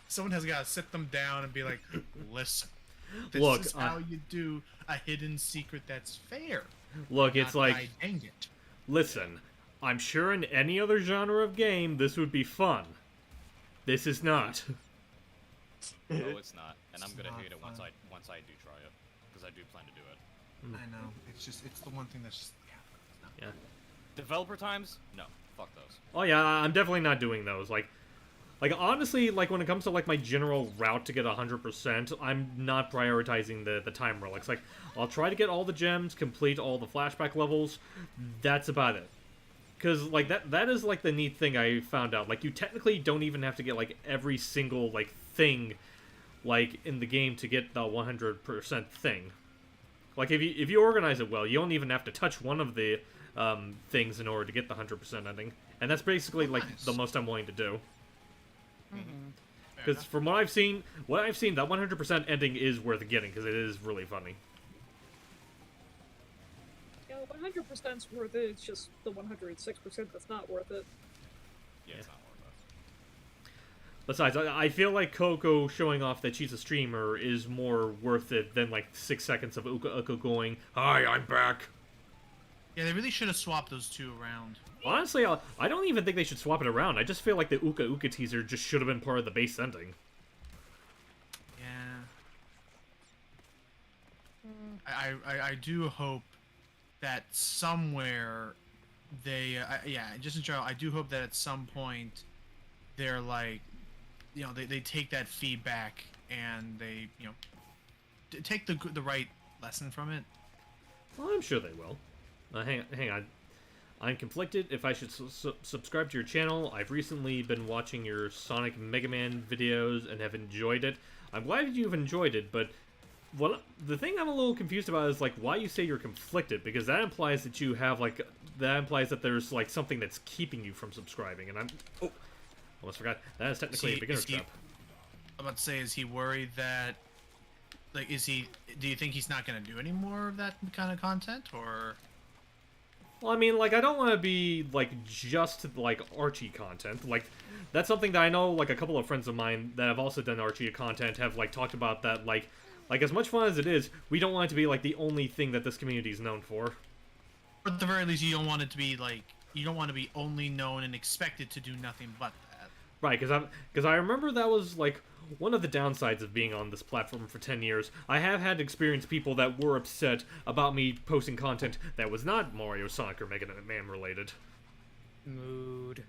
J: someone has got to sit them down and be like, listen, this
A: Look,
J: is how you do a hidden secret that's fair.
A: Look, it's
J: Not
A: like...
J: by dang it.
A: Listen, I'm sure in any other genre of game, this would be fun. This is not.
D: No, it's not, and I'm gonna
J: not
D: hate it once
J: fun.
D: I do try it, because I do plan to do it.
J: I know. It's the one thing that's just
A: Yeah.
D: Developer times? No, fuck those.
A: Oh yeah, I'm definitely not doing those. Like honestly, like when it comes to like my general route to get 100%, I'm not prioritizing the time relics. Like I'll try to get all the gems, complete all the flashback levels. That's about it. Cause like that is like the neat thing I found out. Like you technically don't even have to get like every single like thing like in the game to get the 100% thing. Like if you organize it well, you don't even have to touch one of the things in order to get the 100% ending. And that's basically like the most I'm willing to do. Because from what I've seen, that 100% ending is worth getting because it is really funny.
H: Yeah, 100%'s worth it. It's just the 106% that's not worth it.
D: Yeah, it's not worth it.
A: Besides, I feel like Coco showing off that she's a streamer is more worth it than like 6 seconds of Uka Uka going, "Hi, I'm back."
J: Yeah, they really should have swapped those two around.
A: Honestly, I don't even think they should swap it around. I just feel like the Uka Uka teaser just should have been part of the base ending.
J: Yeah. I do hope that somewhere they yeah, just in general, I do hope that at some point they're like, you know, they take that feedback and they, you know, take the right lesson from it.
A: Well, I'm sure they will. Hang on. I'm conflicted if I should subscribe to your channel. I've recently been watching your Sonic Mega Man videos and have enjoyed it. I'm glad you've enjoyed it, but the thing I'm a little confused about is like why you say you're conflicted, because that implies that you have like there's like something that's keeping you from subscribing, and almost forgot that is technically a beginner's trap.
J: I'm about to say, is he worried that, like, do you think he's not gonna do any more of that kind of content, or?
A: Well, I mean, like, I don't want to be, like, just, like, Archie content. Like, that's something that I know, like, a couple of friends of mine that have also done Archie content have, like, talked about that, like, as much fun as it is, we don't want it to be, like, the only thing that this community is known for.
J: Or at the very least, you don't want it to be, like, you don't want to be only known and expected to do nothing but that.
A: Right, because I remember that was, like, one of the downsides of being on this platform for 10 years. I have had experienced people that were upset about me posting content that was not Mario, Sonic, or Mega Man related.
I: Mood.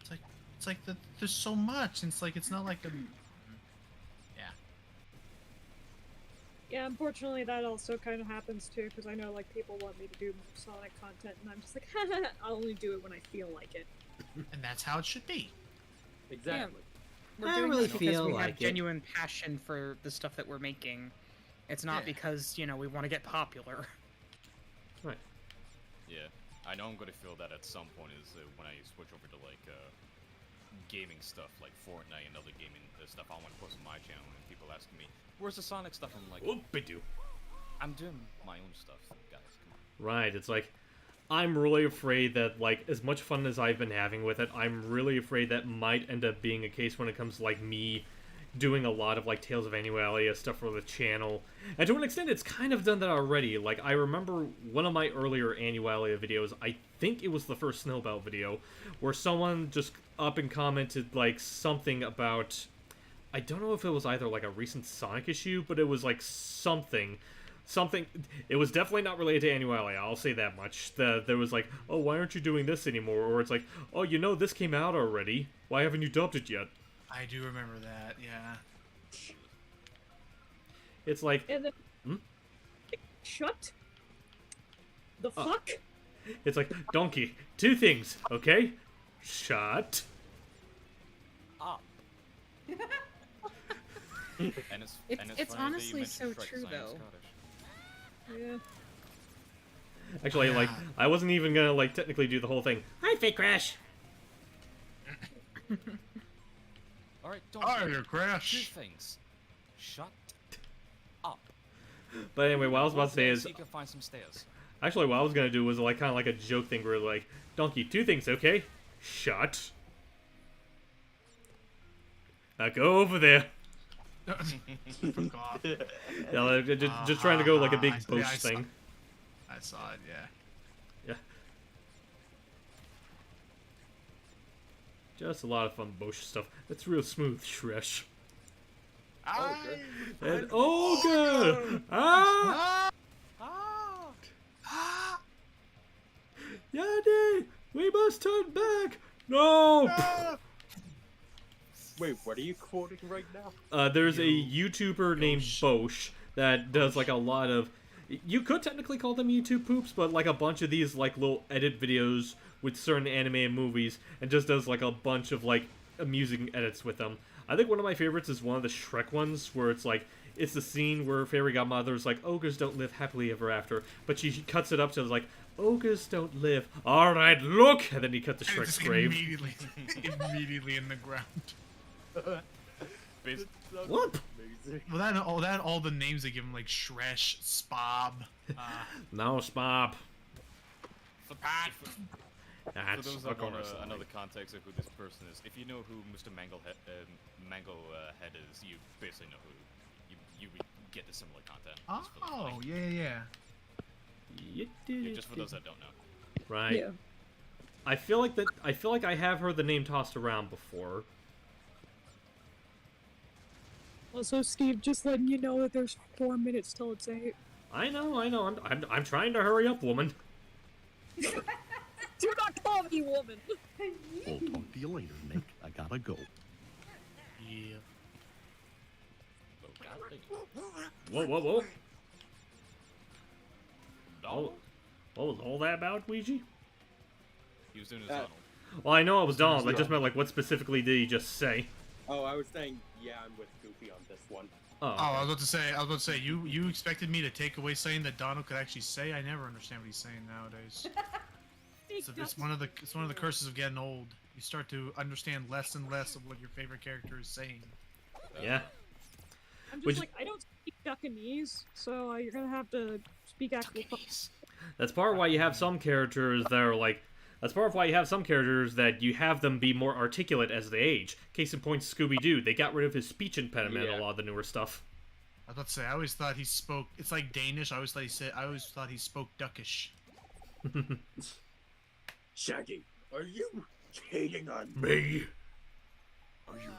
J: It's like there's so much. It's like, it's not like a... Yeah.
H: Yeah, unfortunately that also kind of happens too, because I know like people want me to do more Sonic content, and I'm just like, I'll only do it when I feel like it.
J: And that's how it should be.
C: Exactly.
E: We're
I: I
E: doing
I: really
E: this because
I: feel
E: we
I: like
E: have
I: it.
E: genuine passion for the stuff that we're making. It's not
J: Yeah.
E: because, you know, we want to get popular.
A: Right.
D: Yeah, I know I'm gonna feel that at some point is when I switch over to like gaming stuff like Fortnite and other gaming stuff I want to post on my channel, and people asking me, "Where's the Sonic stuff?" I'm like,
A: Bidu.
D: I'm doing my own stuff, guys. Come on.
A: Right, it's like, I'm really afraid that, like, as much fun as I've been having with it, I'm really afraid that might end up being a case when it comes to, like, me doing a lot of, like, Tales of Annualia stuff for the channel. And to an extent, it's kind of done that already. Like, I remember one of my earlier Annualia videos, I think it was the first Snowbell video, where someone just up and commented, like, something about... I don't know if it was either, like, a recent Sonic issue, but it was, like, something... It was definitely not related to Annualia, I'll say that much. There was like, oh, why aren't you doing this anymore? Or it's like, oh, you know, this came out already. Why haven't you dubbed it yet?
J: I do remember that, yeah.
A: It's like,
H: And then, shut the
A: Oh.
H: fuck?
A: it's like, Donkey, two things, okay? Shut
D: Up. And it's
E: It's
D: funny that you
E: honestly
D: mentioned
E: so
D: Shrek
E: true,
D: 'cause I am
E: though.
D: Scottish.
H: Yeah.
A: Actually, like,
J: Yeah.
A: I wasn't even gonna, like, technically do the whole thing. Hi, Fake Crash!
D: All right, don't.
J: Oh,
D: say
J: you
D: two
J: crash!
D: things. Shut up.
A: But anyway, what I was about to say
D: Walk
A: is,
D: so you can find some stairs.
A: actually, what I was gonna do was, like, kind of like a joke thing where, like, Donkey, two things, okay? Shut. Now go over there.
J: Forgot.
A: Yeah, like, just trying to go, like, a big
J: I
A: boast
J: saw-
A: thing.
J: I saw it, yeah.
A: Yeah. Just a lot of fun Bosch stuff. That's real smooth, Shresh. And Ogre! Ah! Yanni! We must turn back! No!
C: Wait, what are you quoting right now?
A: There's a YouTuber named Bosch that does like a lot of... You could technically call them YouTube poops, but like a bunch of these like little edit videos with certain anime and movies, and just does like a bunch of like amusing edits with them. I think one of my favorites is one of the Shrek ones, where it's like, it's the scene where Fairy Godmother's like, ogres don't live happily ever after, but she cuts it up to like, ogres don't live. Alright, look! And then he cut to Shrek's grave.
J: Immediately in the ground.
A: Whoop!
J: Well, all the names they give him, like Shresh, Spob.
A: No, Spob.
D: For those that want to know the context of who this person is, if you know who Mr. Mango Head is, you basically know who you get the similar content.
J: Oh, yeah.
D: Yeah, just for those that don't know.
A: Right.
H: Yeah.
A: I feel like I have heard the name tossed around before.
H: Also, Steve, just letting you know that there's 4 minutes till it's 8.
A: I know. I'm trying to hurry up, woman.
H: Do not call me woman!
K: I'll talk to you later, Nick. I gotta go.
J: Yeah.
A: Whoa. Oh, what was all that about, Ouija?
D: He was doing his Donald.
A: Well, I know it was Donald. I just meant, like, what specifically did he just say?
C: Oh, I was saying, yeah, I'm with Goofy on this one.
A: Oh, okay.
J: I was about to say, you expected me to take away saying that Donald could actually say? I never understand what he's saying nowadays. It's one of the curses of getting old. You start to understand less and less of what your favorite character is saying.
A: Yeah.
H: I'm just I don't speak Duckanese, so you're gonna have to speak actual
A: That's part of why you have some characters that are like... That's part of why you have some characters that you have them be more articulate as they age. Case in point, Scooby-Doo. They got rid of his speech impediment in a lot of the newer stuff.
J: I was about to say, I always thought he spoke... It's like Danish. I always thought he spoke Duckish.
C: Shaggy, are you hating on
A: me?
C: Are you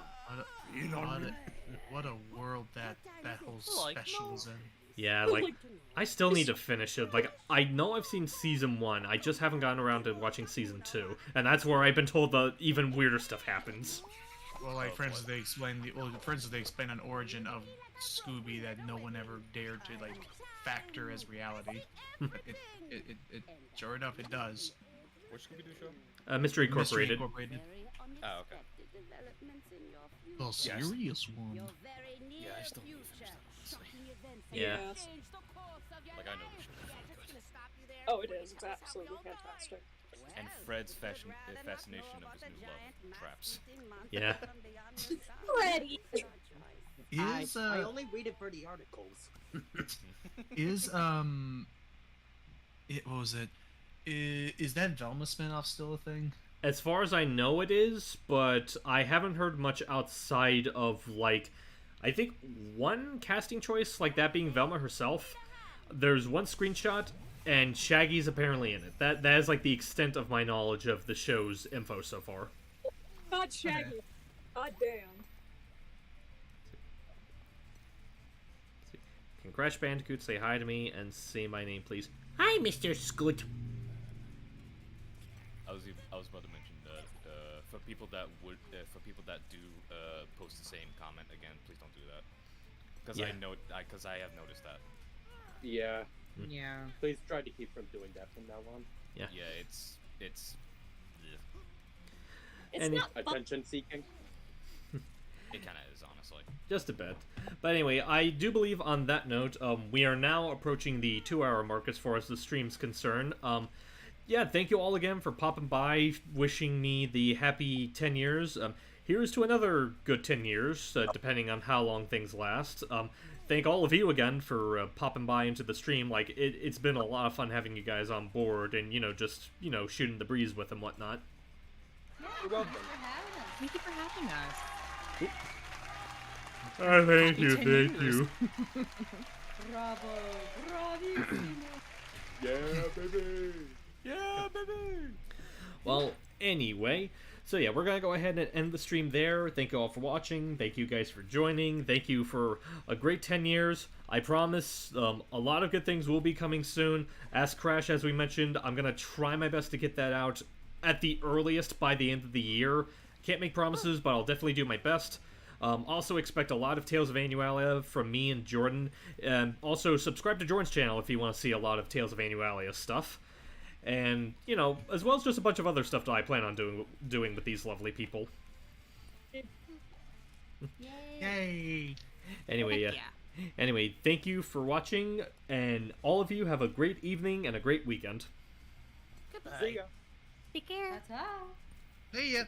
J: what a world that whole special is in.
A: Yeah, like, I still need to finish it. Like, I know I've seen Season 1, I just haven't gotten around to watching Season 2. And that's where I've been told the even weirder stuff happens.
J: Well, like, for instance, they explain an origin of Scooby that no one ever dared to, like, factor as reality. it sure enough, it does.
D: Which Scooby-Doo show?
A: Mystery Incorporated.
D: Oh, okay.
K: The serious one.
D: Yeah, I still need to finish that, honestly.
A: Yeah.
D: Like, I know the show.
H: Oh, it is. It's absolutely fantastic.
D: And Fred's fascination of his new love, traps.
A: Yeah.
H: Freddy!
K: I only read it for the articles.
J: What was it? Is that Velma spinoff still a thing?
A: As far as I know it is, but I haven't heard much outside of, like, I think one casting choice, like that being Velma herself. There's one screenshot, and Shaggy's apparently in it. That is, like, the extent of my knowledge of the show's info so far.
H: Not Shaggy. God damn.
A: Can Crash Bandicoot say hi to me and say my name, please?
F: Hi, Mr. Scoot.
D: I was about to mention that for people that do post the same comment again, please don't do that. Because because I have noticed that.
C: Yeah.
E: Yeah.
C: Please try to keep from doing that from now on.
A: Yeah.
D: Yeah, it's
H: It's
A: And
H: not fun.
C: Attention seeking.
D: It kind of is, honestly.
A: just a bit. But anyway, I do believe on that note, we are now approaching the 2-hour mark as far as the stream's concerned. Yeah, thank you all again for popping by, wishing me the happy 10 years. Here's to another good 10 years, depending on how long things last. Thank all of you again for popping by into the stream. Like, it's been a lot of fun having you guys on board and, just, shooting the breeze with and whatnot.
B: You're welcome.
E: Thank you for having us.
A: Thank you.
B: Bravo. Bravissimo.
C: Yeah, baby.
D: Yeah, baby!
A: Well, anyway, So yeah, we're gonna go ahead and end the stream there. Thank you all for watching. Thank you guys for joining. Thank you for a great 10 years. I promise a lot of good things will be coming soon. Ask Crash, as we mentioned, I'm gonna try my best to get that out at the earliest by the end of the year. Can't make promises, but I'll definitely do my best. Also expect a lot of Tales of Annualia from me and Jordan. And also subscribe to Jordan's channel if you want to see a lot of Tales of Annualia stuff. And, you know, as well as just a bunch of other stuff that I plan on doing with these lovely people.
J: Yay!
A: Anyway, anyway, thank you for watching, and all of you have a great evening and a great weekend.
G: Goodbye.
C: See ya.
B: Take care. Ta-ta.
J: See ya!